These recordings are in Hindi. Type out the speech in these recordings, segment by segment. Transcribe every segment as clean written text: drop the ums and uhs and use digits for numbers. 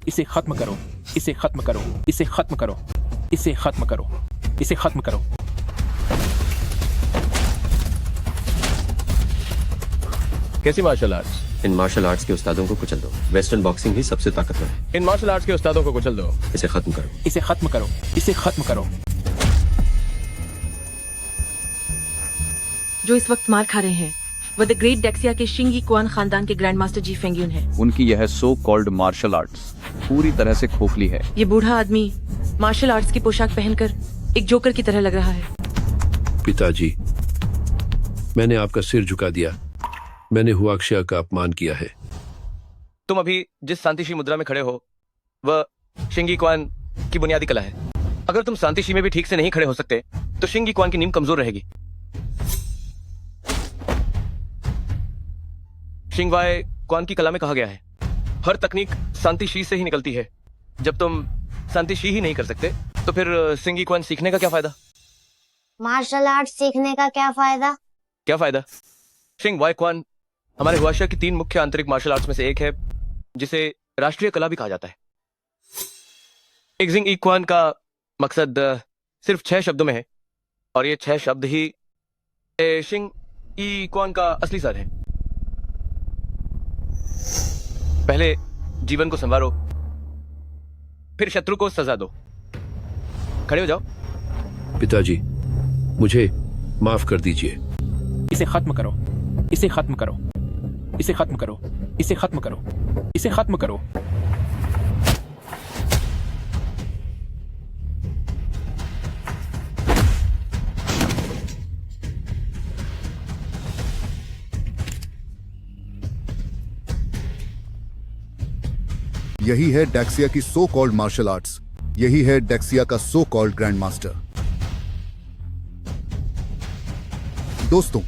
इसे खत्म करो, इसे खत्म करो, इसे खत्म करो, इसे खत्म करो, इसे खत्म करो। कैसी martial arts? In martial arts के उस्तादों को कुचल दो। वेस्टर्न बॉक्सिंग ही सबसे ताकतवर है। इन मार्शल आर्ट्स के उस्तादों को कुचल दो। इसे खत्म करो, इसे खत्म करो, इसे खत्म करो। जो इस वक्त मार खा रहे हैं वह द ग्रेट डेक्सिया के शिंगी क्वान खानदान के ग्रैंड मास्टर जी फेंगयुन है। उनकी यह सो कॉल्ड मार्शल आर्ट्स पूरी तरह से खोखली है। ये बूढ़ा आदमी मार्शल आर्ट्स की पोशाक पहनकर एक जोकर की तरह लग रहा है। पिताजी, मैंने आपका सिर झुका दिया। मैंने हुआक्षया का अपमान किया है। तुम अभी जिस शांतिशी मुद्रा में खड़े हो वह शिंगी क्वान की बुनियादी कला है। अगर तुम शांतिशी में भी ठीक से नहीं खड़े हो सकते तो शिंगी क्वान की नींव कमजोर रहेगी। शिंगवाई क्वान की कला में कहा गया है हर तकनीक शांतिशी से ही निकलती है। जब तुम शांतिशी ही नहीं कर सकते तो फिर शिंगी क्वान सीखने का क्या फायदा? मार्शल आर्ट सीखने का क्या फायदा? क्या फायदा? शिंगवाई क्वान हमारे हुआशिया की 3 मुख्य आंतरिक मार्शल आर्ट्स में से एक है जिसे राष्ट्रीय कला भी कहा जाता है। एक्जिंग ई क्वान का मकसद सिर्फ 6 शब्दों में है और ये 6 शब्द ही शिंग ई क्वान का असली सर है। पहले जीवन को संवारो, फिर शत्रु को सजा दो। खड़े हो जाओ। पिताजी, मुझे माफ कर दीजिए। इसे खत्म करो, इसे खत्म करो, इसे खत्म करो, इसे खत्म करो, इसे खत्म करो। यही है डेक्सिया की सो कॉल्ड मार्शल आर्ट्स। यही है डेक्सिया का सो कॉल्ड ग्रैंड मास्टर। दोस्तों,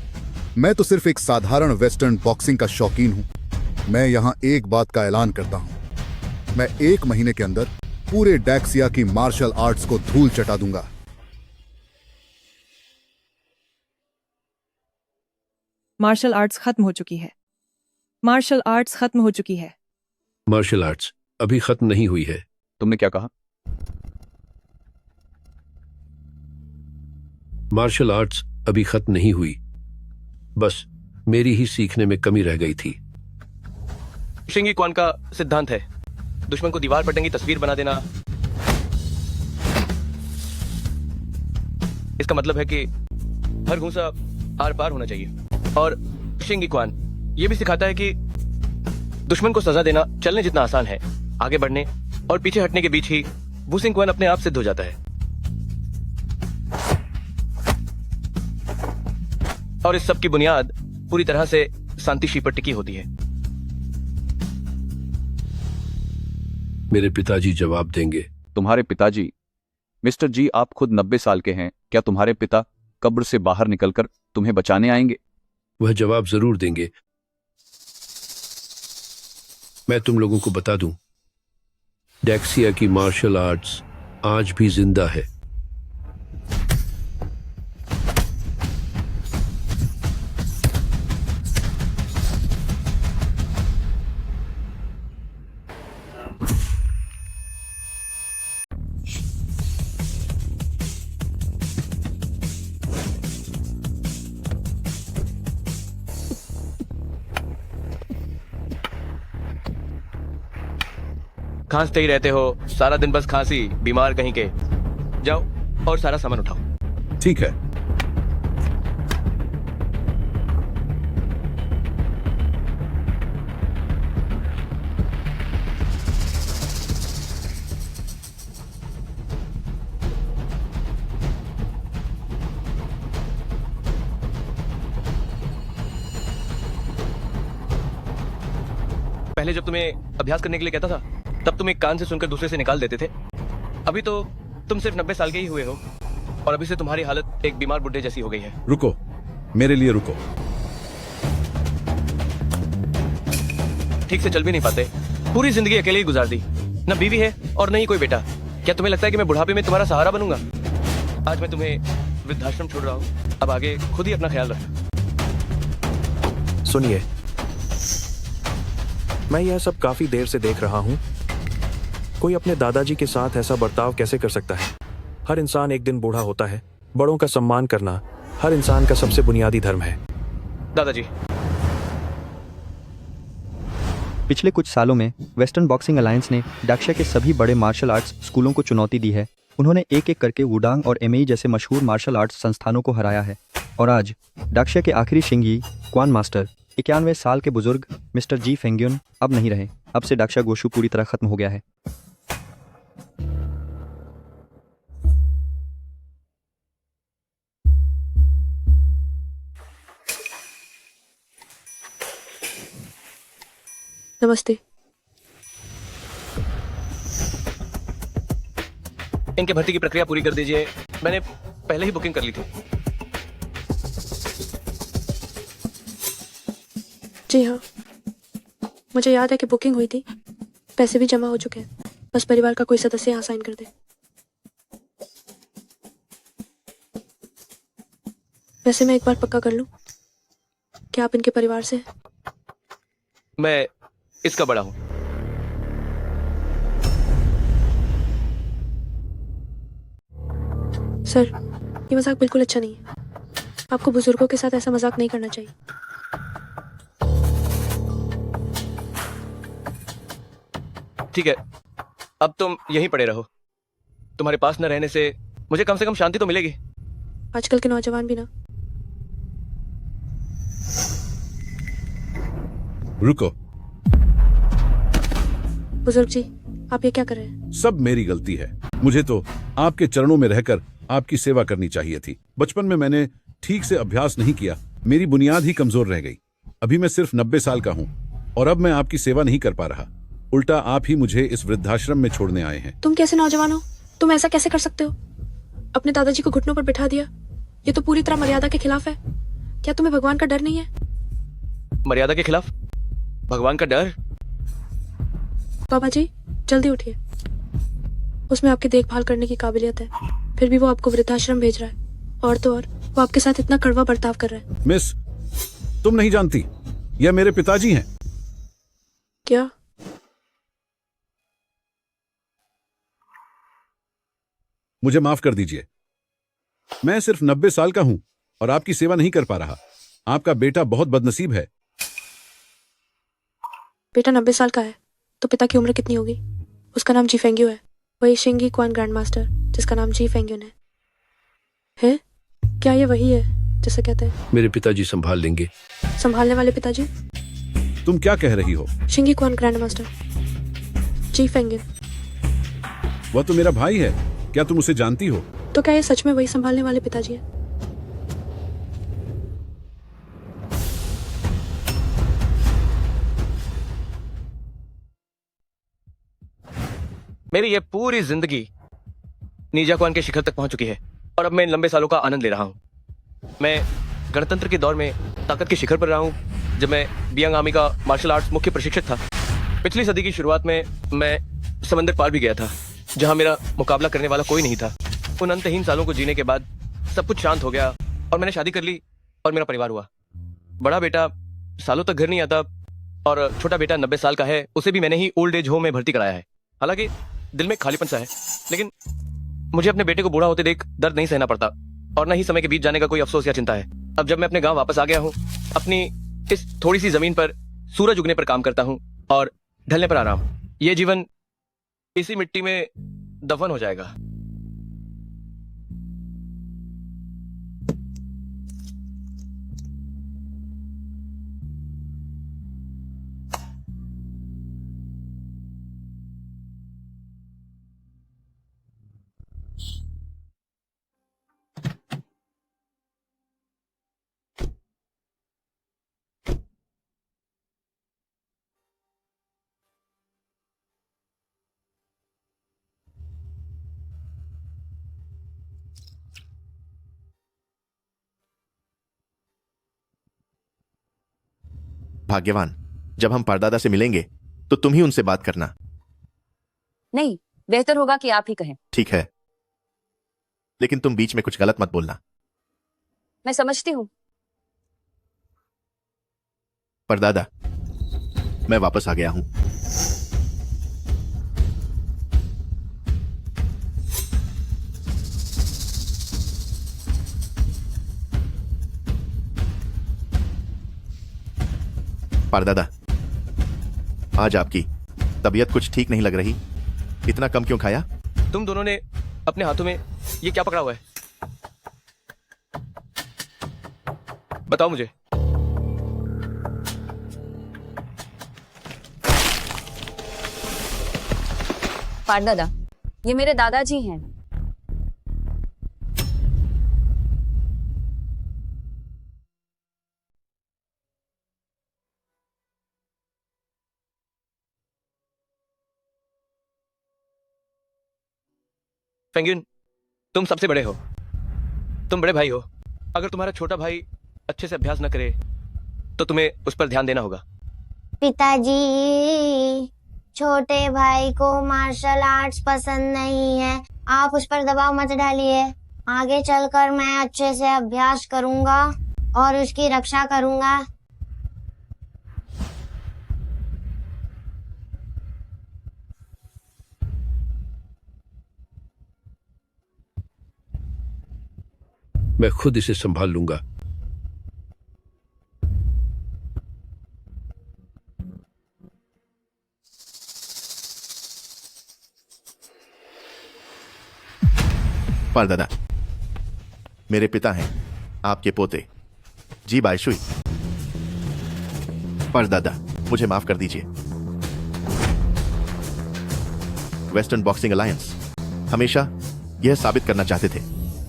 मैं तो सिर्फ एक साधारण वेस्टर्न बॉक्सिंग का शौकीन हूं। मैं यहां एक बात का ऐलान करता हूं, मैं 1 महीने के अंदर पूरे डेक्सिया की मार्शल आर्ट्स को धूल चटा दूंगा। मार्शल आर्ट्स खत्म हो चुकी है। मार्शल आर्ट्स खत्म हो चुकी है। मार्शल आर्ट्स अभी खत्म नहीं हुई है। तुमने क्या कहा? मार्शल आर्ट्स अभी खत्म नहीं हुई, बस मेरी ही सीखने में कमी रह गई थी। शिंगी क्वान का सिद्धांत है दुश्मन को दीवार पर टंगी तस्वीर बना देना। इसका मतलब है कि हर घूंसा आर पार होना चाहिए। और शिंगी क्वान यह भी सिखाता है कि दुश्मन को सजा देना चलने जितना आसान है, आगे बढ़ने और पीछे हटने के बीच ही वुसिंग क्वान अपने आप सिद्ध हो जाता है। और इस सब की बुनियाद पूरी तरह से शांतिशी पर टिकी होती है। मेरे पिताजी जवाब देंगे। तुम्हारे पिताजी? मिस्टर जी, आप खुद 90 साल के हैं। क्या तुम्हारे पिता कब्र से बाहर निकलकर तुम्हें बचाने आएंगे? वह जवाब जरूर देंगे। मैं तुम लोगों को बता दूं, डेक्सिया की मार्शल आर्ट्स आज भी जिंदा है। खांसते ही रहते हो सारा दिन, बस खांसी, बीमार कहीं के। जाओ और सारा सामान उठाओ। ठीक है। पहले जब तुम्हें अभ्यास करने के लिए कहता था तब तुम एक कान से सुनकर दूसरे से निकाल देते थे। अभी तो तुम सिर्फ 90 साल के ही हुए हो और अभी से तुम्हारी हालत एक बीमार बुढ़े जैसी हो गई है। रुको, मेरे लिए रुको। ठीक से चल भी नहीं पाते, पूरी जिंदगी अकेले ही गुजार दी। न बीवी है और न ही कोई बेटा। क्या तुम्हें लगता है कि मैं बुढ़ापे में तुम्हारा सहारा बनूंगा? आज मैं तुम्हें वृद्धाश्रम छोड़ रहा हूँ, अब आगे खुद ही अपना ख्याल रखना। सुनिए, मैं यह सब काफी देर से देख रहा हूं कोई अपने दादाजी के साथ ऐसा बर्ताव कैसे कर सकता है? हर इंसान एक दिन बूढ़ा होता है। बड़ों का सम्मान करना हर इंसान का सबसे बुनियादी धर्म है। दादाजी, पिछले कुछ सालों में वेस्टर्न बॉक्सिंग अलायंस ने डाक्शा के सभी बड़े मार्शल आर्ट्स स्कूलों को चुनौती दी है। उन्होंने एक एक करके वुडांग और एमएई जैसे मशहूर मार्शल आर्ट्स संस्थानों को हराया है और आज डाक्शा के आखिरी शिंगी क्वान मास्टर 91 साल के बुजुर्ग मिस्टर जी फेंग्युन अब नहीं रहे। अब से डाक्शा गोशु पूरी तरह खत्म हो गया है। नमस्ते। इनके भर्ती की प्रक्रिया पूरी कर दीजिए। मैंने पहले ही बुकिंग कर ली थी। जी हाँ, मुझे याद है कि बुकिंग हुई थी। पैसे भी जमा हो चुके हैं। बस परिवार का कोई सदस्य यहाँ साइन कर दे। वैसे मैं एक बार पक्का कर लूं, क्या आप इनके परिवार से हैं? मैं इसका बड़ा हूं। सर, ये मजाक बिल्कुल अच्छा नहीं है। आपको बुजुर्गों के साथ ऐसा मजाक नहीं करना चाहिए। ठीक है, अब तुम यहीं पड़े रहो। तुम्हारे पास न रहने से मुझे कम से कम शांति तो मिलेगी। आजकल के नौजवान भी ना। रुको। बुजुर्ग जी, आप ये क्या कर रहे हैं? सब मेरी गलती है। मुझे तो आपके चरणों में रहकर आपकी सेवा करनी चाहिए थी। बचपन में मैंने ठीक से अभ्यास नहीं किया। मेरी बुनियाद ही कमजोर रह गई। अभी मैं सिर्फ 90 साल का हूँ और अब मैं आपकी सेवा नहीं कर पा रहा। उल्टा आप ही मुझे इस वृद्धाश्रम में छोड़ने आए हैं। तुम कैसे नौजवान हो? तुम ऐसा कैसे कर सकते हो? अपने दादाजी को घुटनों पर बिठा दिया। ये तो पूरी तरह मर्यादा के खिलाफ है। क्या तुम्हें भगवान का डर नहीं है? मर्यादा के खिलाफ? भगवान का डर? बाबा जी, जल्दी उठिए। उसमें आपकी देखभाल करने की काबिलियत है, फिर भी वो आपको वृद्धाश्रम भेज रहा है। और तो और वो आपके साथ इतना कड़वा बर्ताव कर रहा है। मिस, तुम नहीं जानती, यह मेरे पिताजी हैं। क्या? मुझे माफ कर दीजिए। मैं सिर्फ 90 साल का हूं और आपकी सेवा नहीं कर पा रहा। आपका बेटा बहुत बदनसीब है। बेटा 90 साल का है तो पिता की उम्र कितनी होगी? उसका नाम जी फेंग्यू है, वही शिंगी क्वान ग्रैंड मास्टर जिसका नाम जी फेंग्यून है? क्या ये वही है जैसे कहते हैं? मेरे पिताजी संभाल लेंगे। संभालने वाले पिताजी? तुम क्या कह रही हो? शिंगी क्वान ग्रैंड मास्टर जी फेंग्यून। वह तो मेरा भाई है। क्या तुम उसे जानती हो? तो क्या ये सच में वही संभालने वाले पिताजी है? मेरी ये पूरी जिंदगी नीजा क्वान के शिखर तक पहुंच चुकी है और अब मैं इन लंबे सालों का आनंद ले रहा हूं। मैं गणतंत्र के दौर में ताकत के शिखर पर रहा हूं जब मैं बियांग आर्मी का मार्शल आर्ट्स मुख्य प्रशिक्षक था। पिछली सदी की शुरुआत में मैं समंदर पार भी गया था जहां मेरा मुकाबला करने वाला कोई नहीं था। उन अंतहीन सालों को जीने के बाद सब कुछ शांत हो गया और मैंने शादी कर ली और मेरा परिवार हुआ। बड़ा बेटा सालों तक घर नहीं आता और छोटा बेटा 90 साल का है। उसे भी मैंने ही ओल्ड एज होम में भर्ती कराया है। हालांकि दिल में खालीपन सा है, लेकिन मुझे अपने बेटे को बूढ़ा होते देख दर्द नहीं सहना पड़ता और न ही समय के बीत जाने का कोई अफसोस या चिंता है। अब जब मैं अपने गांव वापस आ गया हूं, अपनी इस थोड़ी सी जमीन पर सूरज उगने पर काम करता हूं और ढलने पर आराम। ये जीवन इसी मिट्टी में दफन हो जाएगा। भाग्यवान, जब हम परदादा से मिलेंगे तो तुम ही उनसे बात करना। नहीं, बेहतर होगा कि आप ही कहें। ठीक है, लेकिन तुम बीच में कुछ गलत मत बोलना। मैं समझती हूँ। परदादा, मैं वापस आ गया हूं। परदादा, आज आपकी तबीयत कुछ ठीक नहीं लग रही। इतना कम क्यों खाया? तुम दोनों ने अपने हाथों में ये क्या पकड़ा हुआ है? बताओ मुझे। पारदादा, ये मेरे दादाजी हैं। फेंग्यून, तुम सबसे बड़े हो, तुम बड़े भाई हो। अगर तुम्हारा छोटा भाई अच्छे से अभ्यास न करे तो तुम्हें उस पर ध्यान देना होगा। पिताजी, छोटे भाई को मार्शल आर्ट्स पसंद नहीं है, आप उस पर दबाव मत डालिए। आगे चलकर मैं अच्छे से अभ्यास करूंगा और उसकी रक्षा करूंगा। मैं खुद इसे संभाल लूंगा। परदादा, मेरे पिता हैं आपके पोते जी बायशुई। परदादा, मुझे माफ कर दीजिए। वेस्टर्न बॉक्सिंग अलायंस हमेशा यह साबित करना चाहते थे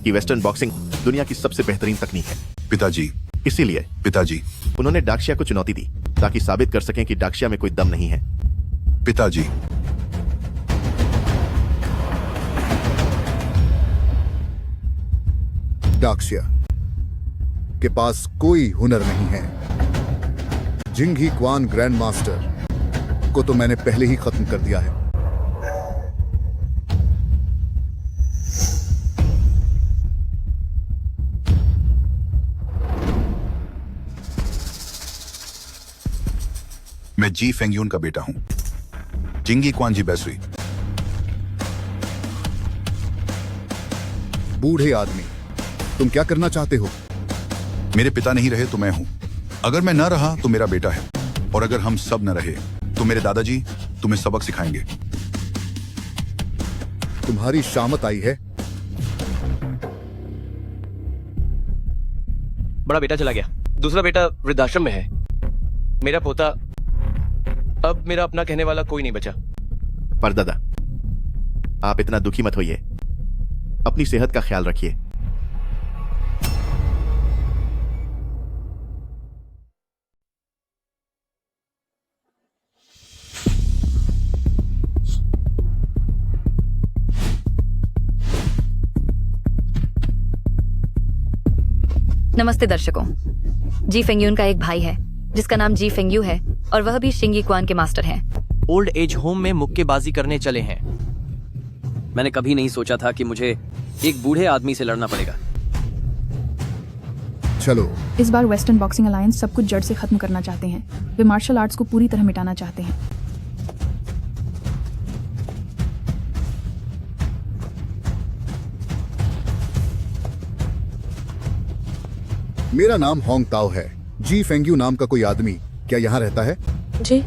कि वेस्टर्न बॉक्सिंग दुनिया की सबसे बेहतरीन तकनीक है। पिताजी, इसीलिए पिताजी, उन्होंने डाक्शिया को चुनौती दी ताकि साबित कर सकें कि डाक्शिया में कोई दम नहीं है। पिताजी, डाक्शिया के पास कोई हुनर नहीं है। जिंगी क्वान ग्रैंड मास्टर को तो मैंने पहले ही खत्म कर दिया है। मैं जी फेंग्यून का बेटा हूं, जिंगी क्वान जी बैसुई। बूढ़े आदमी, तुम क्या करना चाहते हो? मेरे पिता नहीं रहे तो मैं हूं। अगर मैं न रहा तो मेरा बेटा है, और अगर हम सब न रहे तो मेरे दादाजी तुम्हें सबक सिखाएंगे। तुम्हारी शामत आई है। बड़ा बेटा चला गया, दूसरा बेटा वृद्धाश्रम में है। मेरा पोता, अब मेरा अपना कहने वाला कोई नहीं बचा। परदादा, आप इतना दुखी मत होइए, अपनी सेहत का ख्याल रखिए। नमस्ते दर्शकों। जी फेंग्यून का एक भाई है जिसका नाम जी फेंग्यू है और वह भी शिंगी क्वान के मास्टर हैं। ओल्ड एज होम में मुक्केबाजी करने चले हैं। मैंने कभी नहीं सोचा था कि मुझे एक बूढ़े आदमी से लड़ना पड़ेगा। चलो, इस बार वेस्टर्न बॉक्सिंग अलायंस सब कुछ जड़ से खत्म करना चाहते हैं। वे मार्शल आर्ट्स को पूरी तरह मिटाना चाहते हैं। मेरा नाम होंग ताओ है। जी फेंग्यू नाम का कोई आदमी क्या यहाँ रहता है? जी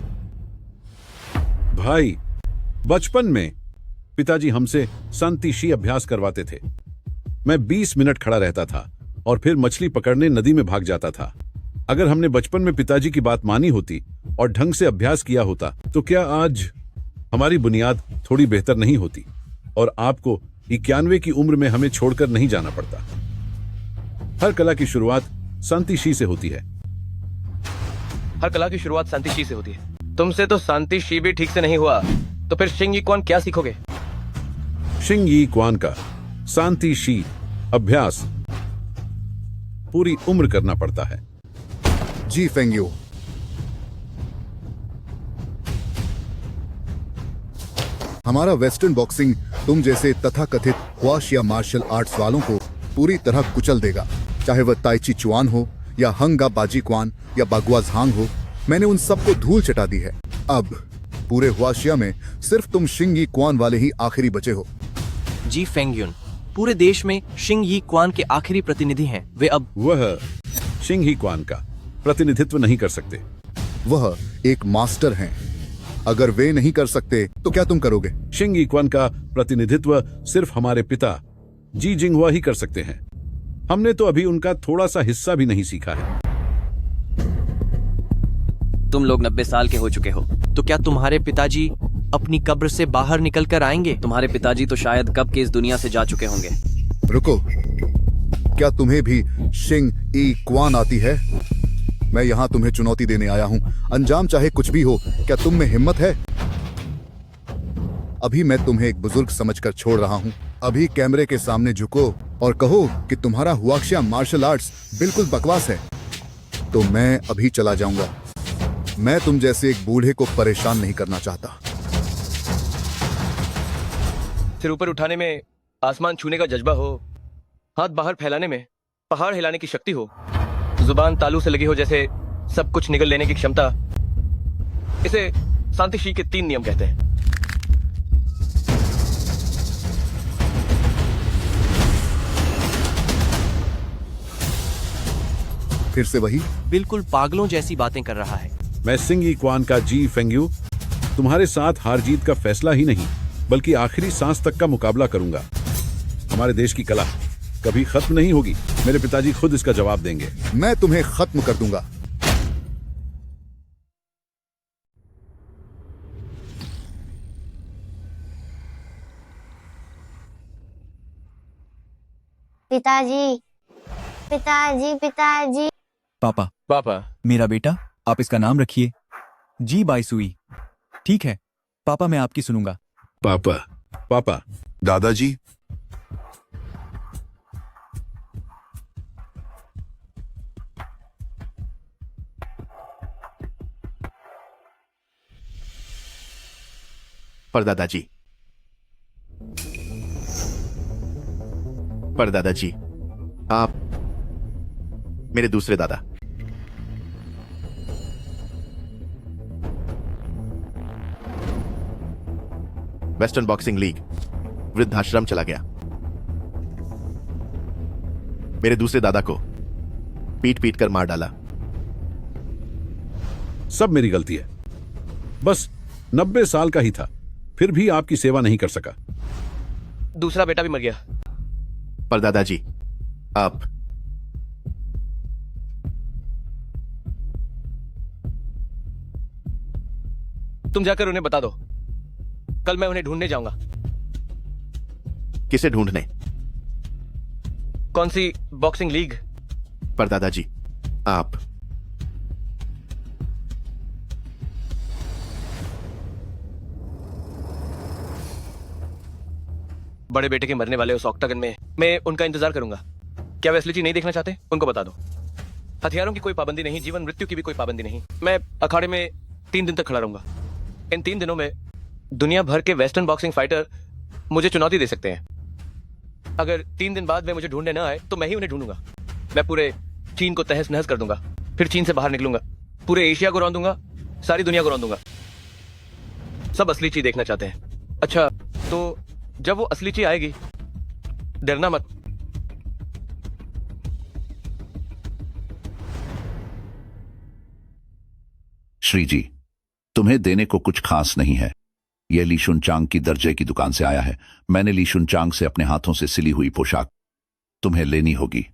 भाई, बचपन में पिताजी हमसे संतिशी अभ्यास करवाते थे। मैं 20 मिनट खड़ा रहता था और फिर मछली पकड़ने नदी में भाग जाता था। अगर हमने बचपन में पिताजी की बात मानी होती और ढंग से अभ्यास किया होता तो क्या आज हमारी बुनियाद थोड़ी बेहतर नहीं होती और आपको 91 की उम्र में हमें छोड़कर नहीं जाना पड़ता। हर कला की शुरुआत शांतिशी से होती है। हर कला की शुरुआत शांतिशी से होती है। तुमसे तो शांतिशी भी ठीक से नहीं हुआ, तो फिर शिंगी क्वान क्या सीखोगे? शिंगी क्वान का शांतिशी अभ्यास पूरी उम्र करना पड़ता है। जी फेंग्यू, हमारा वेस्टर्न बॉक्सिंग तुम जैसे तथाकथित ख्वाश या मार्शल आर्ट्स वालों को पूरी तरह कुचल देगा, चाहे वह ताइची चुआन हो या हंगा बाजी क्वान या बागुआ झांग हो। मैंने उन सबको धूल चटा दी है। अब पूरे ह्वाशिया में सिर्फ तुम शिंगी क्वान वाले ही आखिरी बचे हो। जी फेंग्यून पूरे देश में शिंग ही क्वान के आखिरी प्रतिनिधि हैं। वह शिंग ही क्वान का प्रतिनिधित्व नहीं कर सकते। वह एक मास्टर हैं। अगर वे नहीं कर सकते तो क्या तुम करोगे? शिंग इक्वान का प्रतिनिधित्व सिर्फ हमारे पिता जी जिंगहुआ ही कर सकते हैं। हमने तो अभी उनका थोड़ा सा हिस्सा भी नहीं सीखा है। तुम लोग 90 साल के हो चुके हो, तो क्या तुम्हारे पिताजी अपनी कब्र से बाहर निकल कर आएंगे? तुम्हारे पिताजी तो शायद कब के इस दुनिया से जा चुके होंगे। रुको, क्या तुम्हें भी शिंग ई क्वान आती है? मैं यहाँ तुम्हें चुनौती देने आया हूँ। अंजाम चाहे कुछ भी हो, क्या तुम में हिम्मत है? अभी मैं तुम्हें एक बुजुर्ग समझकर छोड़ रहा हूँ। अभी कैमरे के सामने झुको और कहो कि तुम्हारा हुआक्शिया मार्शल आर्ट्स बिल्कुल बकवास है। तो मैं अभी चला जाऊंगा। मैं तुम जैसे एक बूढ़े को परेशान नहीं करना चाहता। सिर ऊपर उठाने में, आसमान छूने का जज्बा हो, हाथ बाहर फैलाने में पहाड़ हिलाने की शक्ति हो, जुबान तालू से लगी हो जैसे सब कुछ निगल लेने की क्षमता, इसे शांतिशी के 3 नियम कहते हैं। फिर से वही बिल्कुल पागलों जैसी बातें कर रहा है। मैं शिंग इक्वान का जी फेंगयू तुम्हारे साथ हार जीत का फैसला ही नहीं बल्कि आखिरी सांस तक का मुकाबला करूंगा। हमारे देश की कला कभी खत्म नहीं होगी। मेरे पिताजी खुद इसका जवाब देंगे। मैं तुम्हें खत्म कर दूंगा। पिताजी, पिताजी, पिताजी। पापा, पापा, मेरा बेटा, आप इसका नाम रखिए जी बाईसुई। ठीक है पापा, मैं आपकी सुनूंगा। पापा, पापा। दादाजी। परदादाजी, परदादाजी, आप मेरे दूसरे दादा। वेस्टर्न बॉक्सिंग लीग वृद्धाश्रम चला गया। मेरे दूसरे दादा को पीट पीट कर मार डाला। सब मेरी गलती है। बस 90 साल का ही था, फिर भी आपकी सेवा नहीं कर सका। दूसरा बेटा भी मर गया। परदादाजी, आप तुम जाकर उन्हें बता दो, कल मैं उन्हें ढूंढने जाऊंगा। किसे ढूंढने? कौन सी बॉक्सिंग लीग? परदादाजी, आप बड़े बेटे के मरने वाले उस ऑक्टागन में मैं उनका इंतजार करूंगा। क्या वे असली चीज नहीं देखना चाहते? उनको बता दो। हथियारों की कोई पाबंदी नहीं, जीवन मृत्यु की भी कोई पाबंदी नहीं। मैं अखाड़े में 3 दिन तक खड़ा रहूंगा। इन 3 दिनों में दुनिया भर के वेस्टर्न बॉक्सिंग फाइटर मुझे चुनौती दे सकते हैं। अगर 3 दिन बाद वे मुझे ढूंढने ना आए तो मैं ही उन्हें ढूंढूंगा। मैं पूरे चीन को तहस नहस कर दूंगा, फिर चीन से बाहर निकलूंगा, पूरे एशिया को रौंद दूंगा, सारी दुनिया को रौंद दूंगा। सब असली चीज देखना चाहते हैं। अच्छा, तो जब वो असली चीज आएगी, डरना मत। श्री जी, तुम्हें देने को कुछ खास नहीं है। यह ली शुनचांग की दर्जे की दुकान से आया है। मैंने ली शुनचांग से अपने हाथों से सिली हुई पोशाक तुम्हें लेनी होगी।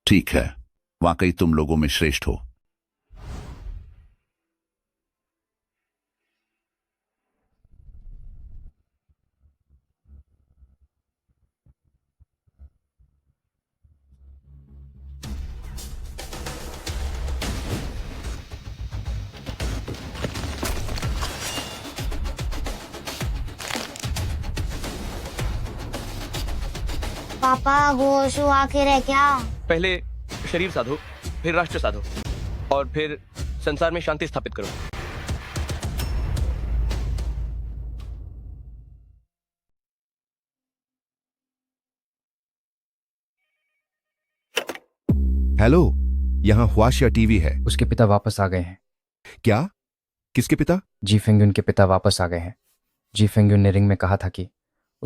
ठीक है, वाकई तुम लोगों में श्रेष्ठ हो। पापा, गोशु आखिर है क्या? पहले शरीर साधो, फिर राष्ट्र साधो, और फिर संसार में शांति स्थापित करो। हेलो, यहाँ हुआशिया टीवी है। उसके पिता वापस आ गए हैं। क्या? किसके पिता? जी फेंग्यून के पिता वापस आ गए हैं। जी फेंग्यून ने रिंग में कहा था कि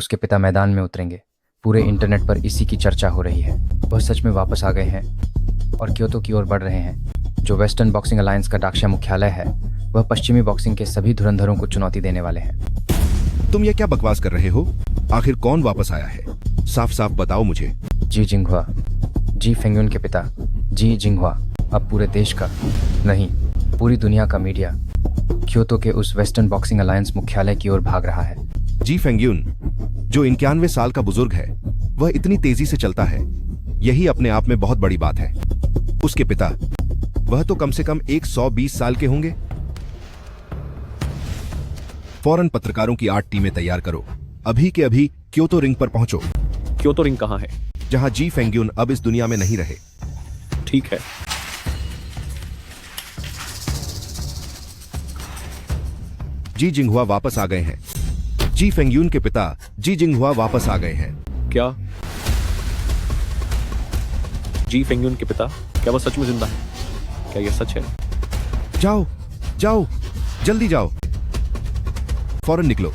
उसके पिता मैदान में उतरेंगे। पूरे इंटरनेट पर इसी की चर्चा हो रही है। वह सच में वापस आ गए हैं और क्योतो की ओर बढ़ रहे हैं। जो वेस्टर्न बॉक्सिंग अलायंस का डाक्शा मुख्यालय है, वह पश्चिमी बॉक्सिंग के सभी धुरंधरों को चुनौती देने वाले हैं। तुम ये क्या बकवास कर रहे हो? आखिर कौन वापस आया है? साफ साफ बताओ मुझे। जी जिंगहुआ, जी फेंगयुन के पिता जी जिंगहुआ अब पूरे देश का नहीं, पूरी दुनिया का मीडिया क्योतो के उस वेस्टर्न बॉक्सिंग अलायंस मुख्यालय की ओर भाग रहा है। जी फेंगयुन, जो 91 साल का बुजुर्ग है, वह इतनी तेजी से चलता है, यही अपने आप में बहुत बड़ी बात है। उसके पिता, वह तो कम से कम 120 साल के होंगे। फौरन पत्रकारों की 8 टीमें तैयार करो। अभी के अभी क्योतो रिंग पर पहुंचो। क्योतो रिंग कहाँ है? जहां जी फेंगयुन अब इस दुनिया में नहीं रहे। ठीक है। जी जिंगहुआ वापस आ गए हैं। जी फेंगयुन के पिता जी जिंगहुआ वापस आ गए हैं। क्या जी फेंगयुन के पिता, क्या वह सच में जिंदा है? क्या यह सच है? जाओ जाओ, जल्दी जाओ, फौरन निकलो।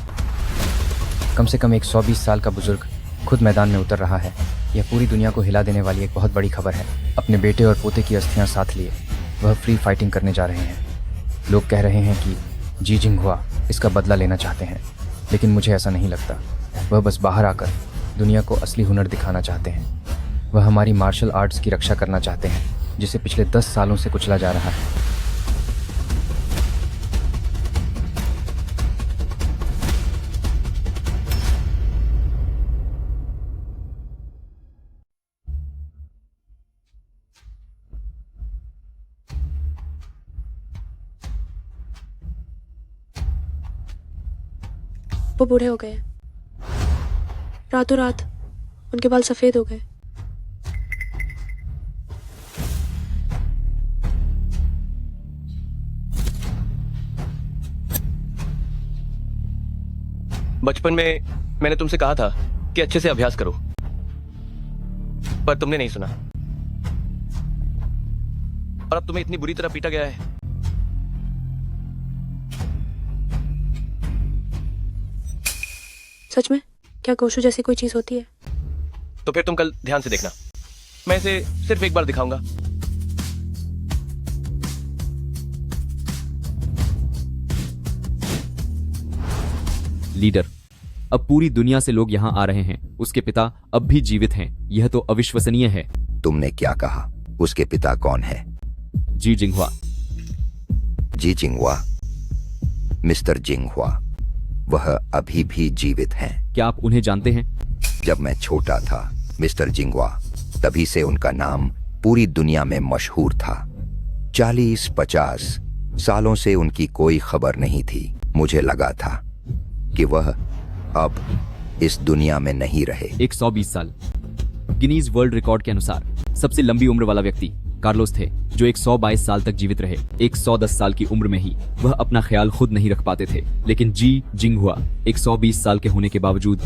कम से कम 120 साल का बुजुर्ग खुद मैदान में उतर रहा है। यह पूरी दुनिया को हिला देने वाली एक बहुत बड़ी खबर है। अपने बेटे और पोते की अस्थियां साथ लिए वह फ्री फाइटिंग करने जा रहे हैं। लोग कह रहे हैं कि जी जिंगहुआ इसका बदला लेना चाहते हैं, लेकिन मुझे ऐसा नहीं लगता। वह बस बाहर आकर दुनिया को असली हुनर दिखाना चाहते हैं। वह हमारी मार्शल आर्ट्स की रक्षा करना चाहते हैं, जिसे पिछले 10 सालों से कुचला जा रहा है। वो बूढ़े हो गए, रातों रात उनके बाल सफेद हो गए। बचपन में मैंने तुमसे कहा था कि अच्छे से अभ्यास करो, पर तुमने नहीं सुना। और अब तुम्हें इतनी बुरी तरह पीटा गया है। सच में? क्या गोशु जैसी कोई चीज होती है? तो फिर तुम कल ध्यान से देखना, मैं इसे सिर्फ एक बार दिखाऊंगा। लीडर, अब पूरी दुनिया से लोग यहाँ आ रहे हैं। उसके पिता अब भी जीवित हैं। यह तो अविश्वसनीय है। तुमने क्या कहा? उसके पिता कौन है? जी जिंगहुआ। जी जिंगहुआ, मिस्टर जिंगहुआ, वह अभी भी जीवित हैं। क्या आप उन्हें जानते हैं? जब मैं छोटा था मिस्टर जिंगहुआ, तभी से उनका नाम पूरी दुनिया में मशहूर था। 40-50 सालों से उनकी कोई खबर नहीं थी। मुझे लगा था कि वह अब इस दुनिया में नहीं रहे। 120 साल गिनीज वर्ल्ड रिकॉर्ड के अनुसार सबसे लंबी उम्र वाला व्यक्ति कार्लोस थे, जो 122 साल तक जीवित रहे। 110 साल की उम्र में ही वह अपना ख्याल खुद नहीं रख पाते थे। लेकिन जी जिंगहुआ 120 साल के होने के बावजूद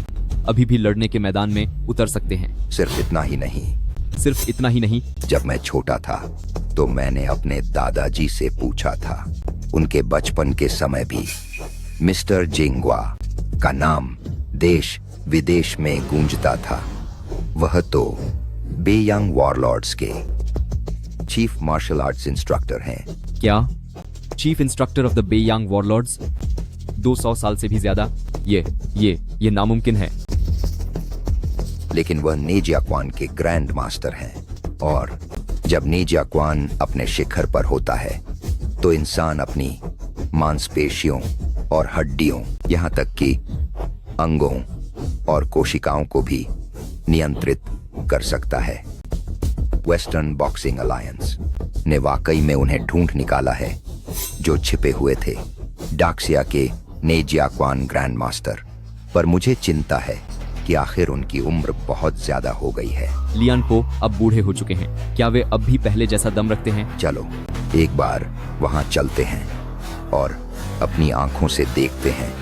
अभी भी लड़ने के मैदान में उतर सकते हैं। सिर्फ इतना ही नहीं। सिर्फ इतना ही नहीं। जब मैं छोटा था तो मैंने अपने दादाजी से पूछा था। उनके बचपन के समय भी मिस्टर जिंगहुआ का नाम देश विदेश में गूंजता था। वह तो बेयांग वॉरलॉर्ड्स के चीफ मार्शल आर्ट्स इंस्ट्रक्टर हैं। क्या? Chief instructor of the Beiyang warlords? 200 साल से भी ज्यादा? ये नामुमकिन है। लेकिन वह नेजियाक्वान के ग्रैंड मास्टर हैं, और जब नेजियाक्वान अपने शिखर पर होता है तो इंसान अपनी मांसपेशियों और हड्डियों, यहाँ तक कि अंगों और कोशिकाओं को भी नियंत्रित कर सकता है। वेस्टर्न बॉक्सिंग अलायंस ने वाकई में उन्हें ढूंढ निकाला है, जो छिपे हुए थे डाक्सिया के नेजियाक्वान ग्रैंड मास्टर। पर मुझे चिंता है कि आखिर उनकी उम्र बहुत ज्यादा हो गई है। लियान पो अब बूढ़े हो चुके हैं। क्या वे अब भी पहले जैसा दम रखते हैं? चलो एक बार वहां चलते हैं और अपनी आंखों से देखते हैं।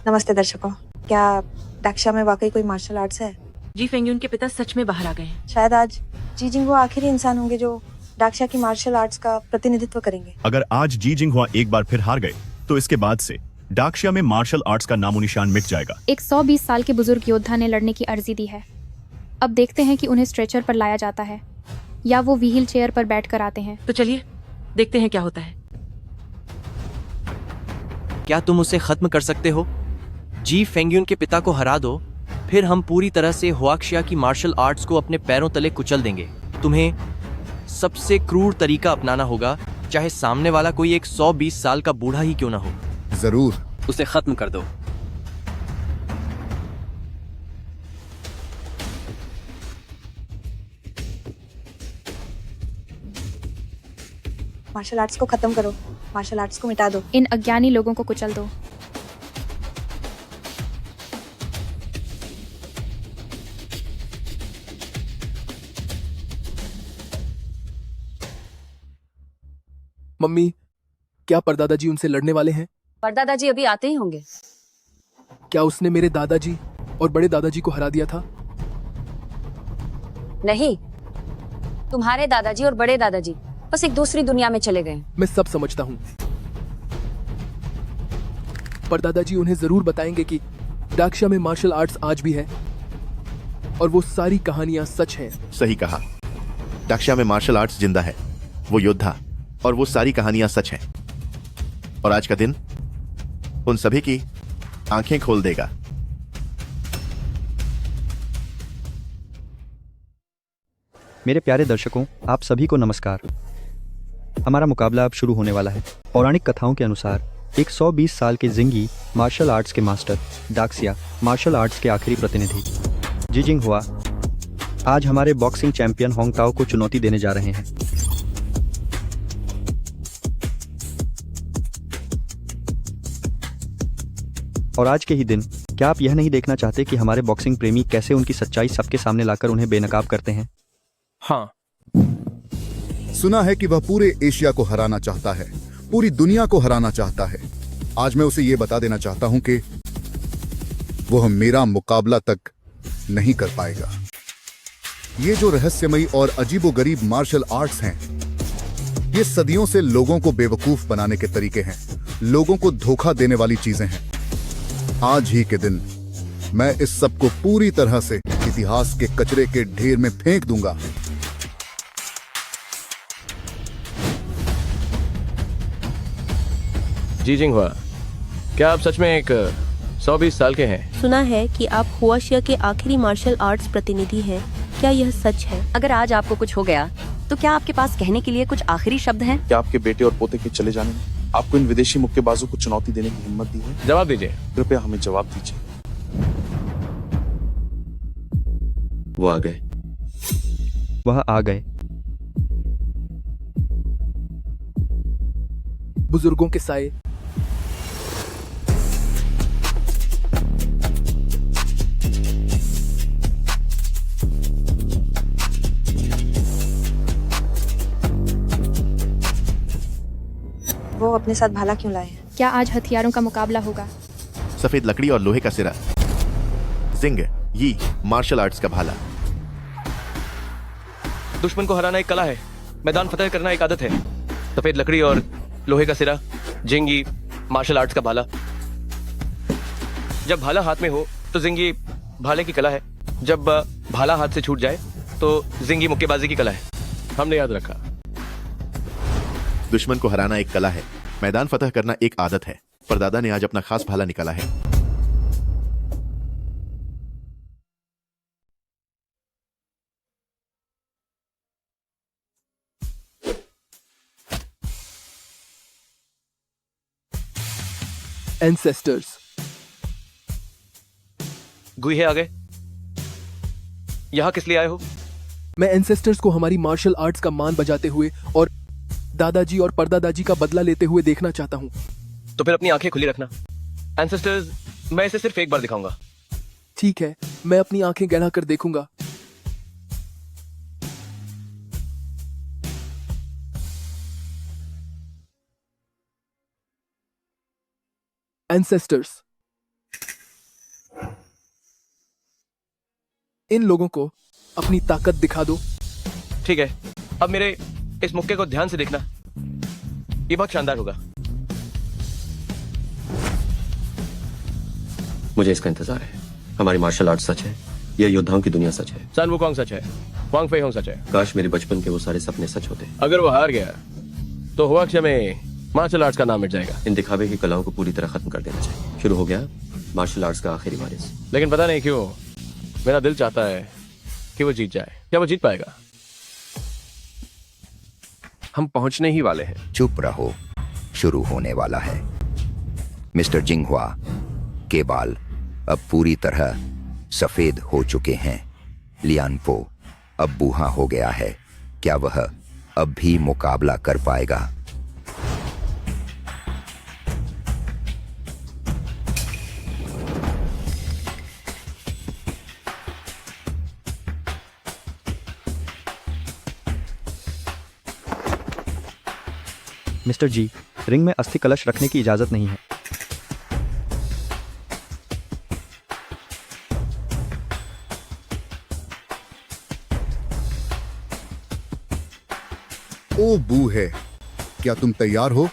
नमस्ते दर्शकों, क्या डाक्शा में वाकई कोई मार्शल आर्ट्स है? जी फेंगयुन के पिता सच में बाहर आ गए हैं। शायद आज जी जिंग वो आखिरी इंसान होंगे जो डाक्शिया की मार्शल आर्ट्स का प्रतिनिधित्व करेंगे। अगर आज जी जिंगहुआ एक बार फिर हार गए तो इसके बाद से डाक्शिया में मार्शल आर्ट्स का नामो निशान मिट जाएगा। एक 120 साल के बुजुर्ग योद्धा ने लड़ने की अर्जी दी है। अब देखते हैं कि उन्हें स्ट्रेचर पर लाया जाता है या वो व्हील चेयर पर बैठ कर आते हैं। तो चलिए देखते हैं क्या होता है। क्या तुम उसे खत्म कर सकते हो? जी फेंग्यून के पिता को हरा दो, फिर हम पूरी तरह से हुआक्शिया की मार्शल आर्ट्स को अपने पैरों तले कुचल देंगे। तुम्हें सबसे क्रूर तरीका अपनाना होगा, चाहे सामने वाला कोई एक 120 साल का बूढ़ा ही क्यों ना हो। जरूर। उसे खत्म कर दो। मार्शल आर्ट्स को खत्म करो, मार्शल आर्ट्स को मिटा दो। इन अज्ञानी लोगों को कुचल दो। मम्मी, क्या परदादाजी उनसे लड़ने वाले हैं? परदादाजी अभी आते ही होंगे। क्या उसने मेरे दादाजी और बड़े दादाजी को हरा दिया था? नहीं, तुम्हारे दादाजी और बड़े दादाजी बस एक दूसरी दुनिया में चले गए। मैं सब समझता हूँ। परदादाजी उन्हें जरूर बताएंगे कि डाक्शिया में मार्शल आर्ट्स आज भी है और वो सारी कहानियां सच हैं। सही कहा, डाक्शिया में मार्शल आर्ट्स जिंदा है, वो योद्धा और वो सारी कहानियां सच हैं। और आज का दिन उन सभी की आंखें खोल देगा। मेरे प्यारे दर्शकों, आप सभी को नमस्कार। हमारा मुकाबला अब शुरू होने वाला है। पौराणिक कथाओं के अनुसार एक 120 साल के जिंगी मार्शल आर्ट्स के मास्टर डाक्शिया मार्शल आर्ट्स के आखिरी प्रतिनिधि जी जिंगहुआ आज हमारे बॉक्सिंग चैंपियन होंग ताओ को चुनौती देने जा रहे हैं। और आज के ही दिन क्या आप यह नहीं देखना चाहते कि हमारे बॉक्सिंग प्रेमी कैसे उनकी सच्चाई सबके सामने लाकर उन्हें बेनकाब करते हैं? हाँ, सुना है कि वह पूरे एशिया को हराना चाहता है, पूरी दुनिया को हराना चाहता है। आज मैं उसे यह बता देना चाहता हूं कि वह मेरा मुकाबला तक नहीं कर पाएगा। ये जो रहस्यमयी और अजीबोगरीब मार्शल आर्ट्स हैं, ये सदियों से लोगों को बेवकूफ बनाने के तरीके हैं, लोगों को धोखा देने वाली चीजें हैं। आज ही के दिन मैं इस सब को पूरी तरह से इतिहास के कचरे के ढेर में फेंक दूंगा। जी जिंगहुआ, क्या आप सच में एक 120 साल के हैं? सुना है कि आप हुआशिया के आखिरी मार्शल आर्ट्स प्रतिनिधि हैं। क्या यह सच है? अगर आज आपको कुछ हो गया तो क्या आपके पास कहने के लिए कुछ आखिरी शब्द हैं? क्या आपके बेटे और पोते के चले जाने में आपको इन विदेशी मुक्केबाजों को चुनौती देने की हिम्मत दी है? जवाब दीजिए। कृपया हमें जवाब दीजिए। वो आ गए। वह आ गए। बुजुर्गों के साए। वो अपने साथ भाला क्यों लाए हैं? क्या आज हथियारों का मुकाबला होगा? सफेद लकड़ी और लोहे का सिरा, जिंग यी मार्शल आर्ट्स का भाला। दुश्मन को हराना एक कला है, मैदान फतेह करना एक आदत है। सफेद लकड़ी और लोहे का सिरा, जिंगी मार्शल आर्ट्स का भाला। जब भाला हाथ में हो तो जिंगी भाले की कला है, जब भाला हाथ से छूट जाए तो जिंगी मुक्केबाजी की कला है। हमने याद रखा। दुश्मन को हराना एक कला है, मैदान फतह करना एक आदत है। परदादा ने आज अपना खास भाला निकाला है। एंसेस्टर्स। गुहे आ गए। यहां किस लिए आए हो? मैं एंसेस्टर्स को हमारी मार्शल आर्ट्स का मान बजाते हुए और दादाजी और परदादाजी का बदला लेते हुए देखना चाहता हूँ। तो फिर अपनी आंखें खुली रखना। एंसेस्टर्स, मैं इसे सिर्फ एक बार दिखाऊंगा। ठीक है, मैं अपनी आंखें गड़ा कर देखूंगा। एंसेस्टर्स, इन लोगों को अपनी ताकत दिखा दो। ठीक है, अब मेरे इस मुक्के को ध्यान से देखना, ये बहुत शानदार होगा। मुझे इसका इंतजार है। हमारी मार्शल आर्ट सच है, यह योद्धाओं की दुनिया सच है। सन वुकोंग सच है, वांग फे होंग सच है। काश मेरे बचपन के वो सारे सपने सच होते। अगर वो हार गया तो हुआक्सिया में मार्शल आर्ट्स का नाम मिट जाएगा। इन दिखावे की कलाओं को पूरी तरह खत्म कर देना चाहिए। शुरू हो गया मार्शल आर्ट्स का आखिरी वारिस। लेकिन पता नहीं क्यों मेरा दिल चाहता है कि वो जीत जाए। क्या वो जीत पाएगा? हम पहुंचने ही वाले हैं। चुप रहो, शुरू होने वाला है। मिस्टर जिंगहुआ के बाल अब पूरी तरह सफेद हो चुके हैं। लियानफो अब बूढ़ा हो गया है। क्या वह अब भी मुकाबला कर पाएगा? मिस्टर जी, रिंग में अस्थि कलश रखने की इजाजत नहीं है। ओ बू है, क्या तुम तैयार हो?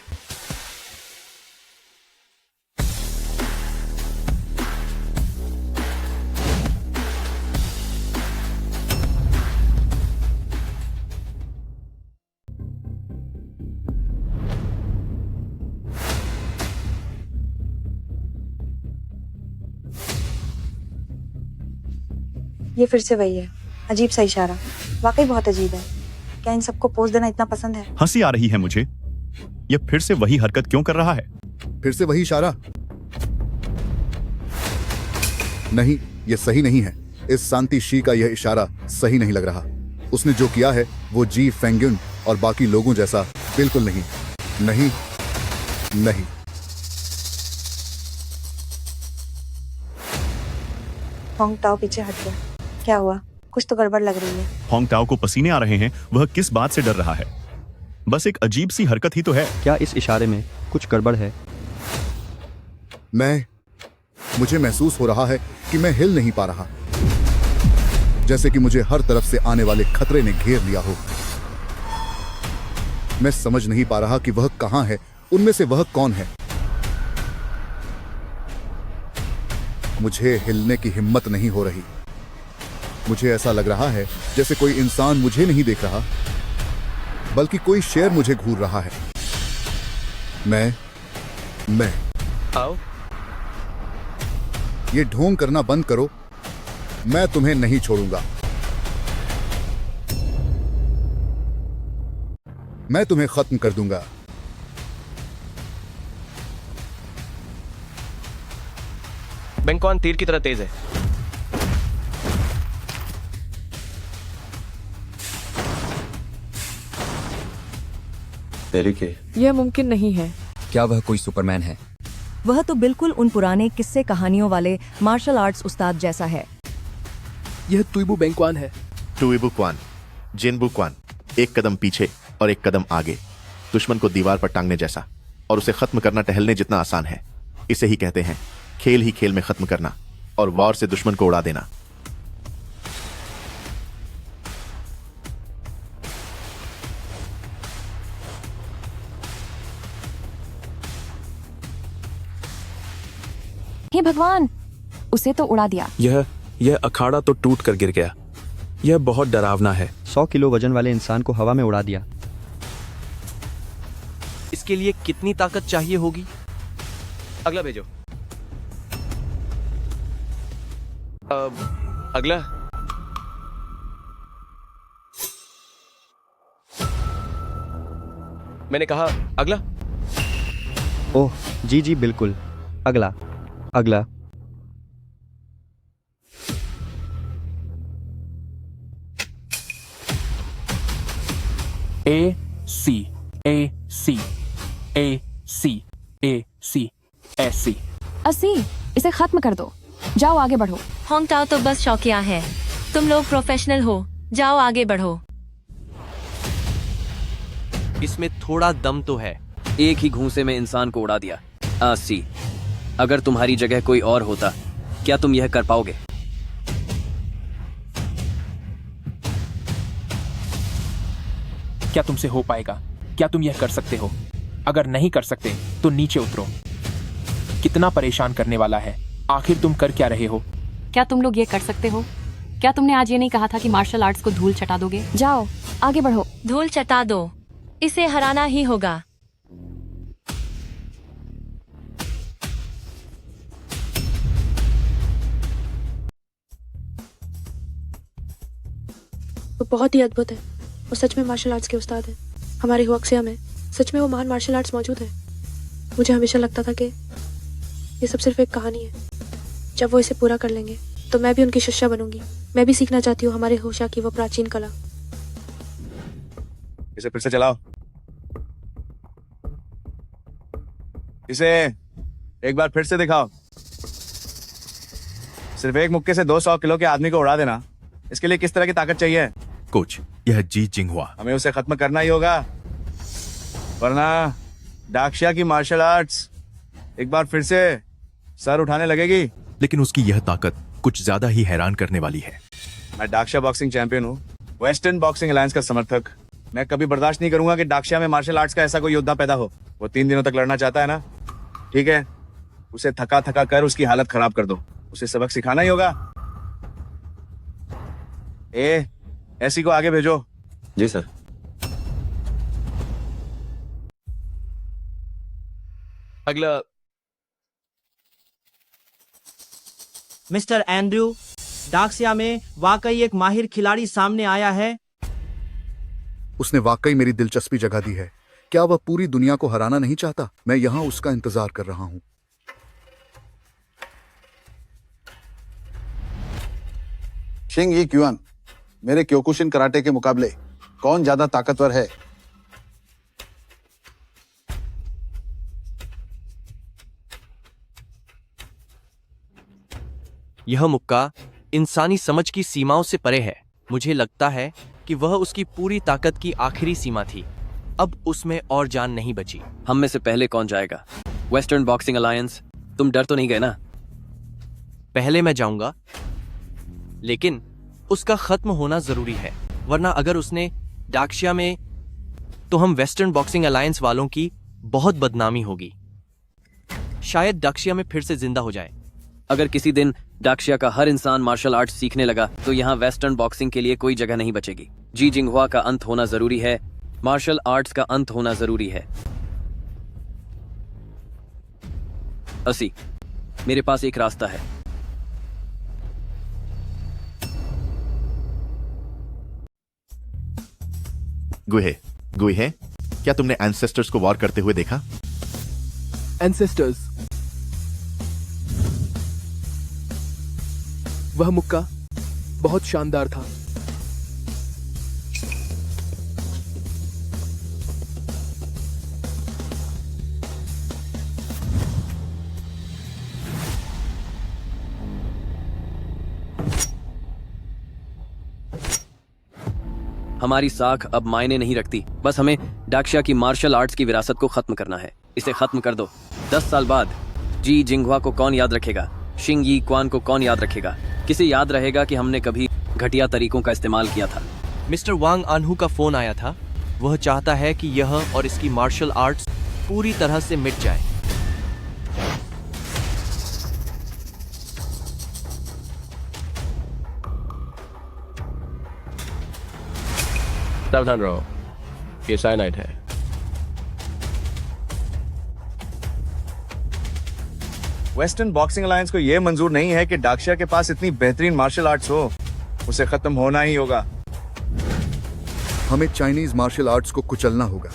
ये फिर से वही है, अजीब सा इशारा, वाकई बहुत अजीब है। क्या इन सबको पोज देना इतना पसंद है? हंसी आ रही है मुझे। ये फिर से वही हरकत क्यों कर रहा है? फिर से वही इशारा? नहीं, ये सही नहीं है। इस शांति शी का यह इशारा सही नहीं लग रहा। उसने जो किया है वो जी फेंग्युन और बाकी लोगों जैसा बिल्कुल नहीं। नहीं नहीं। होंग टाओ पीछे हट गया। क्या हुआ? कुछ तो गड़बड़ लग रही है। होंग टाओ को पसीने आ रहे हैं। वह किस बात से डर रहा है? बस एक अजीब सी हरकत ही तो है। क्या इस इशारे में कुछ गड़बड़ है? मुझे महसूस हो रहा है कि मैं हिल नहीं पा रहा, जैसे कि मुझे हर तरफ से आने वाले खतरे ने घेर लिया हो। मैं समझ नहीं पा रहा कि वह कहां है, उनमें से वह कौन है। मुझे हिलने की हिम्मत नहीं हो रही। मुझे ऐसा लग रहा है जैसे कोई इंसान मुझे नहीं देख रहा, बल्कि कोई शेर मुझे घूर रहा है। मैं आओ। ये ढोंग करना बंद करो। मैं तुम्हें नहीं छोड़ूंगा। मैं तुम्हें खत्म कर दूंगा। बेंगक्वान तीर की तरह तेज है। यह मुमकिन नहीं है। क्या वह कोई सुपरमैन है? वह तो बिल्कुल उन पुराने किस्से कहानियों वाले मार्शल आर्ट्स उस्ताद जैसा है। यह तुइबू बेंगक्वान है। टुइबू क्वान, जिनबू क्वान, एक कदम पीछे और एक कदम आगे, दुश्मन को दीवार पर टांगने जैसा, और उसे खत्म करना टहलने जितना आसान है। इसे ही कहते हैं खेल ही खेल में खत्म करना और वार से दुश्मन को उड़ा देना। हे भगवान, उसे तो उड़ा दिया। यह अखाड़ा तो टूट कर गिर गया। यह बहुत डरावना है। 100 किलो वजन वाले इंसान को हवा में उड़ा दिया। इसके लिए कितनी ताकत चाहिए होगी? अगला भेजो। अगला। मैंने कहा अगला। ओह जी जी बिल्कुल, अगला अगला। A C A C A C A C S C। अस्सी, इसे खत्म कर दो। जाओ आगे बढ़ो। होंग टाओ तो बस शौकिया है, तुम लोग प्रोफेशनल हो। जाओ आगे बढ़ो। इसमें थोड़ा दम तो है। एक ही घूंसे में इंसान को उड़ा दिया। 80। अगर तुम्हारी जगह कोई और होता, क्या तुम यह कर पाओगे? क्या तुमसे हो पाएगा? क्या तुम यह कर सकते हो? अगर नहीं कर सकते तो नीचे उतरो। कितना परेशान करने वाला है। आखिर तुम कर क्या रहे हो? क्या तुम लोग ये कर सकते हो? क्या तुमने आज ये नहीं कहा था कि मार्शल आर्ट्स को धूल चटा दोगे? जाओ आगे बढ़ो। धूल चटा दो, इसे हराना ही होगा। वो बहुत ही अद्भुत है। वो सच में मार्शल आर्ट्स के उस्ताद हैं। हमारे हुआक्सिया में सच में वो महान मार्शल आर्ट्स मौजूद है। मुझे हमेशा लगता था कि ये सब सिर्फ एक कहानी है। जब वो इसे पूरा कर लेंगे तो मैं भी उनकी शिष्या बनूंगी। मैं भी सीखना चाहती हूँ हमारे होशा की वो प्राचीन कला। इसे फिर से चलाओ। इसे एक बार फिर से दिखाओ। सिर्फ एक मुक्के से 200 किलो के आदमी को उड़ा देना, इसके लिए किस तरह की ताकत चाहिए? कोच, यह जी जिंगहुआ। हमें उसे खत्म करना ही होगा, वरना डाक्शिया की मार्शल आर्ट्स एक बार फिर से सर उठाने लगेगी। लेकिन उसकी यह ताकत कुछ ज्यादा ही हैरान करने वाली है। मैं डाक्शिया बॉक्सिंग चैंपियन हूँ, वेस्टर्न बॉक्सिंग अलायंस का समर्थक। मैं कभी बर्दाश्त नहीं करूंगा कि डाक्शिया में मार्शल आर्ट्स का ऐसा कोई योद्धा पैदा हो। वो 3 दिनों तक लड़ना चाहता है ना, ठीक है, उसे थका थका कर उसकी हालत खराब कर दो। उसे सबक सिखाना ही होगा। ऐसी को आगे भेजो। जी सर। अगला मिस्टर एंड्रयू, डाक्सिया में वाकई एक माहिर खिलाड़ी सामने आया है। उसने वाकई मेरी दिलचस्पी जगा दी है। क्या वह पूरी दुनिया को हराना नहीं चाहता? मैं यहां उसका इंतजार कर रहा हूं। शिंग यी क्युआन, मेरे क्योकुशिन कराटे के मुकाबले कौन ज्यादा ताकतवर है? यह मुक्का इंसानी समझ की सीमाओं से परे है। मुझे लगता है कि वह उसकी पूरी ताकत की आखिरी सीमा थी। अब उसमें और जान नहीं बची। हम में से पहले कौन जाएगा? वेस्टर्न बॉक्सिंग अलायंस, तुम डर तो नहीं गए ना? पहले मैं जाऊंगा, लेकिन उसका खत्म होना जरूरी है, वरना अगर उसने डाक्शिया में, तो हम वेस्टर्न बॉक्सिंग अलायंस वालों की बहुत बदनामी होगी। शायद डाक्शिया में फिर से जिंदा हो जाए। अगर किसी दिन डाक्शिया का हर इंसान मार्शल आर्ट्स सीखने लगा तो यहाँ वेस्टर्न बॉक्सिंग के लिए कोई जगह नहीं बचेगी। जी जिंगहुआ का अंत होना जरूरी है, मार्शल आर्ट्स का अंत होना जरूरी है। असी, मेरे पास एक रास्ता है। गुहे, क्या तुमने एंसेस्टर्स को वॉर करते हुए देखा? एंसेस्टर्स, वह मुक्का बहुत शानदार था। हमारी साख अब मायने नहीं रखती। बस हमें डाक्शिया की मार्शल आर्ट्स की विरासत को खत्म करना है। इसे खत्म कर दो। 10 साल बाद जी जिंगहुआ को कौन याद रखेगा? शिंग यी क्वान को कौन याद रखेगा? किसे याद रहेगा कि हमने कभी घटिया तरीकों का इस्तेमाल किया था? मिस्टर वांग आनहू का फोन आया था। वह चाहता है कि यह और इसकी मार्शल आर्ट्स पूरी तरह से मिट जाए। सावधान रहो, ये साइनाइड है। वेस्टर्न बॉक्सिंग अलायंस को यह मंजूर नहीं है कि डाक्शिया के पास इतनी बेहतरीन मार्शल आर्ट्स हो। उसे खत्म होना ही होगा। हमें चाइनीज मार्शल आर्ट्स को कुचलना होगा।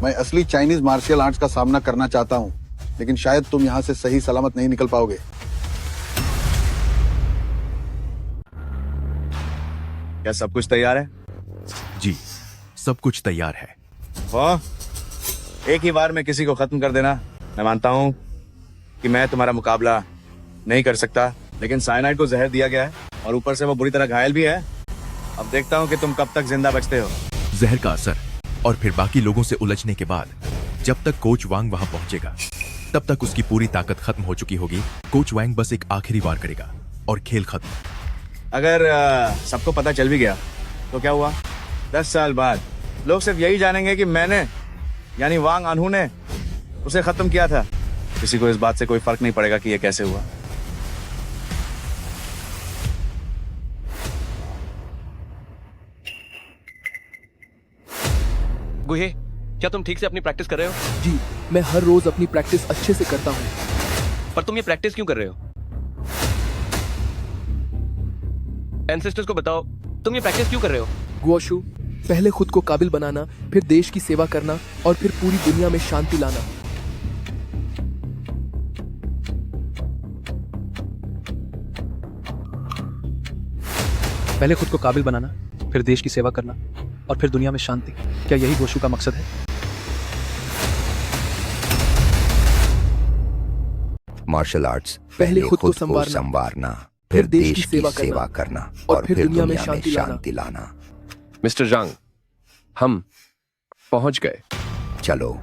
मैं असली चाइनीज मार्शल आर्ट्स का सामना करना चाहता हूं, लेकिन शायद तुम यहां से सही सलामत नहीं निकल पाओगे। क्या सब कुछ तैयार है? जी, सब कुछ तैयार है। एक ही बार में किसी को खत्म कर देना। मैं मानता हूं कि मैं तुम्हारा मुकाबला नहीं कर सकता, लेकिन साइनाइड को जहर दिया गया है और ऊपर से वो बुरी तरह घायल भी है। अब देखता हूं कि तुम कब तक जिंदा बचते हो। जहर का असर और फिर बाकी लोगों से उलझने के बाद जब तक कोच वांग वहां पहुंचेगा तब तक उसकी पूरी ताकत खत्म हो चुकी होगी। कोच वांग बस एक आखिरी वार करेगा और खेल खत्म। अगर सबको पता चल भी गया तो क्या हुआ? 10 साल बाद लोग सिर्फ यही जानेंगे कि मैंने यानी वांग अनहू ने उसे खत्म किया था। किसी को इस बात से कोई फर्क नहीं पड़ेगा कि ये कैसे हुआ। गुहे, क्या तुम ठीक से अपनी प्रैक्टिस कर रहे हो? जी, मैं हर रोज अपनी प्रैक्टिस अच्छे से करता हूँ। पर तुम ये प्रैक्टिस क्यों कर रहे हो? एंसेस्टर्स को बताओ, तुम ये प्रैक्टिस क्यों कर रहे हो? गुओशु, पहले खुद को काबिल बनाना, फिर देश की सेवा करना और फिर पूरी दुनिया में शांति लाना। पहले खुद को काबिल बनाना, फिर देश की सेवा करना और फिर दुनिया में शांति। क्या यही गोशु का मकसद है? मार्शल आर्ट्स पहले खुद को संवारना, फिर देश की सेवा करना और फिर दुनिया में शांति लाना। मिस्टर जांग, हम पहुंच गए। चलो।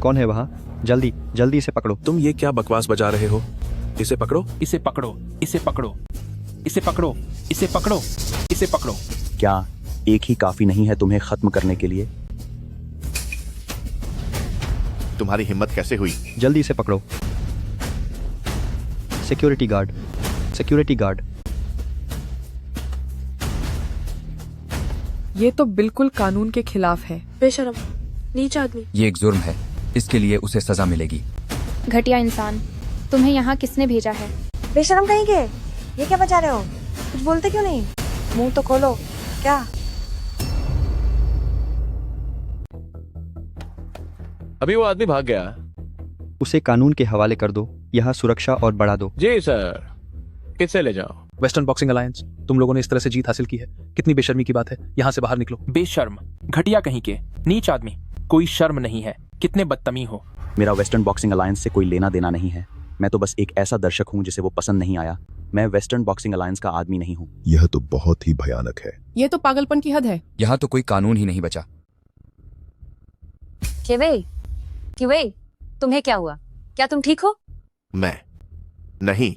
कौन है वहाँ? जल्दी जल्दी इसे पकड़ो। तुम ये क्या बकवास बजा रहे हो? इसे पकड़ो, इसे पकड़ो, इसे पकड़ो, इसे पकड़ो, इसे पकड़ो, इसे पकड़ो। क्या एक ही काफी नहीं है तुम्हें खत्म करने के लिए? तुम्हारी हिम्मत कैसे हुई? जल्दी इसे पकड़ो। Security guard, security guard. ये तो बिल्कुल कानून के खिलाफ है। बेशरम, नीच आदमी। ये एक जुर्म है, इसके लिए उसे सजा मिलेगी। घटिया इंसान, तुम्हें यहाँ किसने भेजा है? बेशरम कहीं के, ये क्या बचा रहे हो? कुछ बोलते क्यों नहीं? मुंह तो खोलो। क्या? अभी वो आदमी भाग गया। उसे कानून के हवाले कर दो, यहाँ सुरक्षा और बढ़ा दो। जी सर, किससे ले जाओ? वेस्टर्न बॉक्सिंग अलायंस, तुम लोगों ने इस तरह से जीत हासिल की है, कितनी बेशर्मी की बात है। यहाँ से बाहर निकलो। बेशर्म, घटिया कहीं के, नीच आदमी, कोई शर्म नहीं है। कितने बदतमीज हो। मेरा वेस्टर्न बॉक्सिंग अलायंस से कोई लेना देना नहीं है। मैं तो बस एक ऐसा दर्शक हूँ जिसे वो पसंद नहीं आया। मैं वेस्टर्न बॉक्सिंग अलायंस का आदमी नहीं हूँ। यह तो बहुत ही भयानक है। ये तो पागलपन की हद है। यहाँ तो कोई कानून ही नहीं बचा। किवे, तुम्हें क्या हुआ? क्या तुम ठीक हो? मैं नहीं।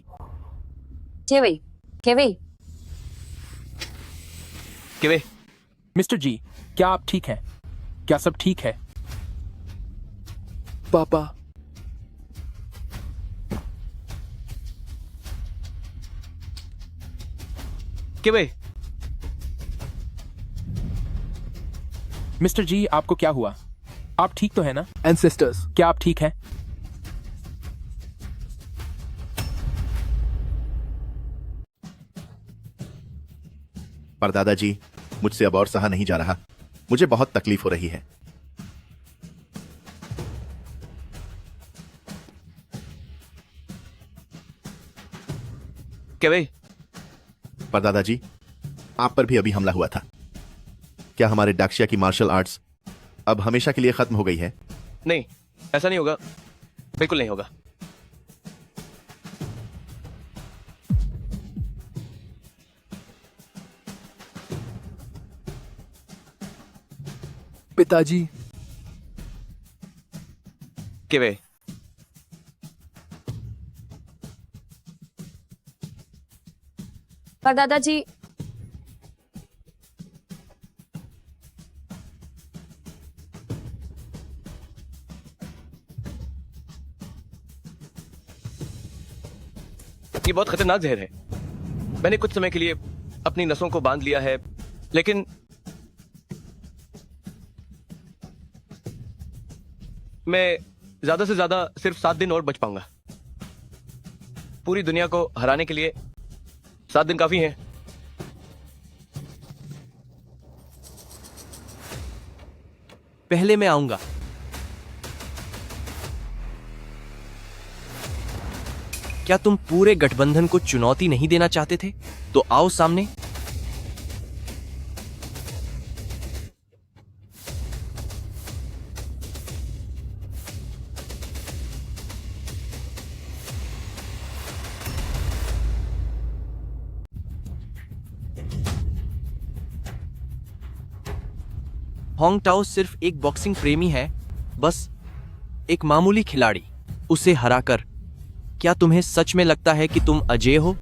किवे, मिस्टर जी, क्या आप ठीक हैं? क्या सब ठीक है? पापा, किवे। मिस्टर जी, आपको क्या हुआ? आप ठीक तो है ना? एंसेस्टर्स, क्या आप ठीक हैं? पर दादाजी, मुझसे अब और सहा नहीं जा रहा। मुझे बहुत तकलीफ हो रही है। किवे, पर दादाजी, आप पर भी अभी हमला हुआ था। क्या हमारे डाक्शिया की मार्शल आर्ट्स अब हमेशा के लिए खत्म हो गई है? नहीं, ऐसा नहीं होगा, बिल्कुल नहीं होगा। पिताजी। किवे, पर दादाजी, ये बहुत खतरनाक जहर है। मैंने कुछ समय के लिए अपनी नसों को बांध लिया है, लेकिन मैं ज्यादा से ज्यादा सिर्फ 7 दिन और बच पाऊंगा। पूरी दुनिया को हराने के लिए 7 दिन काफी हैं। पहले मैं आऊंगा। क्या तुम पूरे गठबंधन को चुनौती नहीं देना चाहते थे? तो आओ सामने। होंग टाओ सिर्फ एक बॉक्सिंग प्रेमी है, बस एक मामूली खिलाड़ी। उसे हराकर क्या तुम्हें सच में लगता है कि तुम अजय हो?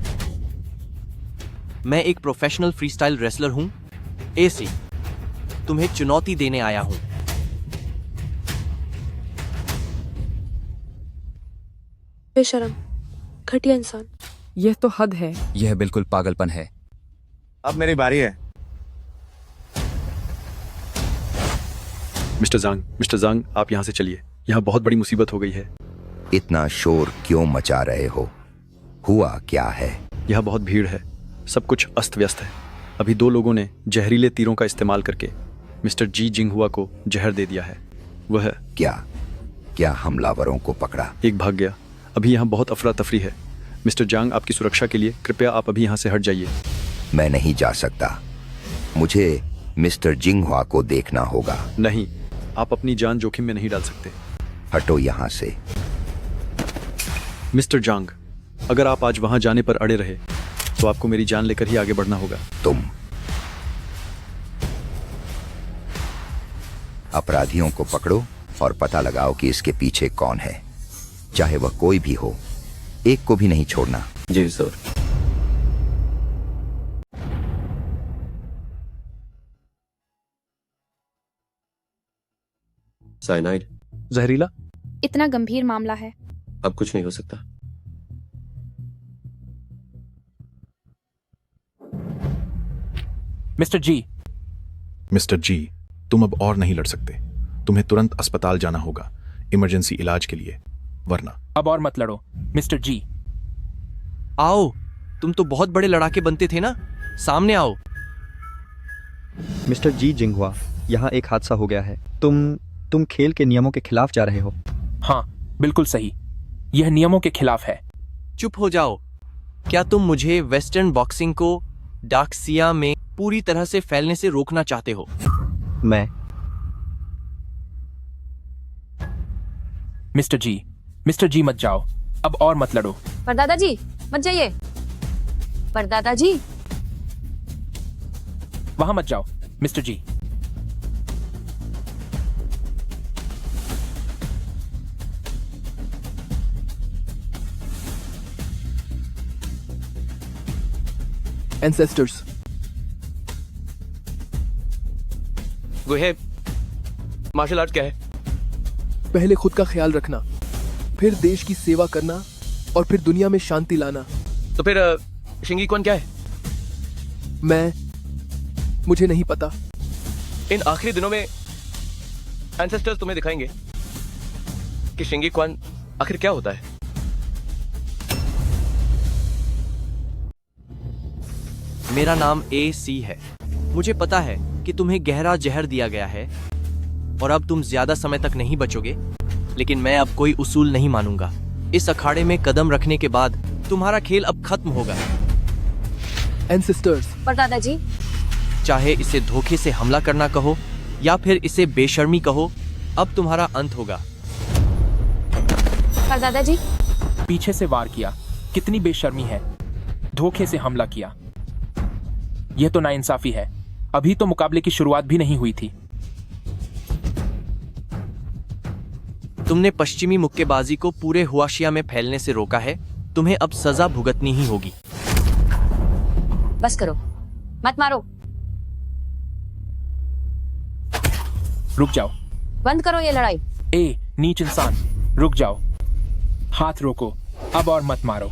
मैं एक प्रोफेशनल फ्रीस्टाइल रेसलर हूं, एसी। तुम्हें चुनौती देने आया हूं। बेशरम, घटिया इंसान। यह तो हद है। यह बिल्कुल पागलपन है। अब मेरी बारी है। मिस्टर जांग, आप यहाँ से चलिए। यहाँ बहुत बड़ी मुसीबत हो गई है। इतना शोर क्यों मचा रहे हो? हुआ क्या है? यहाँ बहुत भीड़ है, सब कुछ अस्त व्यस्त है। अभी 2 लोगों ने जहरीले तीरों का इस्तेमाल करके मिस्टर जी जिंगहुआ को जहर दे दिया है। वह क्या हमलावरों को पकड़ा? एक भाग गया। अभी यहाँ बहुत अफरा तफरी है। मिस्टर जांग, आपकी सुरक्षा के लिए कृपया आप अभी यहाँ से हट जाइए। मैं नहीं जा सकता। मुझे मिस्टर जिंगहुआ को देखना होगा। नहीं, आप अपनी जान जोखिम में नहीं डाल सकते। हटो यहाँ से। मिस्टर जांग, अगर आप आज वहां जाने पर अड़े रहे तो आपको मेरी जान लेकर ही आगे बढ़ना होगा। तुम अपराधियों को पकड़ो और पता लगाओ कि इसके पीछे कौन है, चाहे वह कोई भी हो। एक को भी नहीं छोड़ना। जी सर। साइनाइड। जहरीला? इतना गंभीर मामला है। अब कुछ नहीं हो सकता। मिस्टर जी, तुम अब और नहीं लड़ सकते। तुम्हें तुरंत अस्पताल जाना होगा, इमरजेंसी इलाज के लिए, वरना। अब और मत लड़ो मिस्टर जी। आओ, तुम तो बहुत बड़े लड़ाके बनते थे ना, सामने आओ। मिस्टर जी जिंगहुआ, यहाँ एक हादसा हो गया है। तुम खेल के नियमों के खिलाफ जा रहे हो। हाँ, बिल्कुल सही। यह नियमों के खिलाफ है। चुप हो जाओ। क्या तुम मुझे वेस्टर्न बॉक्सिंग को डाक्सिया में पूरी तरह से फैलने से रोकना चाहते हो? मिस्टर जी मत जाओ। अब और मत लड़ो। परदादा जी मत जाइए। परदादा जी वहां मत जाओ मिस्टर जी। एंसेस्टर्स, गुहेब, मार्शल आर्ट क्या है? पहले खुद का ख्याल रखना, फिर देश की सेवा करना और फिर दुनिया में शांति लाना। तो फिर शिंगी कौन क्या है? मुझे नहीं पता। इन आखिरी दिनों में एंसेस्टर्स तुम्हें दिखाएंगे कि शिंगी क्वान आखिर क्या होता है। मेरा नाम AC है। मुझे पता है कि तुम्हें गहरा जहर दिया गया है और अब तुम ज्यादा समय तक नहीं बचोगे, लेकिन मैं अब कोई उसूल नहीं मानूंगा। इस अखाड़े में कदम रखने के बाद तुम्हारा खेल अब खत्म होगा। एंसेस्टर्स, परदादा जी, चाहे इसे धोखे से हमला करना कहो या फिर इसे बेशर्मी कहो, अब तुम्हारा अंत होगा। परदादा जी, पीछे से वार किया, कितनी बेशर्मी है। धोखे से हमला किया, यह तो नाइंसाफी है। अभी तो मुकाबले की शुरुआत भी नहीं हुई थी। तुमने पश्चिमी मुक्केबाजी को पूरे हुआशिया में फैलने से रोका है। तुम्हें अब सजा भुगतनी ही होगी। बस करो, मत मारो। रुक जाओ। बंद करो ये लड़ाई। नीच इंसान, रुक जाओ। हाथ रोको, अब और मत मारो।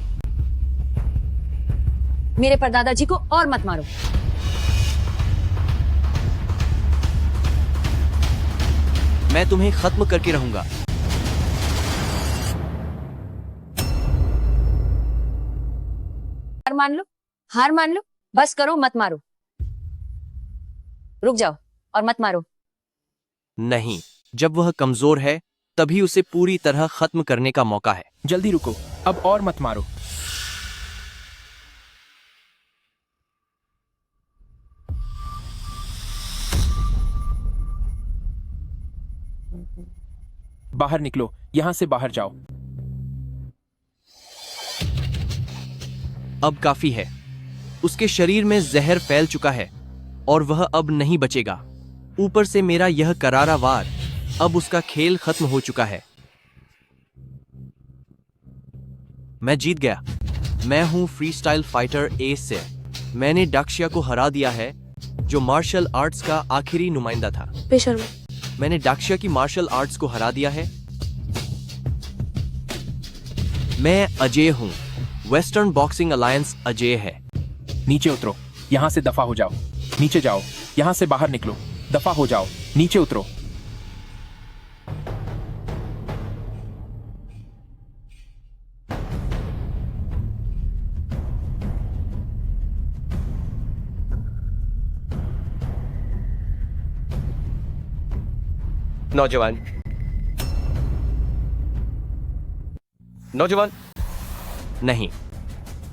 मेरे परदादा जी को और मत मारो। मैं तुम्हें खत्म करके रहूंगा। हार मान लो, बस करो, मत मारो। रुक जाओ और मत मारो। नहीं, जब वह कमजोर है तभी उसे पूरी तरह खत्म करने का मौका है। जल्दी रुको, अब और मत मारो। बाहर निकलो, यहां से बाहर जाओ। अब काफी है। उसके शरीर में जहर फैल चुका है और वह अब नहीं बचेगा। ऊपर से मेरा यह करारा वार, अब उसका खेल खत्म हो चुका है। मैं जीत गया। मैं हूं फ्री स्टाइल फाइटर एस से। मैंने डाक्शिया को हरा दिया है, जो मार्शल आर्ट्स का आखिरी नुमाइंदा था। बेशर्म। मैंने डाक्शिया की मार्शल आर्ट्स को हरा दिया है। मैं अजय हूं। वेस्टर्न बॉक्सिंग अलायंस अजय है। नीचे उतरो, यहाँ से दफा हो जाओ। नीचे जाओ, यहाँ से बाहर निकलो, दफा हो जाओ, नीचे उतरो। नौजवान नौजवान नहीं,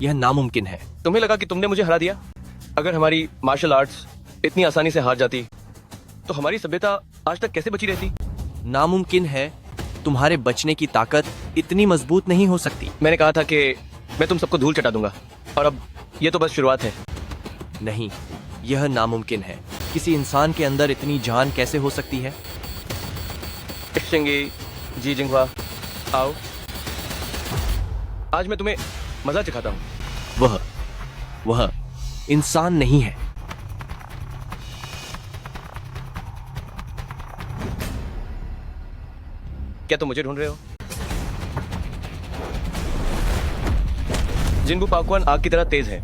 यह नामुमकिन है। तुम्हें लगा कि तुमने मुझे हरा दिया? अगर हमारी मार्शल आर्ट्स इतनी आसानी से हार जाती तो हमारी सभ्यता आज तक कैसे बची रहती? नामुमकिन है। तुम्हारे बचने की ताकत इतनी मजबूत नहीं हो सकती। मैंने कहा था कि मैं तुम सबको धूल चटा दूंगा, और अब ये तो बस शुरुआत है। नहीं, यह नामुमकिन है। किसी इंसान के अंदर इतनी जान कैसे हो सकती है? शिंगी, जी जिंगहुआ, आओ, आज मैं तुम्हें मजा चखाता हूं। वह इंसान नहीं है। क्या तुम मुझे ढूंढ रहे हो? जिनबू पाकवान आग की तरह तेज है।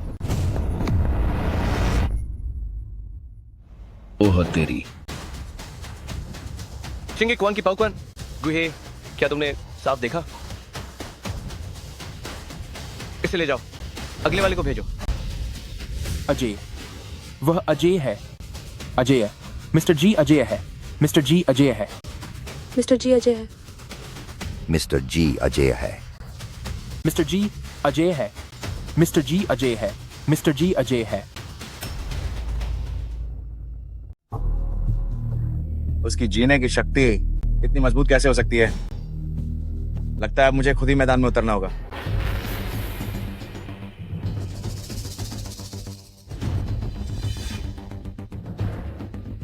ओह तेरी। शिंगी क्वान की पाकवान गुहे, क्या तुमने साफ देखा? इसे ले जाओ, अगले वाले को भेजो। अजय, वह अजय है। अजय, मिस्टर जी अजय है। मिस्टर जी अजय है। मिस्टर जी अजय है। मिस्टर जी अजय है। मिस्टर जी अजय है। मिस्टर जी अजय है। मिस्टर जी अजय है। उसकी जीने की शक्ति इतनी मजबूत कैसे हो सकती है? लगता है अब मुझे खुद ही मैदान में उतरना होगा।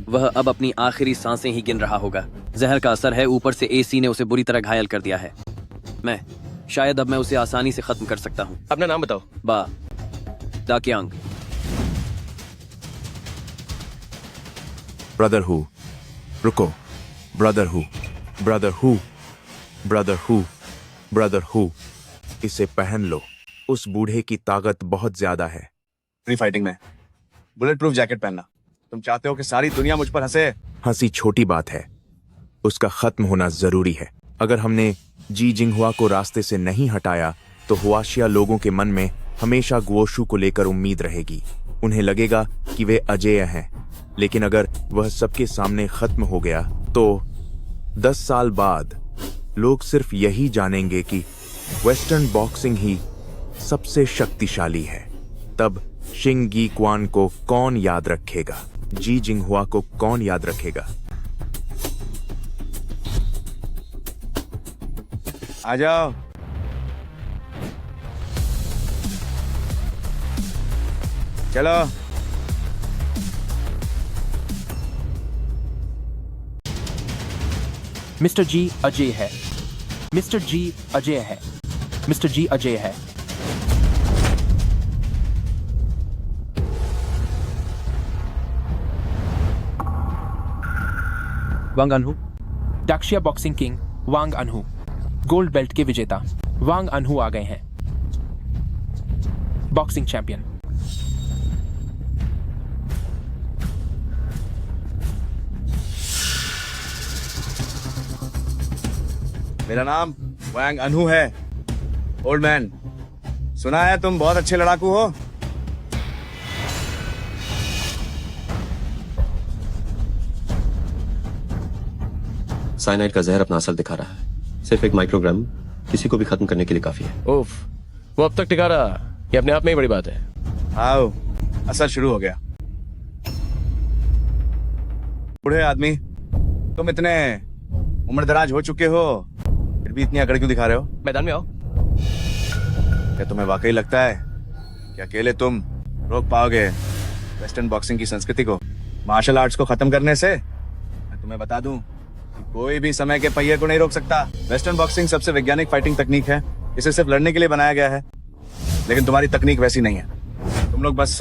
वह अब अपनी आखिरी सांसें ही गिन रहा होगा। जहर का असर है, ऊपर से एसी ने उसे बुरी तरह घायल कर दिया है। शायद अब मैं उसे आसानी से खत्म कर सकता हूँ। अपना नाम बताओ। बा दाक्यांग। ब्रदर हु, रुको। Brother who, brother who, brother who, brother who. इसे पहन लो। उस बूढ़े की ताकत बहुत ज्यादा है। फ्री फाइटिंग में बुलेट प्रूफ जैकेट पहनना। तुम चाहते हो कि सारी दुनिया मुझ पर हंसे? हंसी छोटी बात है, उसका खत्म होना जरूरी है। अगर हमने जी जिंगहुआ को रास्ते से नहीं हटाया तो हुआशिया लोगों के मन में हमेशा गुओशु को लेकर उम्मीद रहेगी। उन्हें लगेगा कि वे अजेय हैं, लेकिन अगर वह सबके सामने खत्म हो गया तो 10 साल बाद लोग सिर्फ यही जानेंगे कि वेस्टर्न बॉक्सिंग ही सबसे शक्तिशाली है। तब शिंगी क्वान को कौन याद रखेगा? जी जिंगहुआ को कौन याद रखेगा? आ जाओ। चलो। मिस्टर जी अजय है। मिस्टर जी अजय है। मिस्टर जी अजय है। वांग अनहु। डाक्शिया बॉक्सिंग किंग वांग अनहु, गोल्ड बेल्ट के विजेता वांग अनहु आ गए हैं। Boxing champion. मेरा नाम वांग अनहु है। ओल्ड मैन, सुना है तुम बहुत अच्छे लड़ाकू हो। साइनाइड का जहर अपना असर दिखा रहा है। सिर्फ एक माइक्रोग्राम किसी को भी खत्म करने के लिए काफी है। उफ, वो अब तक टिका रहा, ये अपने आप में ही बड़ी बात है। आओ, असर शुरू हो गया। बूढ़े आदमी, तुम इतने उम्रदराज हो चुके हो, फिर भी इतनी अकड़ क्यों दिखा रहे हो? मैदान में आओ। क्या तुम्हें वाकई लगता है कि अकेले तुम रोक पाओगे वेस्टर्न बॉक्सिंग की संस्कृति को, मार्शल आर्ट्स को खत्म करने से? तुम्हें बता दूं कि कोई भी समय के पहिए को नहीं रोक सकता। वेस्टर्न बॉक्सिंग सबसे वैज्ञानिक फाइटिंग तकनीक है। इसे सिर्फ लड़ने के लिए बनाया गया है, लेकिन तुम्हारी तकनीक वैसी नहीं है। तुम लोग बस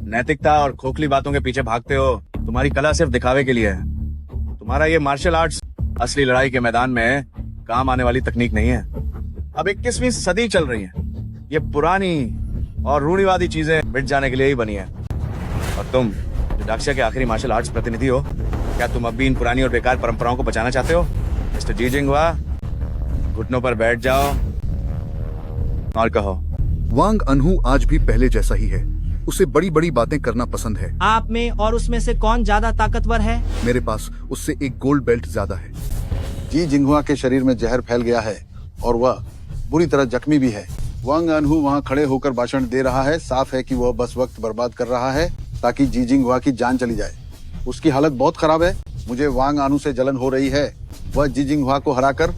नैतिकता और खोखली बातों के पीछे भागते हो। तुम्हारी कला सिर्फ दिखावे के लिए है। तुम्हारा ये मार्शल आर्ट्स असली लड़ाई के मैदान में काम आने वाली तकनीक नहीं है। अब 21वीं सदी चल रही है। ये पुरानी और रूढ़िवादी चीजें मिट जाने के लिए ही बनी है। और तुम जो दाक्षिया के आखिरी मार्शल आर्ट्स प्रतिनिधि हो, क्या तुम अब भी इन पुरानी और बेकार परंपराओं को बचाना चाहते हो? मिस्टर जी जिंगहुआ, घुटनों पर बैठ जाओ और कहो। वांग अनहु आज भी पहले जैसा ही है। उसे बड़ी बड़ी बातें करना पसंद है। आप में और उसमें से कौन ज्यादा ताकतवर है? मेरे पास उससे एक गोल्ड बेल्ट ज्यादा है। जी जिंगहुआ के शरीर में जहर फैल गया है और वह बुरी तरह जख्मी भी है। वांग अनहु वहाँ खड़े होकर भाषण दे रहा है। साफ है कि वह बस वक्त बर्बाद कर रहा है ताकि जी जिंगहुआ की जान चली जाए। उसकी हालत बहुत खराब है। मुझे वांग अनहु से जलन हो रही है। वह जी जिंगहुआ को हराकर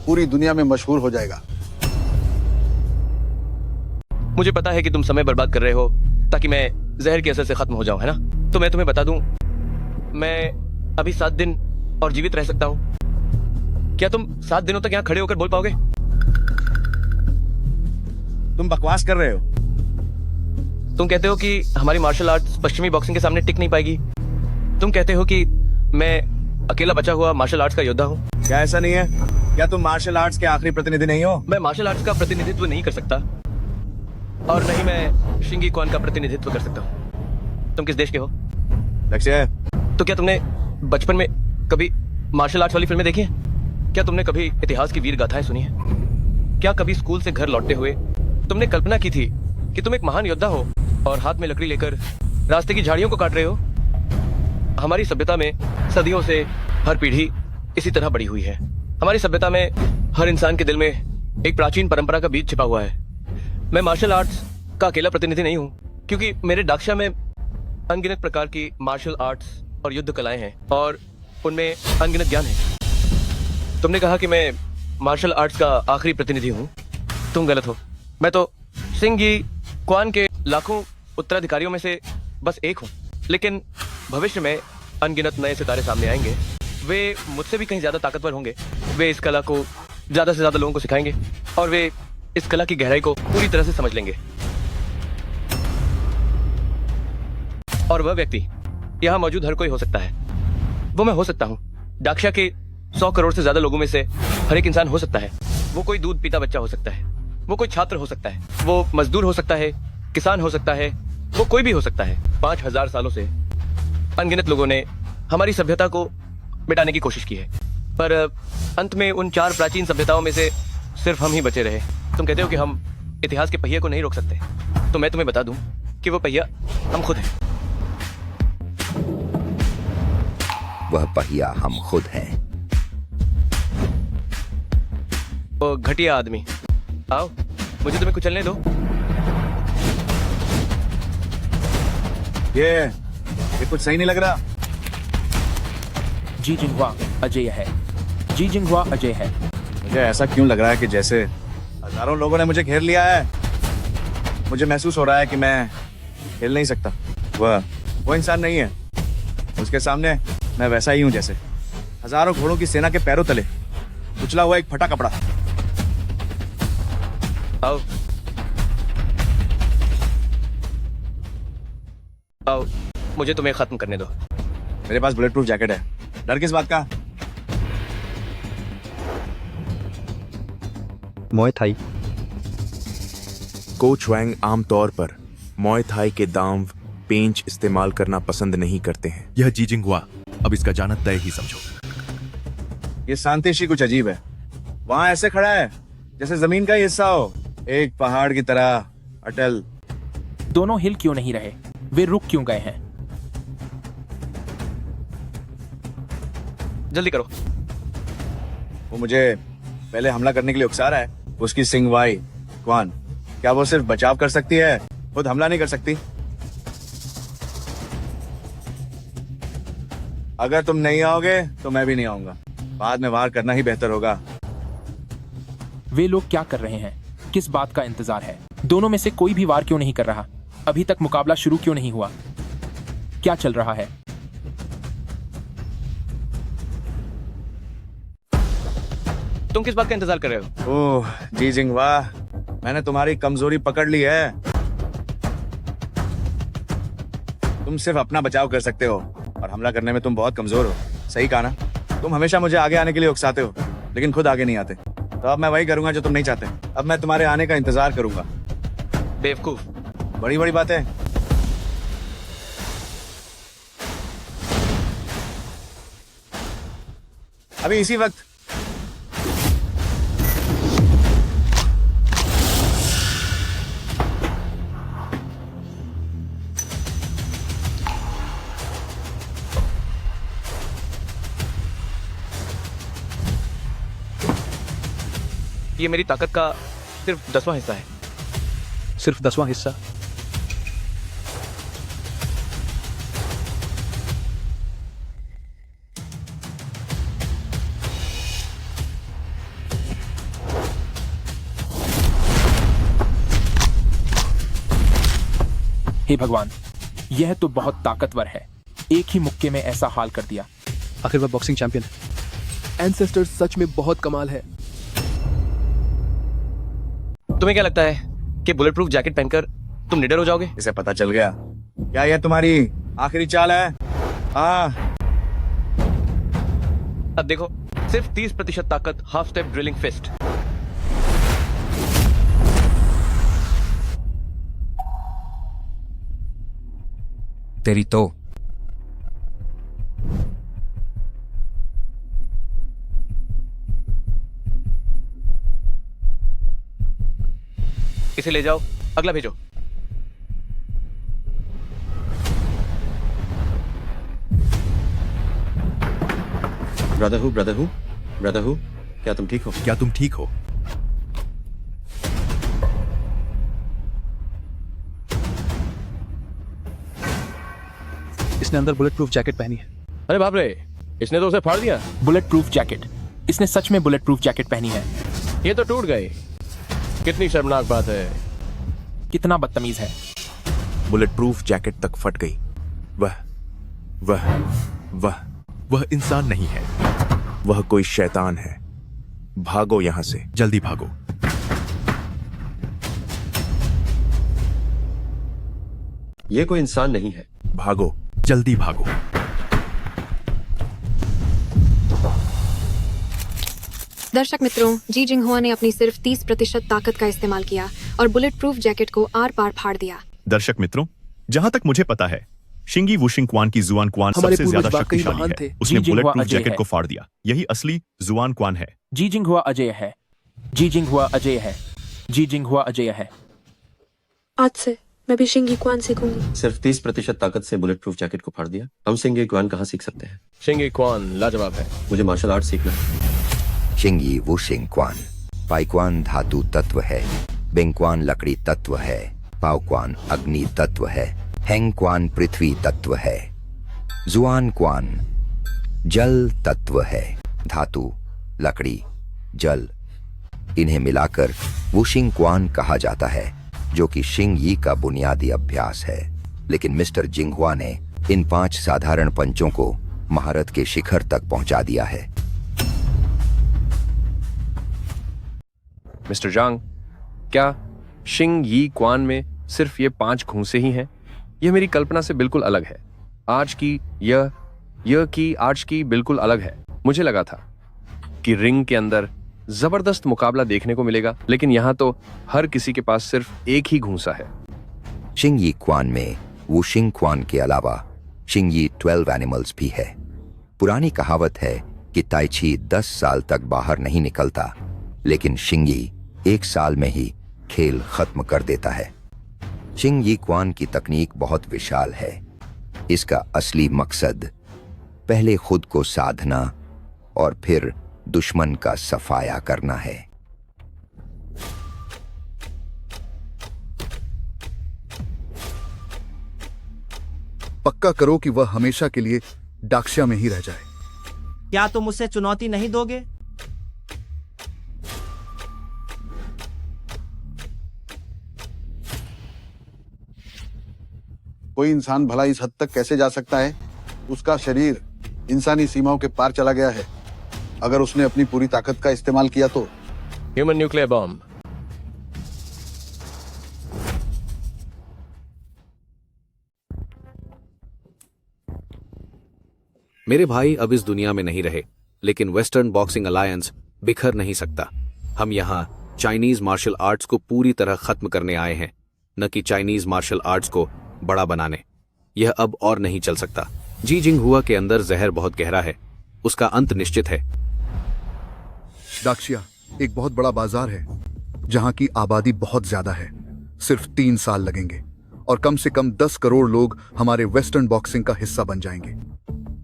पूरी दुनिया में मशहूर हो जाएगा। मुझे पता है कि तुम समय बर्बाद कर रहे हो ताकि मैं जहर के असर से खत्म हो जाऊं, है ना? तो मैं तुम्हें बता दूं, मैं अभी 7 दिन और जीवित रह सकता हूं। क्या तुम 7 दिनों तक यहाँ खड़े होकर बोल पाओगे? तुम बकवास कर रहे हो। तुम कहते हो कि हमारी मार्शल आर्ट्स पश्चिमी बॉक्सिंग के सामने टिक नहीं पाएगी। तुम कहते हो कि मैं अकेला बचा हुआ मार्शल आर्ट्स का योद्धा हूँ। क्या ऐसा नहीं है? क्या तुम मार्शल आर्ट्स के आखिरी प्रतिनिधि नहीं हो? मैं मार्शल आर्ट्स का प्रतिनिधित्व नहीं कर सकता और नहीं मैं शिंगी क्वान का प्रतिनिधित्व कर सकता हूँ। तुम किस देश के हो? लक्ष्य। तो क्या तुमने बचपन में कभी मार्शल आर्ट्स वाली फिल्में देखी हैं? क्या तुमने कभी इतिहास की वीर गाथाएं सुनी हैं? क्या कभी स्कूल से घर लौटते हुए तुमने कल्पना की थी कि तुम एक महान योद्धा हो और हाथ में लकड़ी लेकर रास्ते की झाड़ियों को काट रहे हो? हमारी सभ्यता में सदियों से हर पीढ़ी इसी तरह बढ़ी हुई है। हमारी सभ्यता में हर इंसान के दिल में एक प्राचीन परंपरा का बीज छिपा हुआ है। मैं मार्शल आर्ट्स का अकेला प्रतिनिधि नहीं हूँ, क्योंकि मेरे दाक्षिया में अनगिनत प्रकार की मार्शल आर्ट्स और युद्ध कलाएं हैं और उनमें अनगिनत ज्ञान है। तुमने कहा कि मैं मार्शल आर्ट्स का आखिरी प्रतिनिधि हूँ। तुम गलत हो। मैं तो शिंगी क्वान के लाखों उत्तराधिकारियों में से बस एक हूँ, लेकिन भविष्य में अनगिनत नए सितारे सामने आएंगे। वे मुझसे भी कहीं ज्यादा ताकतवर होंगे। वे इस कला को ज्यादा से ज्यादा लोगों को सिखाएंगे और वे इस कला की गहराई को पूरी तरह से समझ लेंगे। और वह व्यक्ति यहाँ मौजूद हर कोई हो सकता है। वो मैं हो सकता हूँ। दाक्षिया के 100 करोड़ से ज्यादा लोगों में से हर एक इंसान हो सकता है। वो कोई दूध पीता बच्चा हो सकता है, वो कोई छात्र हो सकता है, वो मजदूर हो सकता है, किसान हो सकता है, वो कोई भी हो सकता है। 5000 सालों से अनगिनत लोगों ने हमारी सभ्यता को मिटाने की कोशिश की है, पर अंत में उन 4 प्राचीन सभ्यताओं में से सिर्फ हम ही बचे रहे। तुम कहते हो कि हम इतिहास के पहिए को नहीं रोक सकते, तो मैं तुम्हें बता दूं कि वो पहिया हम खुद हैं। वह पहिया हम खुद हैं। वो घटिया आदमी, आओ मुझे तुम्हें कुचलने दो। ये कुछ सही नहीं लग रहा। जी जिंगहुआ अजय है। जी जिंगहुआ अजय है। मुझे ऐसा क्यों लग रहा है कि जैसे हजारों लोगों ने मुझे घेर लिया है। मुझे महसूस हो रहा है कि मैं खेल नहीं सकता। वो इंसान नहीं है। उसके सामने मैं वैसा ही हूं जैसे हजारों घोड़ों की सेना के पैरों तले कुचला हुआ एक फटा कपड़ा। आओ आओ मुझे तुम्हें खत्म करने दो। मेरे पास बुलेट प्रूफ जैकेट है। डर किस बात का? मुए थाई। कोच वैंग आमतौर पर मुए थाई के दांव पेंच इस्तेमाल करना पसंद नहीं करते हैं। यह जी जिंगहुआ, अब इसका जाना तय ही समझो। ये शांतिशी कुछ अजीब है। वहां ऐसे खड़ा है जैसे जमीन का ही हिस्सा हो, एक पहाड़ की तरह अटल। दोनों हिल क्यों नहीं रहे? वे रुक क्यों गए हैं? जल्दी करो। वो मुझे पहले हमला करने के लिए उकसा रहा है। उसकी सिंगवाई क्वान, क्या वो सिर्फ बचाव कर सकती है, खुद हमला नहीं कर सकती? अगर तुम नहीं आओगे तो मैं भी नहीं आऊंगा। बाद में वार करना ही बेहतर होगा। वे लोग क्या कर रहे हैं? किस बात का इंतजार है? दोनों में से कोई भी वार क्यों नहीं कर रहा? अभी तक मुकाबला शुरू क्यों नहीं हुआ? क्या चल रहा है? तुम किस बात का इंतजार कर रहे हो? ओह जी जिंग वाह, मैंने तुम्हारी कमजोरी पकड़ ली है। तुम सिर्फ अपना बचाव कर सकते हो और हमला करने में तुम बहुत कमजोर हो। सही कहा ना? तुम हमेशा मुझे आगे आने के लिए उकसाते हो लेकिन खुद आगे नहीं आते। तो अब मैं वही करूंगा जो तुम नहीं चाहते। अब मैं तुम्हारे आने का इंतजार करूंगा। बेवकूफ। बड़ी बड़ी बातें। अभी इसी वक्त ये मेरी ताकत का सिर्फ 10वां हिस्सा है। सिर्फ 10वां हिस्सा? हे भगवान, यह तो बहुत ताकतवर है। एक ही मुक्के में ऐसा हाल कर दिया। आखिर वह बॉक्सिंग चैंपियन है। एंसेस्टर्स सच में बहुत कमाल है। तुम्हें क्या लगता है कि बुलेट प्रूफ जैकेट पहनकर तुम निडर हो जाओगे? इसे पता चल गया। क्या यह तुम्हारी आखिरी चाल है? हाँ। अब देखो, सिर्फ 30% ताकत, हाफ स्टेप ड्रिलिंग फिस्ट। तेरी तो इसे ले जाओ, अगला भेजो। ब्रदर हु, क्या तुम ठीक हो? क्या तुम ठीक हो? इसने अंदर बुलेट प्रूफ जैकेट पहनी है। अरे बाप रे, इसने तो उसे फाड़ दिया। Bullet proof jacket. इसने सच में बुलेट प्रूफ जैकेट पहनी है। ये तो टूट गई। कितनी शर्मनाक बात है। कितना बदतमीज है। बुलेट प्रूफ जैकेट तक फट गई। वह वह वह वह इंसान नहीं है। वह कोई शैतान है। भागो यहां से, जल्दी भागो। ये कोई इंसान नहीं है। भागो, जल्दी भागो। दर्शक मित्रों, जी जिंगहुआ ने अपनी सिर्फ 30% ताकत का इस्तेमाल किया और बुलेट प्रूफ जैकेट को आर पार फाड़ दिया। दर्शक मित्रों, जहां तक मुझे पता है, शिंगी वुशिंग क्वान की जुआन क्वान हमारे सबसे ज्यादा पूर्वज वाकई शक्तिशाली महान है। थे। उसने जी बुलेट जिंगहुआ प्रूफ अजय जैकेट है। को फाड़ दिया। यही असली जुआन क्वान है। जी जिंगहुआ अजय है। जी जिंगहुआ अजय है। जी जिंगहुआ अजय है। आज से मैं भी शिंगी क्वान सीखूंगी। सिर्फ 30% ताकत से बुलेट प्रूफ जैकेट को फाड़ दिया। हम शिंगी क्वान कहाँ सीख सकते हैं? शिंगी क्वान लाजवाब है। मुझे मार्शल आर्ट सीखना है। शिंगी वुशिंग क्वान। पाइक्वान धातु तत्व है, बेंगक्वान लकड़ी तत्व है, पाओक्वान अग्नि तत्व है, हेंगक्वान पृथ्वी तत्व है, जुआन क्वान जल तत्व है। धातु, लकड़ी, जल, इन्हें मिलाकर वुशिंग क्वान कहा जाता है, जो कि शिंग यी का बुनियादी अभ्यास है। लेकिन मिस्टर जिंगहुआ ने इन 5 साधारण पंचों को महारत के शिखर तक पहुंचा दिया है। मिस्टर जांग, क्या शिंग यी क्वान में सिर्फ ये 5 घूंसे ही हैं? यह मेरी कल्पना से बिल्कुल अलग है। आज की यह की आज की बिल्कुल अलग है। मुझे लगा था कि रिंग के अंदर जबरदस्त मुकाबला देखने को मिलेगा, लेकिन यहाँ तो हर किसी के पास सिर्फ एक ही घूंसा है। शिंग यी क्वान में वुशिंग क्वान के अलावा शिंग यी 12 एनिमल्स भी है। पुरानी कहावत है कि ताइची 10 साल तक बाहर नहीं निकलता, लेकिन शिंग यी 1 साल में ही खेल खत्म कर देता है। शिंग यी क्वान की तकनीक बहुत विशाल है। इसका असली मकसद पहले खुद को साधना और फिर दुश्मन का सफाया करना है। पक्का करो कि वह हमेशा के लिए डाक्शिया में ही रह जाए। क्या तुम उसे चुनौती नहीं दोगे? कोई इंसान भला इस हद तक कैसे जा सकता है? उसका शरीर इंसानी सीमाओं के पार चला गया है। अगर उसने अपनी पूरी ताकत का इस्तेमाल किया तो ह्यूमन न्यूक्लियर बॉम्ब। मेरे भाई अब इस दुनिया में नहीं रहे, लेकिन वेस्टर्न बॉक्सिंग अलायंस बिखर नहीं सकता। हम यहाँ चाइनीज मार्शल आर्ट्स को पूरी तरह खत्म करने आए हैं, न कि चाइनीज मार्शल आर्ट्स को बड़ा बनाने। यह अब और नहीं चल सकता। जी जिंग हुआ के अंदर जहर बहुत गहरा है, उसका अंत निश्चित है। दाक्षिया एक बहुत बड़ा बाजार है जहां की आबादी बहुत ज्यादा है। सिर्फ 3 साल लगेंगे और कम से कम 10 करोड़ लोग हमारे वेस्टर्न बॉक्सिंग का हिस्सा बन जाएंगे।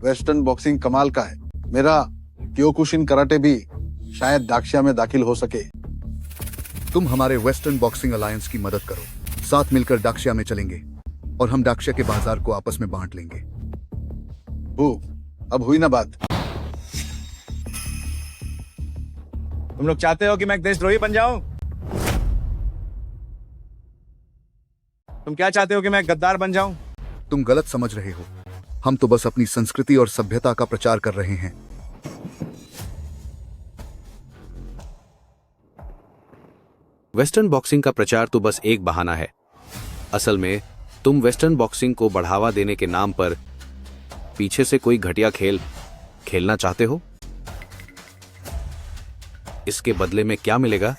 वेस्टर्न बॉक्सिंग कमाल का है। मेरा क्योकुशिन कराटे भी शायद दाक्षिया में दाखिल हो सके। तुम हमारे वेस्टर्न बॉक्सिंग अलायंस की मदद करो, साथ मिलकर दाक्षिया में चलेंगे और हम दाक्षिया के बाजार को आपस में बांट लेंगे। अब हुई ना बात। तुम लोग चाहते हो कि मैं एक देशद्रोही बन जाऊं? तुम क्या चाहते हो कि मैं एक गद्दार बन जाऊं? तुम गलत समझ रहे हो। हम तो बस अपनी संस्कृति और सभ्यता का प्रचार कर रहे हैं। वेस्टर्न बॉक्सिंग का प्रचार तो बस एक बहाना है। असल में तुम वेस्टर्न बॉक्सिंग को बढ़ावा देने के नाम पर पीछे से कोई घटिया खेल खेलना चाहते हो। इसके बदले में क्या मिलेगा?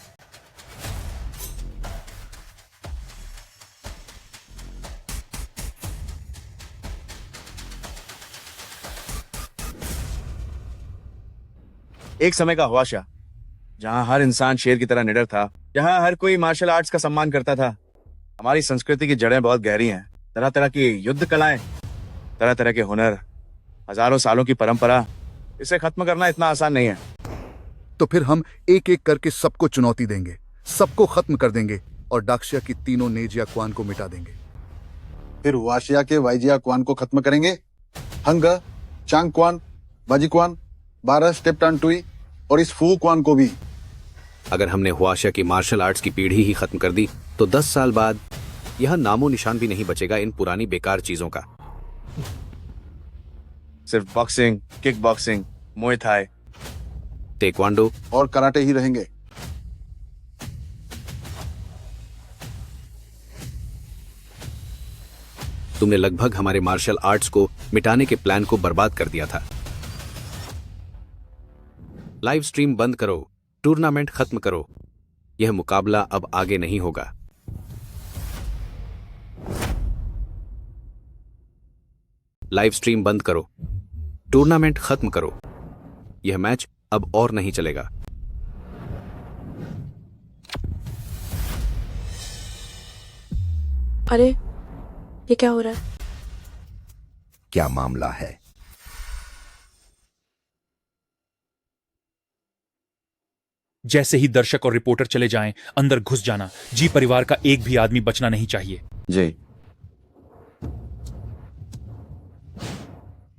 एक समय का हुआशा जहां हर इंसान शेर की तरह निडर था, जहां हर कोई मार्शल आर्ट्स का सम्मान करता था। हमारी संस्कृति की जड़ें बहुत गहरी हैं। तरह तरह की युद्ध कलाएं, तरह तरह के हुनर, हजारों सालों की परंपरा, इसे खत्म करना इतना आसान नहीं है। तो फिर हम एक एक करके सबको चुनौती देंगे, सबको खत्म कर देंगे और दाक्षिया की तीनों नेजिया क्वान को मिटा देंगे। फिर वाशिया के वाइजिया क्वान को खत्म करेंगे। हंग, चांग क्वान, बाजी क्वान, 12 स्टेप टान टुई और इस फू क्वान को भी। अगर हमने हुआशिया की मार्शल आर्ट्स की पीढ़ी ही खत्म कर दी तो 10 साल बाद यह नामो निशान भी नहीं बचेगा इन पुरानी बेकार चीजों का। सिर्फ boxing, kick boxing, Muay Thai, taekwondo और कराटे ही रहेंगे। तुमने लगभग हमारे मार्शल आर्ट्स को मिटाने के प्लान को बर्बाद कर दिया था। लाइव स्ट्रीम बंद करो, टूर्नामेंट खत्म करो। यह मुकाबला अब आगे नहीं होगा। लाइव स्ट्रीम बंद करो, टूर्नामेंट खत्म करो। यह मैच अब और नहीं चलेगा। अरे ये क्या हो रहा है? क्या मामला है? जैसे ही दर्शक और रिपोर्टर चले जाएं, अंदर घुस जाना। जी परिवार का एक भी आदमी बचना नहीं चाहिए। जी।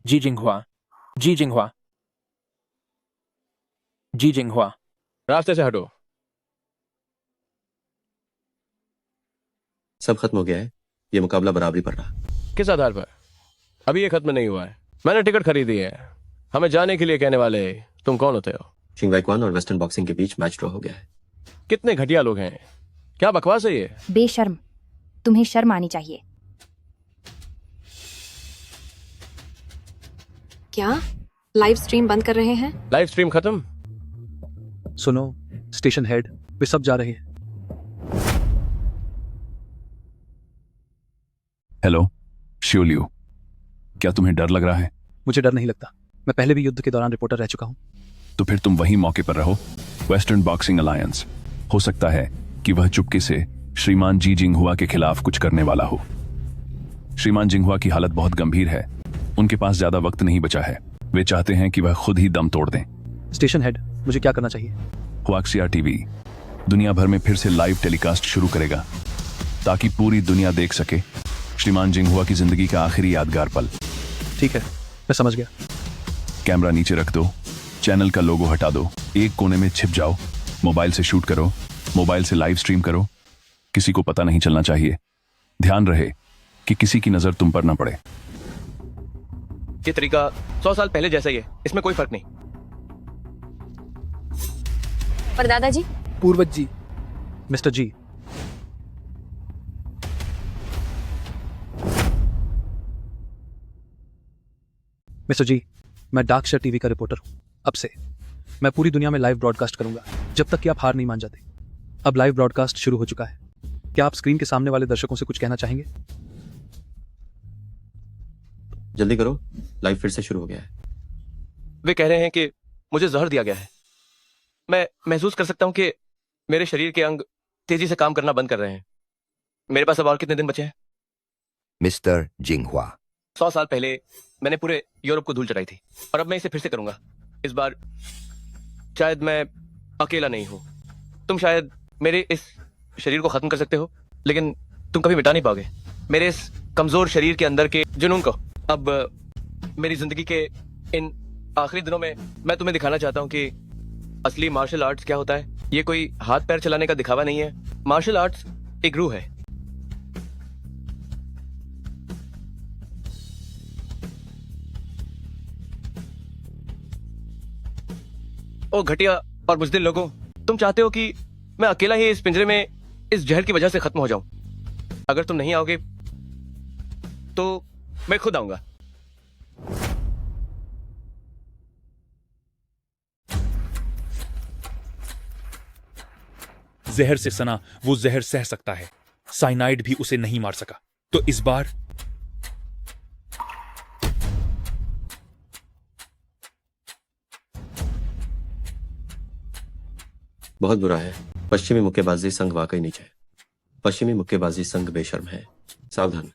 जी जिंगहुआ, जी जिंगहुआ, जी जिंगहुआ, रास्ते से हटो। सब खत्म हो गया है। ये मुकाबला बराबरी पर रहा। किस आधार पर? अभी ये खत्म नहीं हुआ है। मैंने टिकट खरीदी है। हमें जाने के लिए कहने वाले तुम कौन होते हो? शिंगवाई क्वान और वेस्टर्न बॉक्सिंग के बीच मैच ड्रॉ हो गया है। कितने घटिया लोग हैं। क्या बकवास है ये? बेशर्म, तुम्हें शर्म आनी चाहिए। क्या लाइव स्ट्रीम बंद कर रहे हैं? लाइव स्ट्रीम खत्म? सुनो, स्टेशन हेड, वे सब जा रहे हैं। हेलो शिवलियू, क्या तुम्हें डर लग रहा है? मुझे डर नहीं लगता। मैं पहले भी युद्ध के दौरान रिपोर्टर रह चुका हूं। तो फिर तुम वही मौके पर रहो। वेस्टर्न बॉक्सिंग अलायंस, हो सकता है कि वह चुपके से श्रीमान जी जिंगहुआ के खिलाफ कुछ करने वाला हो। श्रीमान जिंगहुआ की हालत बहुत गंभीर है। उनके पास ज्यादा वक्त नहीं बचा है। वे चाहते हैं कि वह खुद ही दम तोड़ दें। स्टेशन हेड, मुझे क्या करना चाहिए? हुआक्सिया टीवी दुनिया भर में फिर से लाइव टेलीकास्ट शुरू करेगा ताकि पूरी दुनिया देख सके श्रीमान जिंगहुआ की जिंदगी का आखिरी यादगार पल। ठीक है, मैं समझ गया। कैमरा नीचे रख दो, चैनल का लोगो हटा दो, एक कोने में छिप जाओ, मोबाइल से शूट करो, मोबाइल से लाइव स्ट्रीम करो। किसी को पता नहीं चलना चाहिए। ध्यान रहे कि किसी की नजर तुम पर न पड़े। ये तरीका 100 साल पहले जैसा ही है, इसमें कोई फर्क नहीं। पर दादाजी। पूर्वज जी। मिस्टर जी, मिस्टर जी, मैं डार्कशर टीवी का रिपोर्टर हूं। अब से मैं पूरी दुनिया में लाइव ब्रॉडकास्ट करूंगा जब तक कि आप हार नहीं मान जाते। अब लाइव ब्रॉडकास्ट शुरू हो चुका है। क्या आप स्क्रीन के सामने वाले दर्शकों से कुछ कहना चाहेंगे? जल्दी करो, लाइव फिर से शुरू हो गया है। वे कह रहे हैं कि मुझे जहर दिया गया है। मैं महसूस कर सकता हूं कि मेरे शरीर के अंग तेजी से काम करना बंद कर रहे हैं। मेरे पास अब और कितने दिन बचे हैं? मिस्टर जिंगहुआ, 100 साल पहले मैंने पूरे यूरोप को धूल चटाई थी और अब मैं इसे फिर से करूंगा। इस बार शायद मैं अकेला नहीं हूं। तुम शायद मेरे इस शरीर को खत्म कर सकते हो, लेकिन तुम कभी मिटा नहीं पाओगे मेरे इस कमजोर शरीर के अंदर के जुनून को। अब मेरी जिंदगी के इन आखिरी दिनों में मैं तुम्हें दिखाना चाहता हूं कि असली मार्शल आर्ट्स क्या होता है। ये कोई हाथ पैर चलाने का दिखावा नहीं है। मार्शल आर्ट्स एक रूह है। ओ घटिया और बुज़दिल लोगों, तुम चाहते हो कि मैं अकेला ही इस पिंजरे में इस जहर की वजह से खत्म हो जाऊं। अगर तुम नहीं आओगे तो मैं खुद आऊंगा। जहर से सना वो जहर सह सकता है, साइनाइड भी उसे नहीं मार सका। तो इस बार बहुत बुरा है। पश्चिमी मुक्केबाजी संघ वाकई नीच है। पश्चिमी मुक्केबाजी संघ बेशर्म है। सावधान।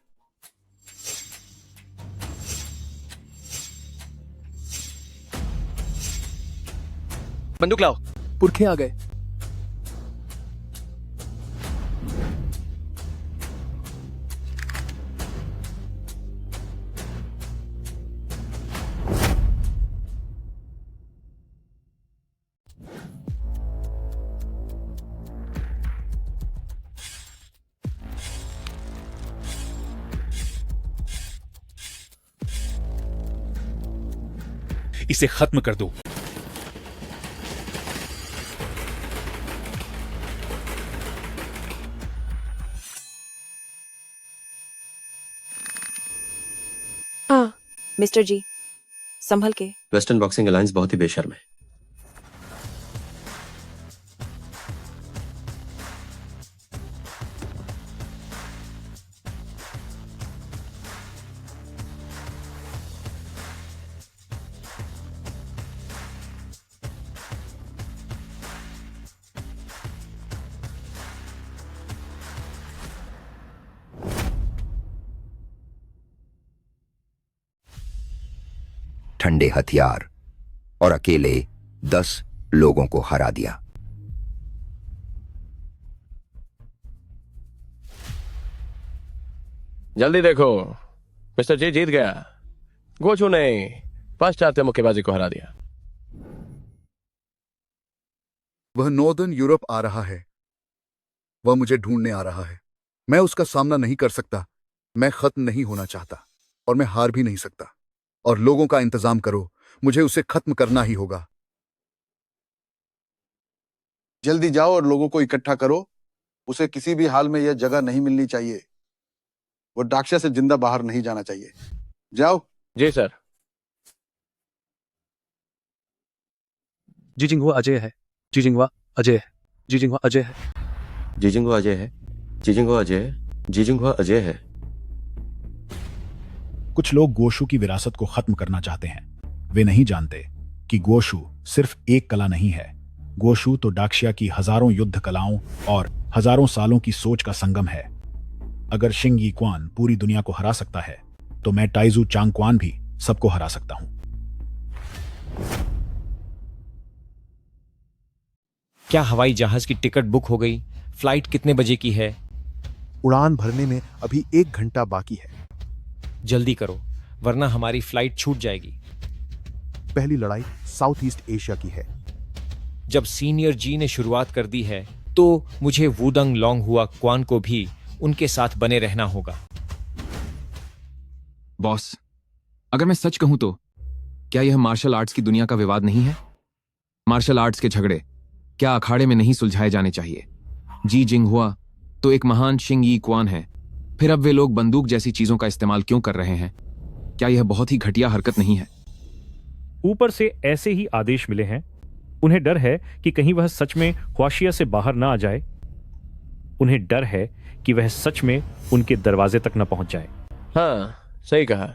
बंदूक लाओ। पुरखे आ गए। इसे खत्म कर दो। हाँ मिस्टर जी, संभल के। वेस्टर्न बॉक्सिंग अलायंस बहुत ही बेशर्म है। ठंडे हथियार और अकेले 10 लोगों को हरा दिया। जल्दी देखो, मिस्टर जी जीत गया। गोचू ने पाश्चात्य मुक्केबाजी को हरा दिया। वह नॉर्दर्न यूरोप आ रहा है। वह मुझे ढूंढने आ रहा है। मैं उसका सामना नहीं कर सकता। मैं खत्म नहीं होना चाहता और मैं हार भी नहीं सकता। और लोगों का इंतजाम करो, मुझे उसे खत्म करना ही होगा। जल्दी जाओ और लोगों को इकट्ठा करो। उसे किसी भी हाल में यह जगह नहीं मिलनी चाहिए। वो डाक्शा से जिंदा बाहर नहीं जाना चाहिए। जाओ। जी सर। जी जिंगहुआ अजय है। जी जिंगहुआ अजय है। जी जिंगहुआ अजय है। जी जिंगहुआ अजय है। जी जिंगहुआ अजय है। जी जिंगहुआ अजय है। कुछ लोग गोशु की विरासत को खत्म करना चाहते हैं। वे नहीं जानते कि गोशु सिर्फ एक कला नहीं है। गोशु तो डाक्शिया की हजारों युद्ध कलाओं और हजारों सालों की सोच का संगम है। अगर शिंग यी क्वान पूरी दुनिया को हरा सकता है तो मैं टाइजू चांग क्वान भी सबको हरा सकता हूं। क्या हवाई जहाज की टिकट बुक हो गई? फ्लाइट कितने बजे की है? उड़ान भरने में अभी 1 घंटा बाकी है। जल्दी करो वरना हमारी फ्लाइट छूट जाएगी। पहली लड़ाई साउथ ईस्ट एशिया की है। जब सीनियर जी ने शुरुआत कर दी है तो मुझे वुडंग लोंगहुआ क्वान को भी उनके साथ बने रहना होगा। बॉस, अगर मैं सच कहूं तो क्या यह मार्शल आर्ट्स की दुनिया का विवाद नहीं है? मार्शल आर्ट्स के झगड़े क्या अखाड़े में नहीं सुलझाए जाने चाहिए? जी जिंग हुआ तो एक महान शिंग यी क्वान है, फिर अब वे लोग बंदूक जैसी चीजों का इस्तेमाल क्यों कर रहे हैं? क्या यह बहुत ही घटिया हरकत नहीं है? ऊपर से ऐसे ही आदेश मिले हैं। उन्हें डर है कि कहीं वह सच में ख्वाशिया से बाहर ना आ जाए। उन्हें डर है कि वह सच में उनके दरवाजे तक न पहुंच जाए। हाँ, सही कहा।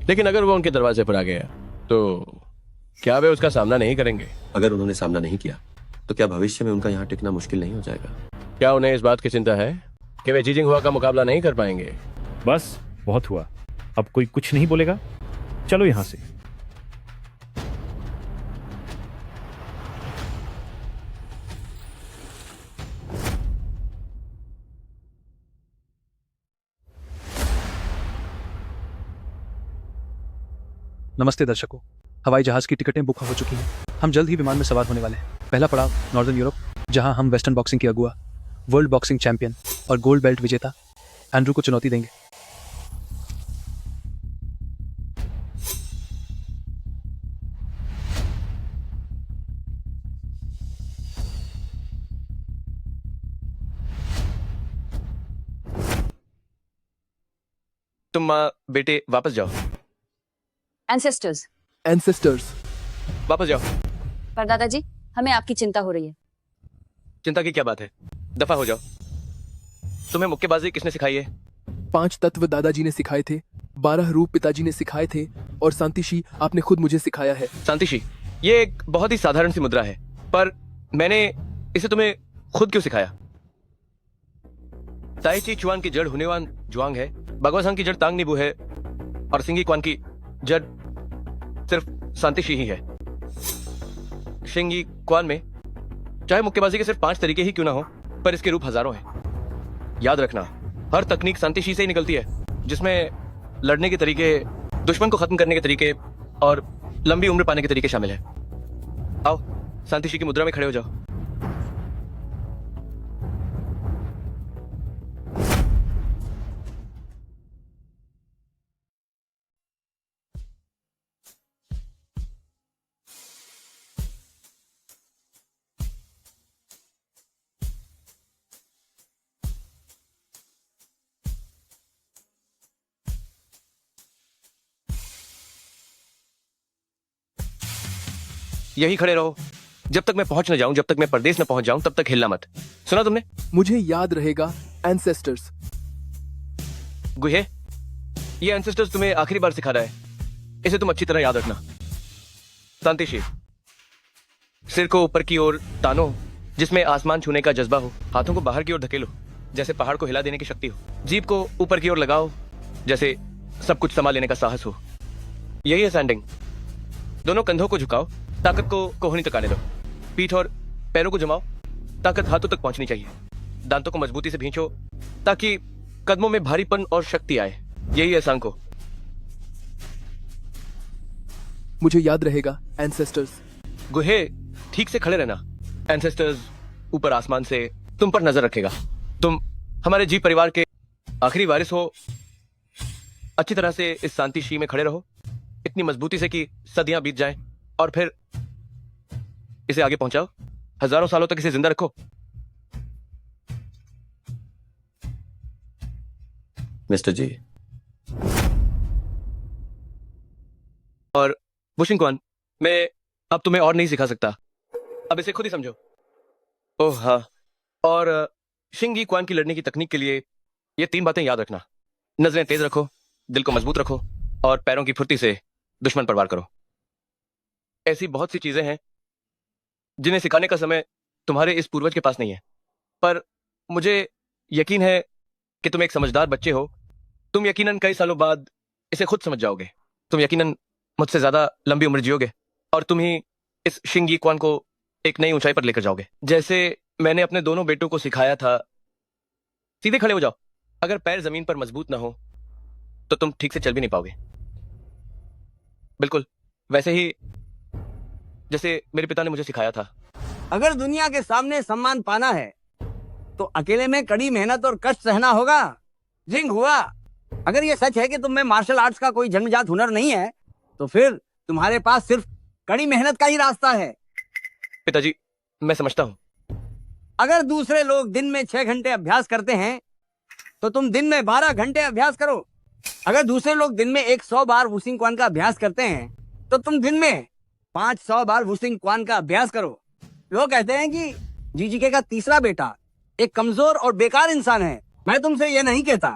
लेकिन अगर वो उनके दरवाजे पर आ गया तो क्या वे उसका सामना नहीं करेंगे? अगर उन्होंने सामना नहीं किया तो क्या भविष्य में उनका यहाँ टिकना मुश्किल नहीं हो जाएगा? क्या उन्हें इस बात की चिंता है कि वे जी जिंग हुआ का मुकाबला नहीं कर पाएंगे? बस बहुत हुआ, अब कोई कुछ नहीं बोलेगा। चलो यहां से। नमस्ते दर्शकों, हवाई जहाज की टिकटें बुक हो चुकी हैं। हम जल्द ही विमान में सवार होने वाले हैं। पहला पड़ाव नॉर्दर्न यूरोप, जहां हम वेस्टर्न बॉक्सिंग की अगुआ, वर्ल्ड बॉक्सिंग चैंपियन और गोल्ड बेल्ट विजेता एंड्रू को चुनौती देंगे। तुम बेटे वापस जाओ। एंसेस्टर्स वापस जाओ। पर दादाजी, हमें आपकी चिंता हो रही है। चिंता की क्या बात है? दफा हो जाओ। तुम्हें मुक्केबाजी किसने सिखाई है? 5 तत्व दादाजी ने सिखाए थे, 12 रूप पिताजी ने सिखाए थे और शांतिशी आपने खुद मुझे सिखाया है। शांतिशी, ये एक बहुत ही साधारण सी मुद्रा है, पर मैंने इसे तुम्हें खुद क्यों सिखाया? ताई ची चुआन की जड़ हुनेवान जुआंग है, भगवान की जड़ तांग नीबू है और सिंगी क्वान की जड़ सिर्फ शांतिशी ही है। शिंगी क्वान में चाहे मुक्केबाजी के सिर्फ 5 तरीके ही क्यों ना हो, पर इसके रूप हजारों हैं। याद रखना, हर तकनीक शांतिशी से ही निकलती है, जिसमें लड़ने के तरीके, दुश्मन को खत्म करने के तरीके और लंबी उम्र पाने के तरीके शामिल हैं। आओ, शांतिशी की मुद्रा में खड़े हो जाओ। यही खड़े रहो जब तक मैं पहुंच न जाऊं, जब तक मैं परदेश न पहुंच जाऊं, तब तक हिलना मत। सुना तुमने? मुझे याद रहेगा एंसेस्टर्स। गुहे, ये एंसेस्टर्स तुम्हें आखिरी बार सिखा रहा है, इसे तुम अच्छी तरह याद रखना। शांतिशी, सिर को ऊपर की ओर तानो, जिसमें आसमान छूने का जज्बा हो। हाथों को बाहर की ओर धकेलो, जैसे पहाड़ को हिला देने की शक्ति हो। जीभ को ऊपर की ओर लगाओ, जैसे सब कुछ संभाल लेने का साहस हो। यही है सैंडिंग। दोनों कंधों को झुकाओ, ताकत को कोहनी तक आने दो। पीठ और पैरों को जमाओ, ताकत हाथों तक पहुंचनी चाहिए। दांतों को मजबूती से भींचो ताकि कदमों में भारीपन और शक्ति आए। यही है सांको। मुझे याद रहेगा एंसेस्टर्स। गुहे, ठीक से खड़े रहना। एंसेस्टर्स ऊपर आसमान से तुम पर नजर रखेगा। तुम हमारे जी परिवार के आखिरी वारिस हो। अच्छी तरह से इस शांति में खड़े रहो, इतनी मजबूती से कि सदियां बीत जाएं, और फिर इसे आगे पहुंचाओ। हजारों सालों तक इसे जिंदा रखो। मिस्टर जी। और बुशिंग कौन, मैं अब तुम्हें और नहीं सिखा सकता, अब इसे खुद ही समझो। ओह हाँ, और शिंगी क्वान की लड़ने की तकनीक के लिए ये 3 बातें याद रखना। नजरें तेज रखो, दिल को मजबूत रखो और पैरों की फुर्ती से दुश्मन पर वार करो। ऐसी बहुत सी चीजें हैं जिन्हें सिखाने का समय तुम्हारे इस पूर्वज के पास नहीं है, पर मुझे यकीन है कि तुम एक समझदार बच्चे हो। तुम यकीनन कई सालों बाद इसे खुद समझ जाओगे। तुम यकीनन मुझसे ज्यादा लंबी उम्र जियोगे और तुम ही इस शिंगी क्वान को एक नई ऊंचाई पर लेकर जाओगे, जैसे मैंने अपने दोनों बेटों को सिखाया था। सीधे खड़े हो जाओ। अगर पैर जमीन पर मजबूत ना हो तो तुम ठीक से चल भी नहीं पाओगे। बिल्कुल वैसे ही जैसे मेरे पिता ने मुझे सिखाया था। अगर दुनिया के सामने सम्मान पाना है तो अकेले में कड़ी मेहनत और कष्ट सहना होगा। जिंग हुआ, अगर ये सच है कि तुम में मार्शल आर्ट्स का कोई जन्मजात हुनर नहीं है तो फिर तुम्हारे पास सिर्फ कड़ी मेहनत का ही रास्ता है। पिताजी, मैं समझता हूँ। अगर दूसरे लोग दिन में 6 घंटे अभ्यास करते हैं तो तुम दिन में 12 घंटे अभ्यास करो। अगर दूसरे लोग दिन में 100 बार वुशिंग क्वान का अभ्यास करते हैं तो तुम दिन में 500 बार वुशिंग क्वान का अभ्यास करो। लोग कहते हैं कि जीजीके का तीसरा बेटा एक कमजोर और बेकार इंसान है। मैं तुमसे यह नहीं कहता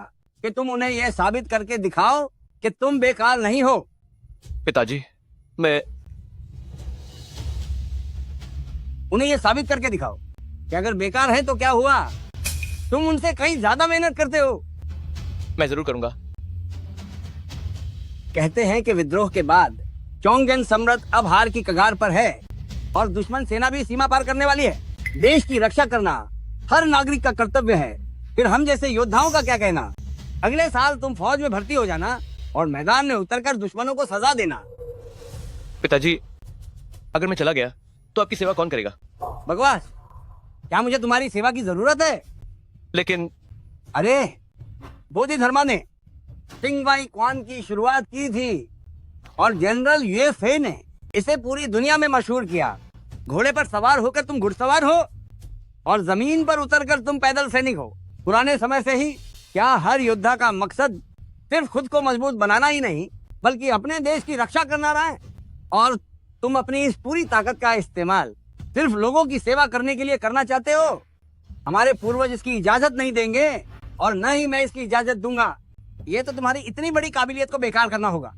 कि तुम उन्हें यह साबित करके दिखाओ कि तुम बेकार नहीं हो। पिताजी, मैं उन्हें यह साबित करके दिखाओ कि अगर बेकार है तो क्या हुआ, तुम उनसे कहीं ज्यादा मेहनत करते हो। मैं जरूर करूंगा। कहते हैं कि विद्रोह के बाद चोंगजन सम्राट अब हार की कगार पर है और दुश्मन सेना भी सीमा पार करने वाली है। देश की रक्षा करना हर नागरिक का कर्तव्य है। फिर हम जैसे योद्धाओं का क्या कहना। अगले साल तुम फौज में भर्ती हो जाना और मैदान में उतरकर दुश्मनों को सजा देना। पिताजी, अगर मैं चला गया तो आपकी सेवा कौन करेगा? बकवास। क्या मुझे तुम्हारी सेवा की जरूरत है? लेकिन अरे, बोधिधर्मा ने सिंगवाई क्वान की शुरुआत की थी और जनरल यूएफए ने इसे पूरी दुनिया में मशहूर किया। घोड़े पर सवार होकर तुम घुड़सवार हो और जमीन पर उतरकर तुम पैदल सैनिक हो। पुराने समय से ही क्या हर योद्धा का मकसद सिर्फ खुद को मजबूत बनाना ही नहीं बल्कि अपने देश की रक्षा करना रहा है। और तुम अपनी इस पूरी ताकत का इस्तेमाल सिर्फ लोगों की सेवा करने के लिए करना चाहते हो। हमारे पूर्वज इसकी इजाजत नहीं देंगे और न ही मैं इसकी इजाजत दूंगा। ये तो तुम्हारी इतनी बड़ी काबिलियत को बेकार करना होगा।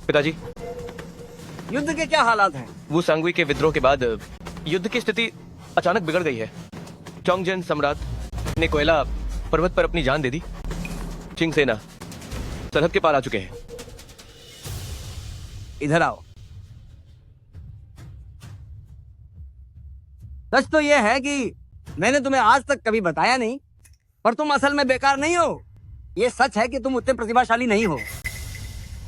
पिताजी, युद्ध के क्या हालात हैं? वो सांगवी के विद्रोह के बाद युद्ध की स्थिति अचानक बिगड़ गई है। चोंगजन सम्राट ने कोयला पर्वत पर अपनी जान दे दी। चिंग सेना सरहद के पार आ चुके हैं। इधर आओ। सच तो यह है कि मैंने तुम्हें आज तक कभी बताया नहीं, पर तुम असल में बेकार नहीं हो। यह सच है कि तुम उतने प्रतिभाशाली नहीं हो,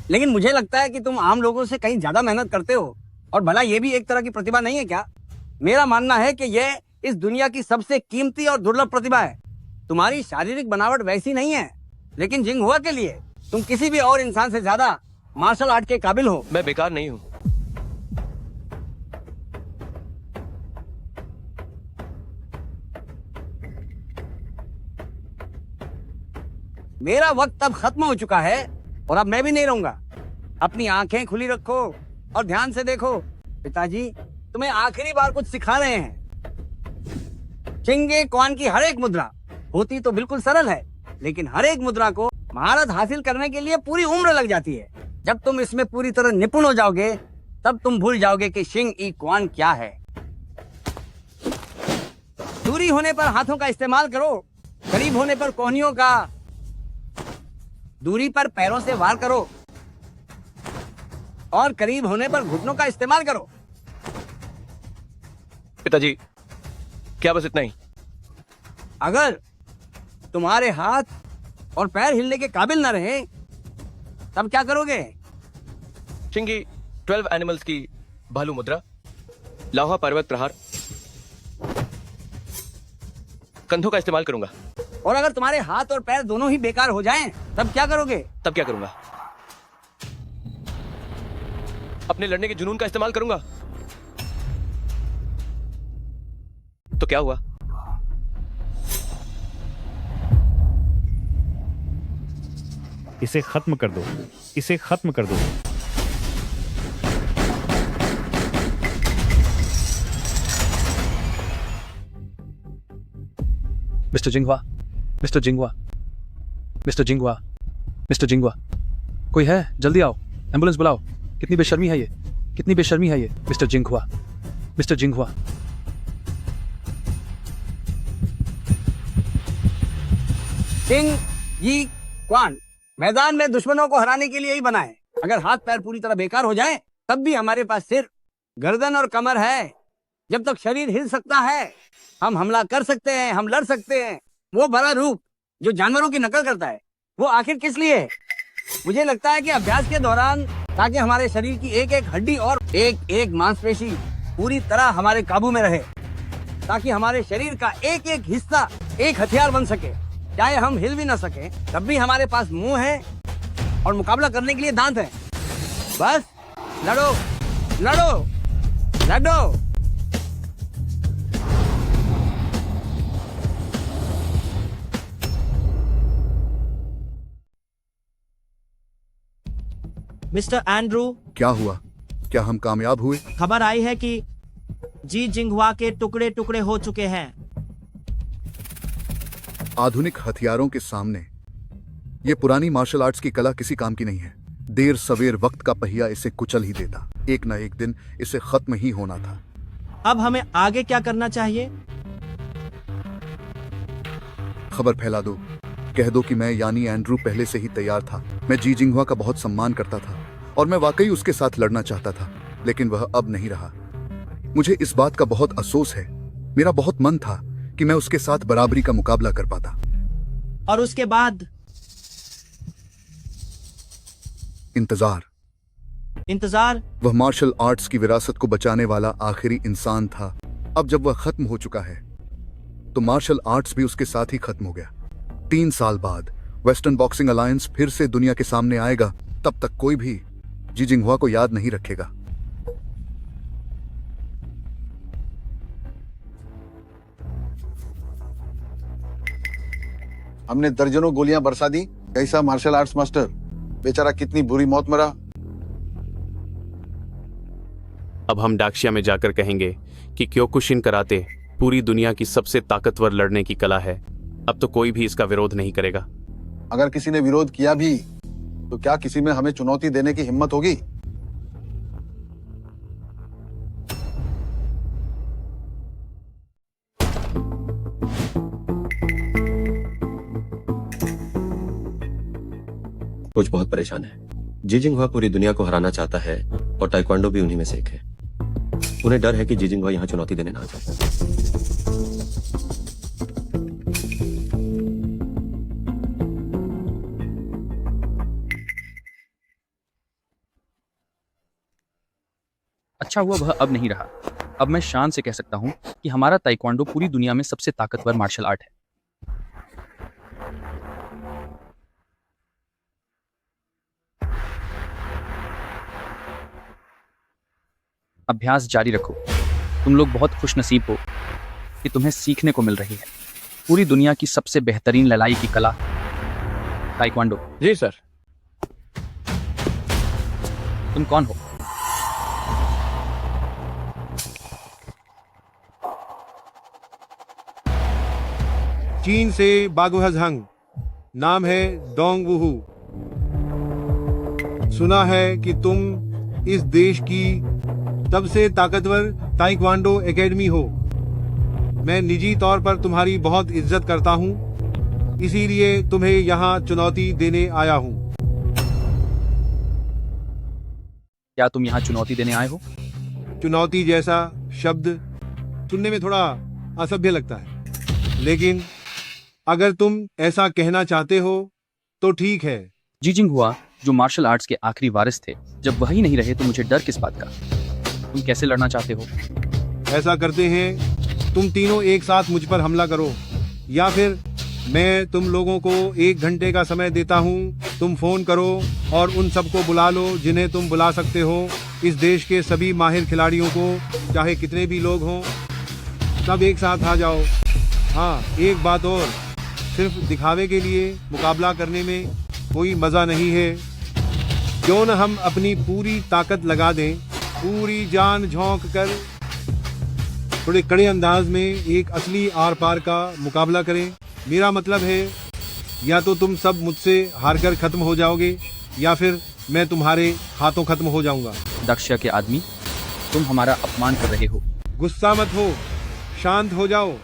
लेकिन मुझे लगता है कि तुम आम लोगों से कहीं ज्यादा मेहनत करते हो। और भला ये भी एक तरह की प्रतिभा नहीं है क्या? मेरा मानना है कि यह इस दुनिया की सबसे कीमती और दुर्लभ प्रतिभा है। तुम्हारी शारीरिक बनावट वैसी नहीं है, लेकिन जिंगहुआ के लिए तुम किसी भी और इंसान से ज्यादा मार्शल आर्ट के काबिल हो। मैं बेकार नहीं हूं। मेरा वक्त अब खत्म हो चुका है और अब मैं भी नहीं रहूंगा। अपनी आंखें खुली रखो और ध्यान से देखो। पिताजी तुम्हें आखिरी बार कुछ सिखा रहे हैं। चिंगे क्वान की हर एक मुद्रा होती तो बिल्कुल सरल है, लेकिन हर एक मुद्रा को महारत हासिल करने के लिए पूरी उम्र लग जाती है। जब तुम इसमें पूरी तरह निपुण हो जाओगे तब तुम भूल जाओगे कि शिंग ई क्वान क्या है। दूरी होने पर हाथों का इस्तेमाल करो, करीब होने पर कोहनियों का, दूरी पर पैरों से वार करो और करीब होने पर घुटनों का इस्तेमाल करो। पिताजी, क्या बस इतना ही? अगर तुम्हारे हाथ और पैर हिलने के काबिल न रहे तब क्या करोगे? चिंगी 12 एनिमल्स की भालू मुद्रा, लाहा पर्वत प्रहार, कंधों का इस्तेमाल करूंगा। और अगर तुम्हारे हाथ और पैर दोनों ही बेकार हो जाएं तब क्या करोगे? तब क्या करूंगा? अपने लड़ने के जुनून का इस्तेमाल करूंगा। तो क्या हुआ? इसे खत्म कर दो, इसे खत्म कर दो। मिस्टर जिंगवा, मिस्टर जिंगवा, मिस्टर जिंगवा, मिस्टर जिंगवा, कोई है? जल्दी आओ, एम्बुलेंस बुलाओ। कितनी बेशर्मी है ये, कितनी बेशर्मी है ये। Mister जिंगवा, mister जिंगवा। चिंग यी क्वान मैदान में दुश्मनों को हराने के लिए ही बना है। अगर हाथ पैर पूरी तरह बेकार हो जाए तब भी हमारे पास सिर, गर्दन और कमर है। जब तक शरीर हिल सकता है हम हमला कर सकते हैं, हम लड़ सकते हैं। वो बड़ा रूप जो जानवरों की नकल करता है, वो आखिर किस लिए है? मुझे लगता है कि अभ्यास के दौरान ताकि हमारे शरीर की एक एक हड्डी और एक एक मांसपेशी पूरी तरह हमारे काबू में रहे, ताकि हमारे शरीर का एक एक हिस्सा एक हथियार बन सके। चाहे हम हिल भी ना सके तब भी हमारे पास मुंह है और मुकाबला करने के लिए दांत है। बस लड़ो लड़ो लड़ो। मिस्टर एंड्रू, क्या हुआ? क्या हम कामयाब हुए? खबर आई है कि जी जिंगहुआ के टुकड़े टुकड़े हो चुके हैं। आधुनिक हथियारों के सामने ये पुरानी मार्शल आर्ट्स की कला किसी काम की नहीं है। देर सवेर वक्त का पहिया इसे कुचल ही देता। एक न एक दिन इसे खत्म ही होना था। अब हमें आगे क्या करना चाहिए? खबर फैला दो, कह दो कि मैं यानी एंड्रू पहले से ही तैयार था। मैं जी जिंगहुआ का बहुत सम्मान करता था और मैं वाकई उसके साथ लड़ना चाहता था, लेकिन वह अब नहीं रहा। मुझे इस बात का बहुत अफसोस है। मेरा बहुत मन था कि मैं उसके साथ बराबरी का मुकाबला कर पाता। और उसके बाद? इंतजार। वह मार्शल आर्ट्स की विरासत को बचाने वाला आखिरी इंसान था। अब जब वह खत्म हो चुका है तो मार्शल आर्ट्स भी उसके साथ ही खत्म हो गया। 3 साल बाद वेस्टर्न बॉक्सिंग अलायंस फिर से दुनिया के सामने आएगा। तब तक कोई भी जी जिंगहुआ को याद नहीं रखेगा। हमने दर्जनों गोलियां बरसा दी। कैसा मार्शल आर्ट्स मास्टर, बेचारा कितनी बुरी मौत मरा। अब हम डाक्शिया में जाकर कहेंगे कि क्योकुशिन कराते पूरी दुनिया की सबसे ताकतवर लड़ने की कला है। अब तो कोई भी इसका विरोध नहीं करेगा। अगर किसी ने विरोध किया भी तो क्या किसी में हमें चुनौती देने की हिम्मत होगी? कुछ बहुत परेशान है। जी जिंगहुआ पूरी दुनिया को हराना चाहता है और ताइक्वांडो भी उन्हीं में से एक है। उन्हें डर है कि जी जिंगहुआ यहां चुनौती देने ना आ जाए। अच्छा हुआ वह अब नहीं रहा। अब मैं शान से कह सकता हूं कि हमारा ताइक्वांडो पूरी दुनिया में सबसे ताकतवर मार्शल आर्ट है। अभ्यास जारी रखो। तुम लोग बहुत खुशनसीब हो कि तुम्हें सीखने को मिल रही है पूरी दुनिया की सबसे बेहतरीन लड़ाई की कला, ताइक्वांडो। जी सर। तुम कौन हो? चीन से बागुहजहंग, नाम है डोंग वुहू। सुना है कि तुम इस देश की सबसे ताकतवर ताइक्वांडो एकेडमी हो। मैं निजी तौर पर तुम्हारी बहुत इज्जत करता हूं, इसीलिए तुम्हें यहाँ चुनौती देने आया हूं। क्या तुम यहाँ चुनौती देने आए हो? चुनौती जैसा शब्द सुनने में थोड़ा असभ्य लगता है, लेकिन अगर तुम ऐसा कहना चाहते हो तो ठीक है। जी जिंगहुआ जो मार्शल आर्ट्स के आखिरी वारिस थे, जब वही नहीं रहे तो मुझे डर किस बात का? तुम कैसे लड़ना चाहते हो? ऐसा करते हैं, तुम तीनों एक साथ मुझ पर हमला करो, या फिर मैं तुम लोगों को 1 घंटे का समय देता हूँ। तुम फोन करो और उन सबको बुला लो जिन्हें तुम बुला सकते हो। इस देश के सभी माहिर खिलाड़ियों को, चाहे कितने भी लोग हों, सब एक साथ आ जाओ। हाँ, एक बात और, सिर्फ दिखावे के लिए मुकाबला करने में कोई मज़ा नहीं है। क्यों न हम अपनी पूरी ताकत लगा दें, पूरी जान झोंक कर थोड़े कड़े अंदाज में एक असली आर पार का मुकाबला करें। मेरा मतलब है, या तो तुम सब मुझसे हारकर खत्म हो जाओगे या फिर मैं तुम्हारे हाथों खत्म हो जाऊंगा। दक्षिया के आदमी, तुम हमारा अपमान कर रहे हो। गुस्सा मत हो, शांत हो जाओ।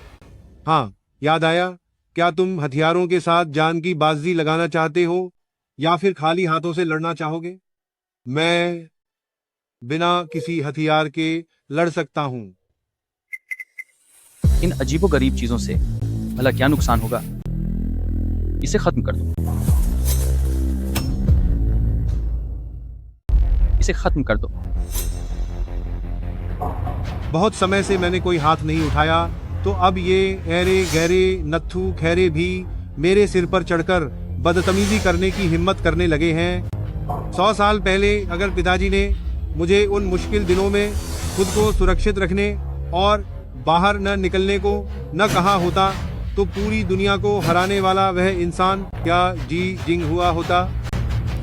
हाँ, याद आया, क्या तुम हथियारों के साथ जान की बाजी लगाना चाहते हो या फिर खाली हाथों से लड़ना चाहोगे? मैं बिना किसी हथियार के लड़ सकता हूं। इन अजीबोगरीब चीजों से भला क्या नुकसान होगा? इसे खत्म कर दो। इसे खत्म कर दो। बहुत समय से मैंने कोई हाथ नहीं उठाया, तो अब ये ऐरे गहरे नत्थू खैरे भी मेरे सिर पर चढ़कर बदतमीजी करने की हिम्मत करने लगे हैं। 100 साल पहले अगर पिताजी ने मुझे उन मुश्किल दिनों में खुद को सुरक्षित रखने और बाहर न निकलने को न कहा होता, तो पूरी दुनिया को हराने वाला वह इंसान क्या जी जिंग हुआ होता?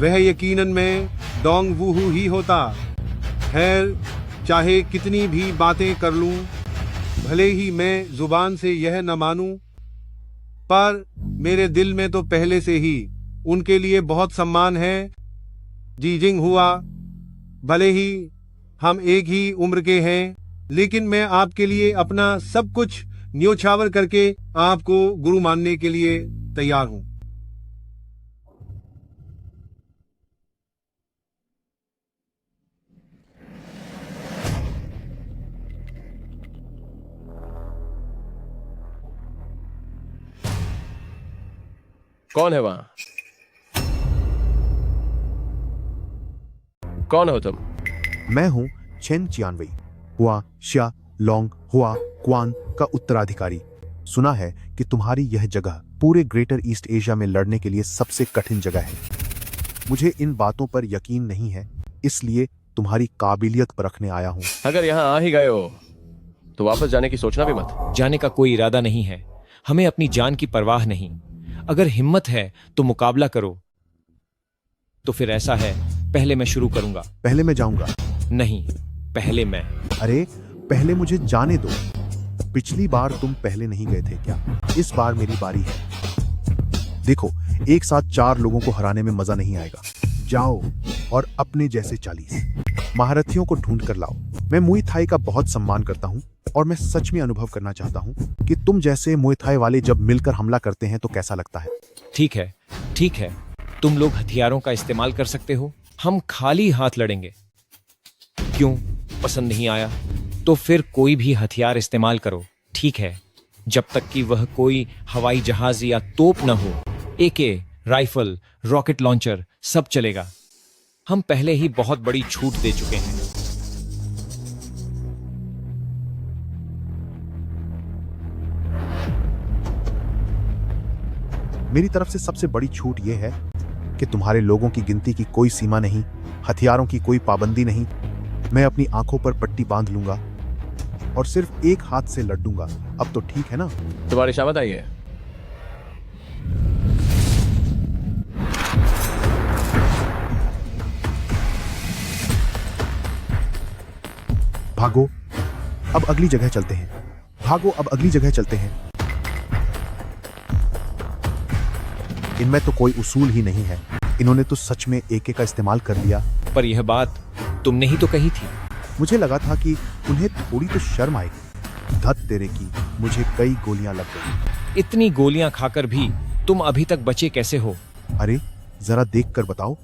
वह यकीनन मैं डोंग वूहू ही होता। खैर, चाहे कितनी भी बातें कर लूं, भले ही मैं जुबान से यह न मानूं, पर मेरे दिल में तो पहले से ही उनके लिए बहुत सम्मान है। जी जिंग हुआ, भले ही हम एक ही उम्र के हैं, लेकिन मैं आपके लिए अपना सब कुछ न्योछावर करके आपको गुरु मानने के लिए तैयार हूं। कौन है वहां? कौन हो तुम? मैं हूं चेन चियानवई, हुआ शिया लोंग हुआ क्वान का उत्तराधिकारी। सुना है कि तुम्हारी यह जगह पूरे ग्रेटर ईस्ट एशिया में लड़ने के लिए सबसे कठिन जगह है। मुझे इन बातों पर यकीन नहीं है, इसलिए तुम्हारी काबिलियत परखने आया हूं। अगर यहाँ आ ही गए हो तो वापस जाने की सोचना भी मत। जाने का कोई इरादा नहीं है, हमें अपनी जान की परवाह नहीं। अगर हिम्मत है तो मुकाबला करो। तो फिर ऐसा है, पहले मैं शुरू करूंगा। पहले मैं जाऊंगा। नहीं, पहले मैं। अरे पहले मुझे जाने दो। पिछली बार तुम पहले नहीं गए थे क्या? इस बार मेरी बारी है। देखो, एक साथ 4 लोगों को हराने में मजा नहीं आएगा। जाओ और अपने जैसे 40 महारथियों को ढूंढ कर लाओ। मैं मुई थाई का बहुत सम्मान करता हूँ और मैं सच में अनुभव करना चाहता हूँ कि तुम जैसे मुई थाई वाले जब मिलकर हमला करते हैं तो कैसा लगता है। ठीक है, ठीक है, तुम लोग हथियारों का इस्तेमाल कर सकते हो, हम खाली हाथ लड़ेंगे। क्यों, पसंद नहीं आया? तो फिर कोई भी हथियार इस्तेमाल करो, ठीक है, जब तक कि वह कोई हवाई जहाज या तोप न हो। एके, राइफल, रॉकेट लॉन्चर सब चलेगा। हम पहले ही बहुत बड़ी छूट दे चुके हैं। मेरी तरफ से सबसे बड़ी छूट यह है कि तुम्हारे लोगों की गिनती की कोई सीमा नहीं, हथियारों की कोई पाबंदी नहीं। मैं अपनी आंखों पर पट्टी बांध लूंगा और सिर्फ एक हाथ से लड़ दूंगा। अब तो ठीक है ना? तुम्हारी शामत आई है। भागो, अब अगली जगह चलते हैं। भागो, अब अगली जगह चलते हैं। इनमें तो कोई उसूल ही नहीं है। इन्होंने तो सच में एके का इस्तेमाल कर लिया। पर यह बात तुमने ही तो कही थी। मुझे लगा था कि उन्हें थोड़ी तो शर्म आएगी। धत तेरे की, मुझे कई गोलियां लग गई। इतनी गोलियां खाकर भी तुम अभी तक बचे कैसे हो? अरे जरा देख कर बताओ,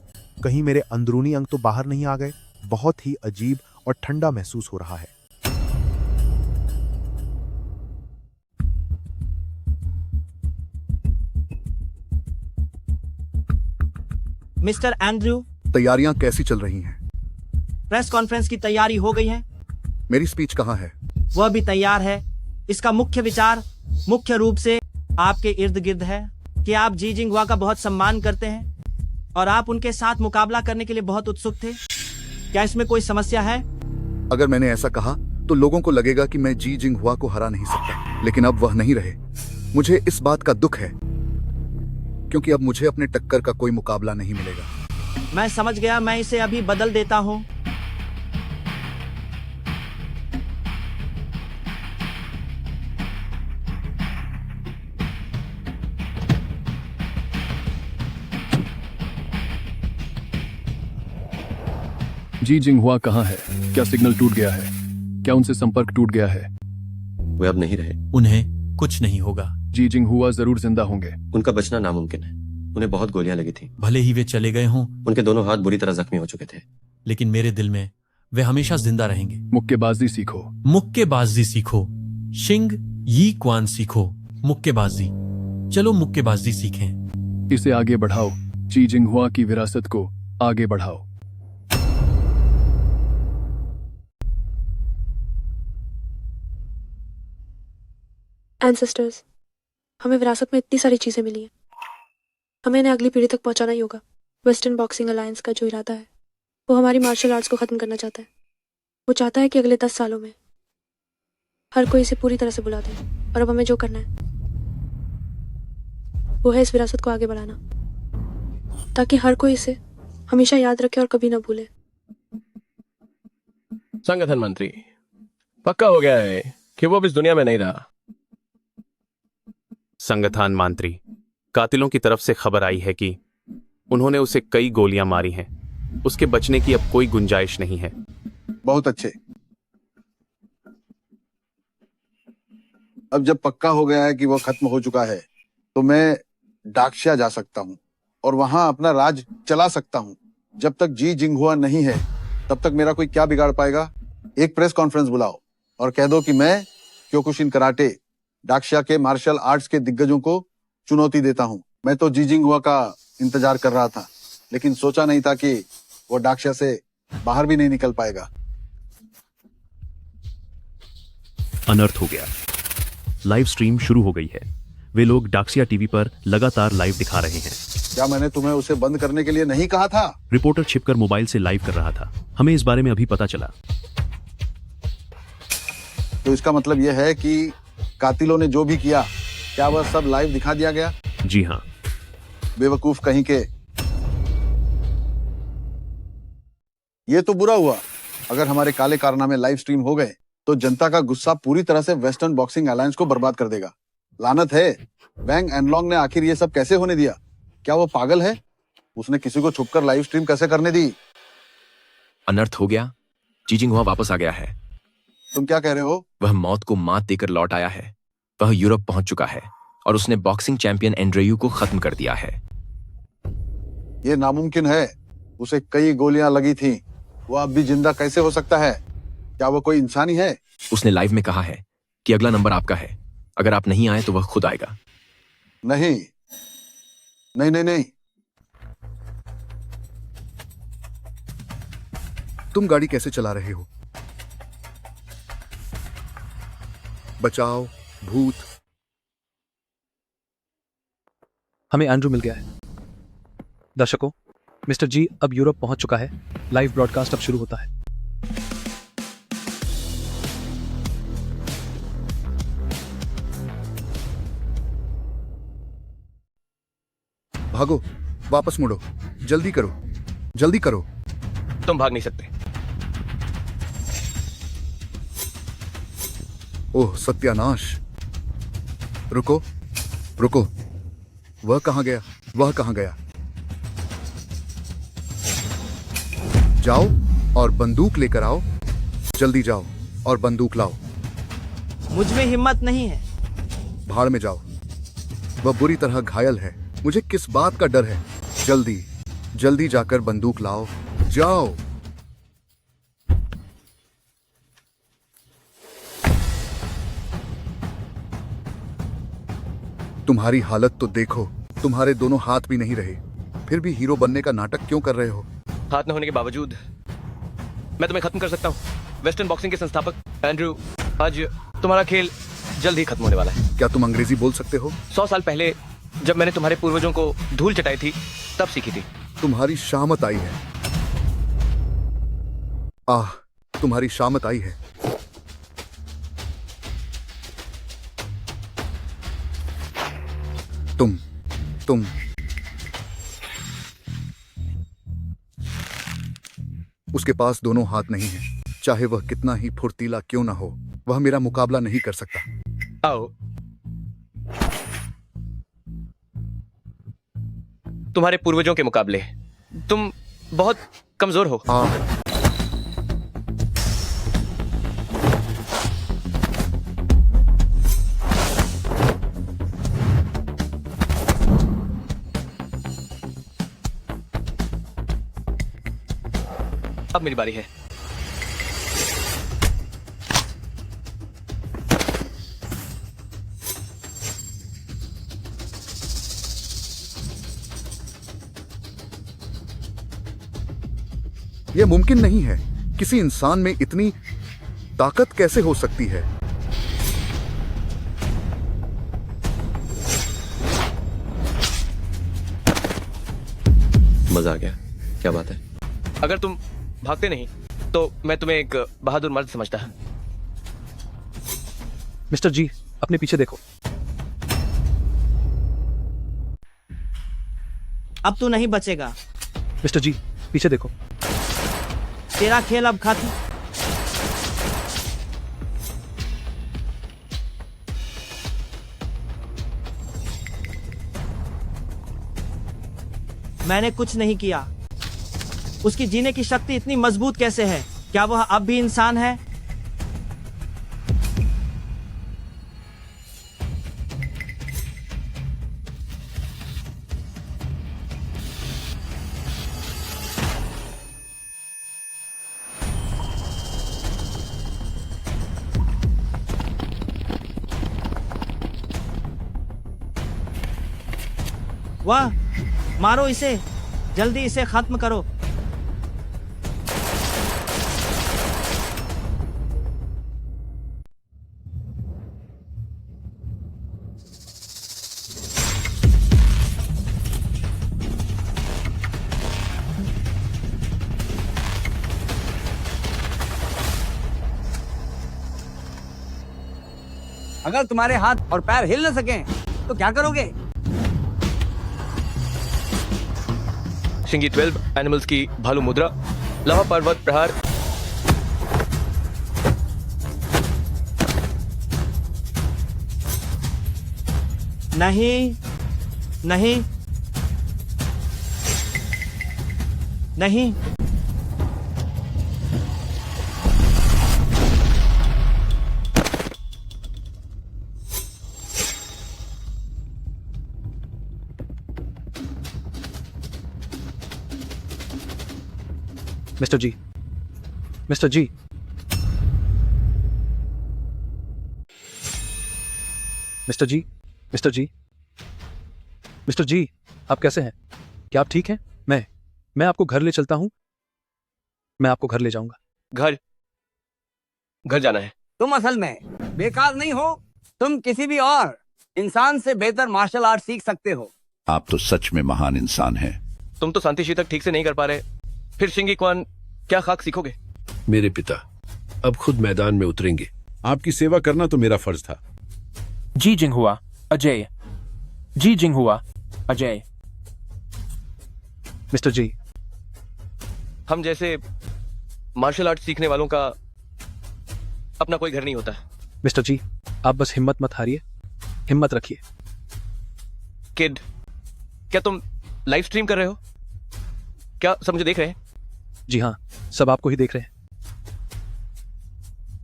कहीं मेरे अंदरूनी अंग तो बाहर नहीं आ गए? बहुत ही अजीब और ठंडा महसूस हो रहा है। मिस्टर एंड्रयू, तैयारियां कैसी चल रही हैं? प्रेस कॉन्फ्रेंस की तैयारी हो गई है। मेरी स्पीच कहाँ है? वह भी तैयार है। इसका मुख्य विचार मुख्य रूप से आपके इर्द गिर्द है कि आप जी जिंगहुआ का बहुत सम्मान करते हैं और आप उनके साथ मुकाबला करने के लिए बहुत उत्सुक थे। क्या इसमें कोई समस्या है? अगर मैंने ऐसा कहा तो लोगों को लगेगा कि मैं जी जिंगहुआ को हरा नहीं सकता, लेकिन अब वह नहीं रहे। मुझे इस बात का दुख है, क्योंकि अब मुझे अपने टक्कर का कोई मुकाबला नहीं मिलेगा। मैं समझ गया, मैं इसे अभी बदल देता हूँ। जी जिंगहुआ कहाँ है? क्या सिग्नल टूट गया है? क्या उनसे संपर्क टूट गया है? वे अब नहीं रहे। उन्हें कुछ नहीं होगा। जी जिंगहुआ जरूर जिंदा होंगे। उनका बचना नामुमकिन है। उन्हें बहुत गोलियां लगी थी। भले ही वे चले गए हों, उनके दोनों हाथ बुरी तरह जख्मी हो चुके थे, लेकिन मेरे दिल में वे हमेशा जिंदा रहेंगे। मुक्केबाजी सीखो। मुक्केबाजी सीखो। शिंग यी क्वान सीखो। मुक्केबाजी। चलो मुक्केबाजी सीखें। इसे आगे बढ़ाओ। जी जिंगहुआ की विरासत को आगे बढ़ाओ। एंसेस्टर्स, हमें विरासत में इतनी सारी चीजें मिली हैं, हमें इन्हें अगली पीढ़ी तक पहुंचाना ही होगा। वेस्टर्न बॉक्सिंग अलायंस का जो इरादा है वो हमारी मार्शल आर्ट्स को खत्म करना चाहता है। वो चाहता है कि अगले 10 सालों में हर कोई इसे पूरी तरह से भुला दे। और अब हमें जो करना है वो है इस विरासत को आगे बढ़ाना, ताकि हर कोई इसे हमेशा याद रखे और कभी ना भूले। संगठन मंत्री, पक्का हो गया है कि वो अब इस दुनिया में नहीं रहा। संगठन मंत्री, कातिलों की तरफ से खबर आई है कि उन्होंने उसे कई गोलियां मारी हैं। उसके बचने की अब कोई गुंजाइश नहीं है। बहुत अच्छे। अब जब पक्का हो गया है कि वो खत्म हो चुका है तो मैं डाक्शिया जा सकता हूँ और वहां अपना राज चला सकता हूँ। जब तक जी जिंगहुआ नहीं है तब तक मेरा कोई क्या बिगाड़ पाएगा। एक प्रेस कॉन्फ्रेंस बुलाओ और कह दो कि मैं क्योकुशिन कराटे डाक्शिया के मार्शल आर्ट्स के दिग्गजों को चुनौती देता हूँ। मैं तो जी जिंगहुआ का इंतजार कर रहा था, लेकिन सोचा नहीं था कि वो डाक्शिया से बाहर भी नहीं निकल पाएगा। अनर्थ हो गया। लाइव स्ट्रीम शुरू हो गई है। वे लोग डाक्सिया टीवी पर लगातार लाइव दिखा रहे हैं। क्या मैंने तुम्हें उसे बंद करने के लिए नहीं कहा था? रिपोर्टर छिपकर मोबाइल से लाइव कर रहा था। हमें इस बारे में अभी पता चला। तो इसका मतलब यह है कि कातिलों ने जो भी किया, क्या वह सब लाइव दिखा दिया गया? जी हाँ। बेवकूफ कहीं के। ये तो बुरा हुआ। अगर हमारे काले कारनामे लाइव स्ट्रीम हो गए तो जनता का गुस्सा पूरी तरह से वेस्टर्न बॉक्सिंग अलायंस को बर्बाद कर देगा। लानत है, वैंग एनलॉन्ग ने आखिर ये सब कैसे होने दिया? क्या वो पागल है? उसने किसी को छुपकर लाइव स्ट्रीम कैसे करने दी? अनर्थ हो गया। जी जिंगहुआ वापस आ गया है। तुम क्या कह रहे हो? वह मौत को मात देकर लौट आया है। वह यूरोप पहुंच चुका है और उसने बॉक्सिंग चैंपियन एंड्रेयू को खत्म कर दिया है। ये नामुमकिन है। उसे कई गोलियां लगी थी। वो अब भी जिंदा कैसे हो सकता है? क्या वो कोई इंसान ही है? उसने लाइव में कहा है कि अगला नंबर आपका है। अगर आप नहीं आए तो वह खुद आएगा। नहीं नहीं नहीं नहीं। तुम गाड़ी कैसे चला रहे हो? बचाओ, भूत। हमें एंड्रू मिल गया है। दर्शकों, मिस्टर जी अब यूरोप पहुंच चुका है। लाइव ब्रॉडकास्ट अब शुरू होता है। भागो, वापस मुड़ो, जल्दी करो, जल्दी करो। तुम भाग नहीं सकते। ओह सत्यानाश। रुको, रुको। वह कहां गया? वह कहां गया? जाओ और बंदूक लेकर आओ। जल्दी जाओ और बंदूक लाओ। मुझ में हिम्मत नहीं है। भाड़ में जाओ। वह बुरी तरह घायल है। मुझे किस बात का डर है? जल्दी जल्दी जाकर बंदूक लाओ। जाओ। तुम्हारी हालत तो देखो। तुम्हारे दोनों हाथ भी नहीं रहे, फिर भी हीरो बनने का नाटक क्यों कर रहे हो? हाथ न होने के बावजूद मैं तुम्हें खत्म कर सकता हूँ। वेस्टर्न बॉक्सिंग के संस्थापक एंड्रू, आज तुम्हारा खेल जल्द ही खत्म होने वाला है। क्या तुम अंग्रेजी बोल सकते हो? 100 साल पहले जब मैंने तुम्हारे पूर्वजों को धूल चटाई थी तब सीखी थी। तुम्हारी शामत आई है। आह, तुम्हारी शामत आई है। तुम उसके पास दोनों हाथ नहीं हैं। चाहे वह कितना ही फुर्तीला क्यों ना हो, वह मेरा मुकाबला नहीं कर सकता। आओ। तुम्हारे पूर्वजों के मुकाबले तुम बहुत कमजोर हो। अब मेरी बारी है। यह मुमकिन नहीं है। किसी इंसान में इतनी ताकत कैसे हो सकती है? मजा आ गया। क्या बात है? अगर तुम भागते नहीं तो मैं तुम्हें एक बहादुर मर्द समझता। मिस्टर जी, अपने पीछे देखो। अब तू नहीं बचेगा। मिस्टर जी, पीछे देखो। तेरा खेल अब खत्म। मैंने कुछ नहीं किया। उसकी जीने की शक्ति इतनी मजबूत कैसे है? क्या वह अब भी इंसान है? वाह, मारो इसे, जल्दी इसे खत्म करो। अगर तुम्हारे हाथ और पैर हिल न सकें तो क्या करोगे? शिंगी 12 एनिमल्स की भालू मुद्रा, लावा पर्वत प्रहार। नहीं नहीं नहीं। मिस्टर जी, मिस्टर जी, मिस्टर जी, मिस्टर जी, मिस्टर जी, आप कैसे हैं? क्या आप ठीक हैं? मैं आपको घर ले चलता हूं। मैं आपको घर ले जाऊंगा। घर जाना है? तुम असल में बेकार नहीं हो। तुम किसी भी और इंसान से बेहतर मार्शल आर्ट सीख सकते हो। आप तो सच में महान इंसान हैं। तुम तो शांति शीतक ठीक से नहीं कर पा रहे, फिर शिंगी क्वान क्या खाक सीखोगे? मेरे पिता अब खुद मैदान में उतरेंगे। आपकी सेवा करना तो मेरा फर्ज था। जी जिंगहुआ अजय, जी जिंगहुआ अजय। मिस्टर जी, हम जैसे मार्शल आर्ट सीखने वालों का अपना कोई घर नहीं होता। मिस्टर जी, आप बस हिम्मत मत हारिए, हिम्मत रखिए। किड, क्या तुम लाइव स्ट्रीम कर रहे हो? क्या सब मुझे देख रहे हैं? जी हाँ, सब आपको ही देख रहे हैं।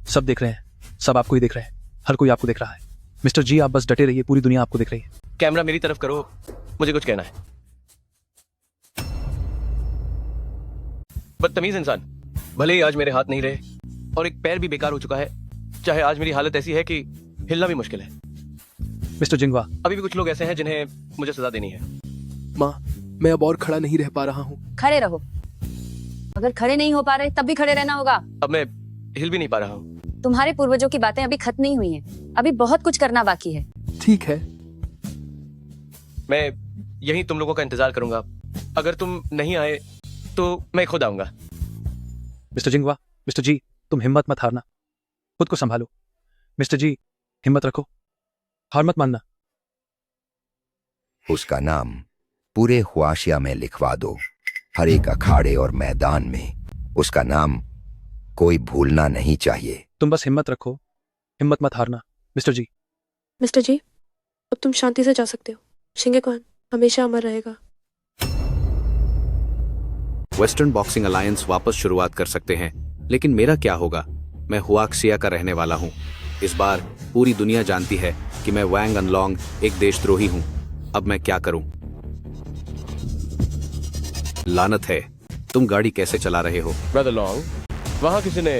सब देख रहे हैं, सब आपको ही देख रहे हैं। हर कोई आपको देख रहा है। मिस्टर जी, आप बस डटे रहिए, पूरी दुनिया आपको देख रही है। कैमरा मेरी तरफ करो, मुझे कुछ कहना है। बदतमीज इंसान, भले ही आज मेरे हाथ नहीं रहे और एक पैर भी बेकार हो चुका है, चाहे आज मेरी हालत ऐसी है कि हिलना भी मुश्किल है। मिस्टर जिंगवा, अभी भी कुछ लोग ऐसे हैं जिन्हें मुझे सजा देनी है। माँ, मैं अब और खड़ा नहीं रह पा रहा हूँ। खड़े रहो। अगर खड़े नहीं हो पा रहे तब भी खड़े रहना होगा। अब मैं हिल भी नहीं पा रहा हूँ। तुम्हारे पूर्वजों की बातें अभी खत्म नहीं हुई हैं। अभी बहुत कुछ करना बाकी है। ठीक है, मैं यहीं तुम लोगों का इंतजार करूंगा। अगर तुम नहीं आए तो मैं खुद आऊंगा। मिस्टर जिंगवा, मिस्टर जी, तुम हिम्मत मत हारना, खुद को संभालो। मिस्टर जी, हिम्मत रखो, हार मत मानना। उसका नाम पूरे ख्वाशिया में लिखवा दो। हर एक अखाड़े और मैदान में उसका नाम कोई भूलना नहीं चाहिए। तुम बस हिम्मत रखो, हिम्मत मत हारना। मिस्टर जी, मिस्टर जी, अब तुम शांति से जा सकते हो। शिंगे क्वान हमेशा अमर रहेगा। वेस्टर्न बॉक्सिंग अलायंस वापस शुरुआत कर सकते हैं, लेकिन मेरा क्या होगा? मैं हुआक्सिया का रहने वाला हूँ। इस बार पूरी दुनिया जानती है कि मैं वैंग अनलोंग एक देशद्रोही हूँ। अब मैं क्या करूँ? लानत है, तुम गाड़ी कैसे चला रहे हो? ब्रदर लॉन्ग, वहां किसी ने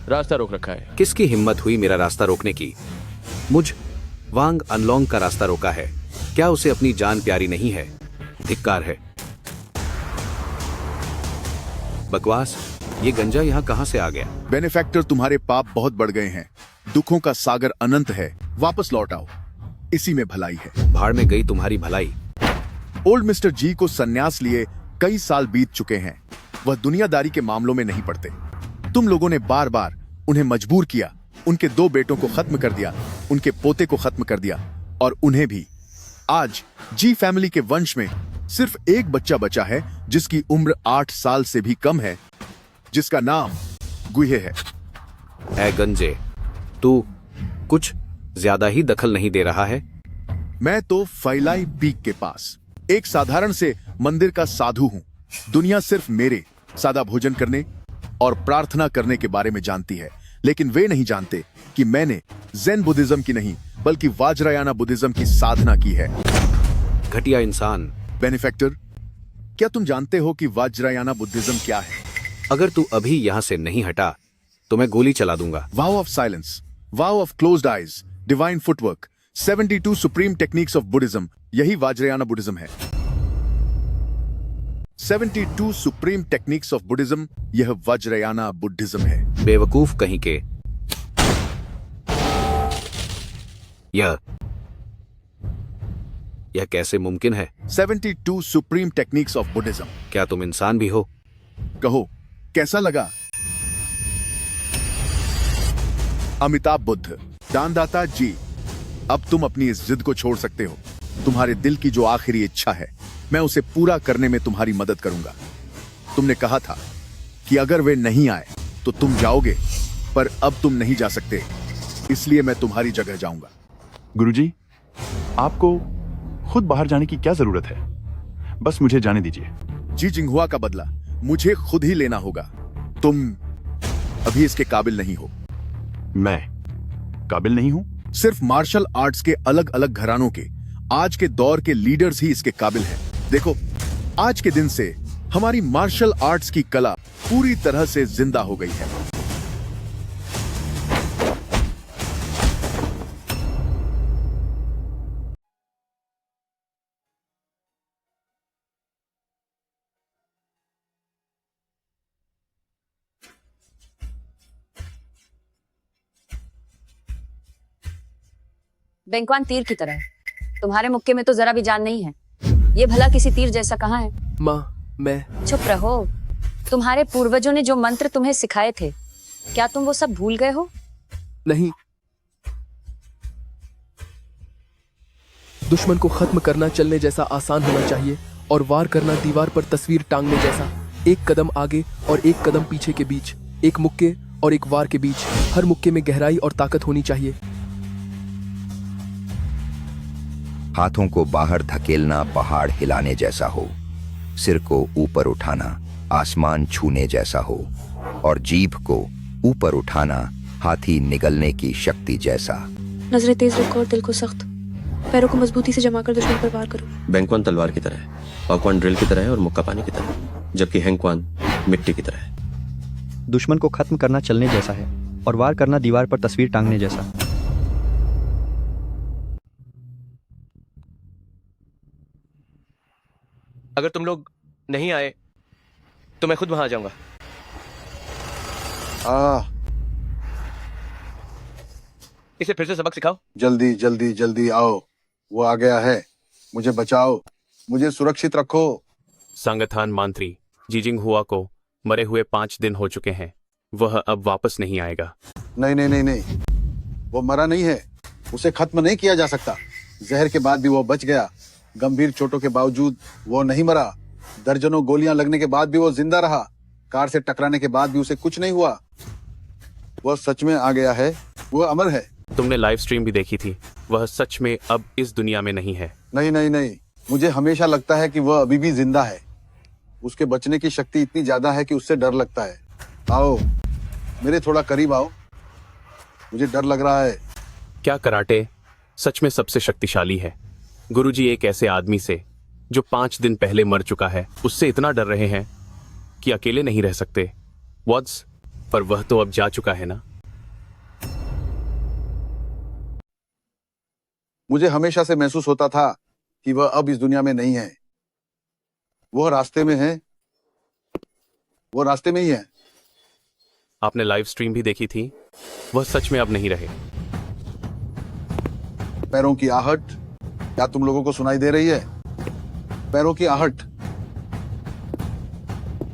रास्ता रोक रखा है। किसकी हिम्मत हुई मेरा रास्ता रोकने की? मुझ वांग अनलोंग का रास्ता रोका है। क्या उसे अपनी जान प्यारी नहीं है? धिक्कार है। बकवास, ये गंजा यहाँ कहाँ से आ गया? बेनिफैक्टर, तुम्हारे पाप बहुत बढ़ गए हैं। दुखों का सागर अनंत है। वापस लौट आओ, इसी में भलाई है। भाड़ में गई तुम्हारी भलाई। ओल्ड मिस्टर जी को सन्यास लिए कई साल बीत चुके हैं, वह दुनियादारी के मामलों में नहीं पड़ते। तुम लोगों ने बार बार उन्हें मजबूर किया, उनके 2 बेटों को खत्म कर दिया, उनके पोते को खत्म कर दिया, और उन्हें भी। आज जी फैमिली के वंश में सिर्फ एक बच्चा बचा है जिसकी उम्र 8 साल से भी कम है, जिसका नाम गुहे है। ऐ गंजे, तू कुछ ज्यादा ही दखल नहीं दे रहा है? मैं तो फैलाई पीक के पास एक साधारण से मंदिर का साधु हूं। दुनिया सिर्फ मेरे सादा भोजन करने और प्रार्थना करने के बारे में जानती है, लेकिन वे नहीं जानते कि मैंने ज़ेन बुद्धिज्म की नहीं बल्कि वाजरायाना बुद्धिज्म की साधना की है। घटिया इंसान। बेनिफैक्टर, क्या तुम जानते हो कि वाजरायाना बुद्धिज्म क्या है? अगर तू अभी यहाँ से नहीं हटा तो मैं गोली चला दूंगा। Vow of silence, vow of closed eyes, divine footwork, 72 supreme techniques of Buddhism, यही वाजरायाना बुद्धिज्म है। 72 सुप्रीम टेक्निक्स ऑफ बुद्धिज्म, यह वज्रयाना बुद्धिज्म है। बेवकूफ कहीं के। यह कैसे मुमकिन है? 72 सुप्रीम टेक्निक्स ऑफ बुद्धिज्म। क्या तुम इंसान भी हो? कहो, कैसा लगा? अमिताभ बुद्ध, दानदाता जी, अब तुम अपनी इस जिद को छोड़ सकते हो। तुम्हारे दिल की जो आखिरी इच्छा है, मैं उसे पूरा करने में तुम्हारी मदद करूंगा। तुमने कहा था कि अगर वे नहीं आए तो तुम जाओगे, पर अब तुम नहीं जा सकते, इसलिए मैं तुम्हारी जगह जाऊंगा। गुरुजी, आपको खुद बाहर जाने की क्या जरूरत है? बस मुझे जाने दीजिए। जी जिंगहुआ का बदला मुझे खुद ही लेना होगा। तुम अभी इसके काबिल नहीं हो। मैं काबिल नहीं हूं? सिर्फ मार्शल आर्ट्स के अलग अलग घरानों के आज के दौर के लीडर्स ही इसके काबिल हैं। देखो, आज के दिन से हमारी मार्शल आर्ट्स की कला पूरी तरह से जिंदा हो गई है। बेंकवान तीर की तरह है। तुम्हारे मुक्के में तो जरा भी जान नहीं है। ये भला किसी तीर जैसा कहाँ है? माँ, मैं। चुप रहो। तुम्हारे पूर्वजों ने जो मंत्र तुम्हें सिखाए थे, क्या तुम वो सब भूल गए हो? नहीं। दुश्मन को खत्म करना चलने जैसा आसान होना चाहिए, और वार करना दीवार पर तस्वीर टांगने जैसा। एक कदम आगे और एक कदम पीछे के बीच, एक मुक्के और एक वार के बीच, हर मुक्के में गहराई और ताकत होनी चाहिए। हाथों को बाहर धकेलना पहाड़ हिलाने जैसा हो, सिर को ऊपर उठाना आसमान छूने जैसा हो, और जीभ को ऊपर उठाना हाथी निगलने की शक्ति जैसा। नजरें तेज रखो और दिल को सख्त, पैरों को मजबूती से जमाकर दुश्मन पर वार करो। बेंकवान तलवार की तरह है, पाकवान ड्रिल की तरह है और मुक्का पानी की तरह, जबकि हैंगक्वान मिट्टी की तरह है। दुश्मन को खत्म करना चलने जैसा है, और वार करना दीवार पर तस्वीर टांगने जैसा। अगर तुम लोग नहीं आए तो मैं खुद वहां आ जाऊंगा। इसे फिर से सबक सिखाओ। जल्दी जल्दी जल्दी आओ, वो आ गया है। मुझे बचाओ, मुझे सुरक्षित रखो। संगठान मंत्री जीजिंग हुआ को मरे हुए 5 दिन हो चुके हैं। वह अब वापस नहीं आएगा। नहीं नहीं नहीं नहीं, वो मरा नहीं है। उसे खत्म नहीं किया जा सकता। जहर के बाद भी वो बच गया। गंभीर चोटों के बावजूद वो नहीं मरा। दर्जनों गोलियां लगने के बाद भी वो जिंदा रहा। कार से टकराने के बाद भी उसे कुछ नहीं हुआ। वह सच में आ गया है। वो अमर है। तुमने लाइव स्ट्रीम भी देखी थी। वह सच में अब इस दुनिया में नहीं है। नहीं नहीं नहीं, मुझे हमेशा लगता है कि वह अभी भी जिंदा है। उसके बचने की शक्ति इतनी ज्यादा है कि उससे डर लगता है। आओ मेरे थोड़ा करीब आओ, मुझे डर लग रहा है। क्या कराटे सच में सबसे शक्तिशाली है? गुरुजी एक ऐसे आदमी से जो 5 दिन पहले मर चुका है, उससे इतना डर रहे हैं कि अकेले नहीं रह सकते। वॉट्स, पर वह तो अब जा चुका है ना। मुझे हमेशा से महसूस होता था कि वह अब इस दुनिया में नहीं है। वह रास्ते में है। वो रास्ते में ही है। आपने लाइव स्ट्रीम भी देखी थी। वह सच में अब नहीं रहे। पैरों की आहट क्या तुम लोगों को सुनाई दे रही है? पैरों की आहट।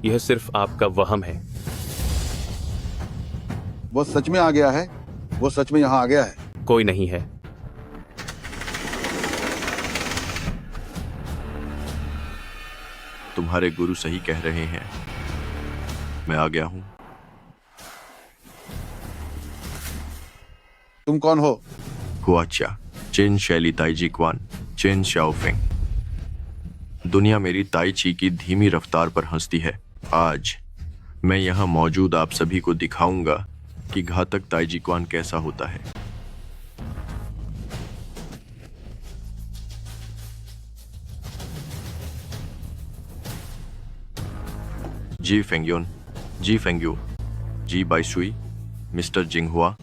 यह सिर्फ आपका वहम है। वो सच में आ गया है, वो सच में यहाँ आ गया है। कोई नहीं है। तुम्हारे गुरु सही कह रहे हैं, मैं आ गया हूं। तुम कौन हो? हुआचा, चेन शैली ताइजी क्वान, चेन शाओफेंग। दुनिया मेरी ताई ची की धीमी रफ्तार पर हंसती है। आज मैं यहाँ मौजूद आप सभी को दिखाऊंगा कि घातक ताइजी क्वान कैसा होता है। जी फेंगयोन, जी फेंगयू, जी बाइसुई, मिस्टर जिंगहुआ।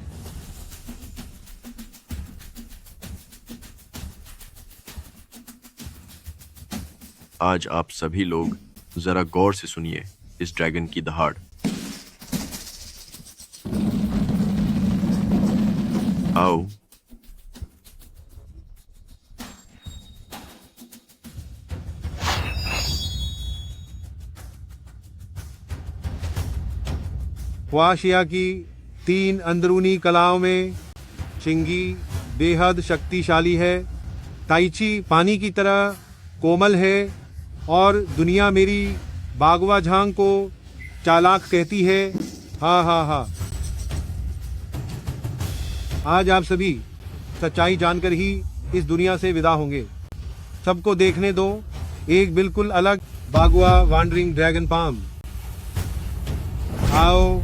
आज आप सभी लोग जरा गौर से सुनिए इस ड्रैगन की दहाड़। आओ। ख्वाशिया की 3 अंदरूनी कलाओं में शिंगी बेहद शक्तिशाली है, ताइची पानी की तरह कोमल है और दुनिया मेरी बागवा झांग को चालाक कहती है। हा हा हा। आज आप सभी सच्चाई जानकर ही इस दुनिया से विदा होंगे। सबको देखने दो एक बिल्कुल अलग बागवा वांडरिंग ड्रैगन पाम। आओ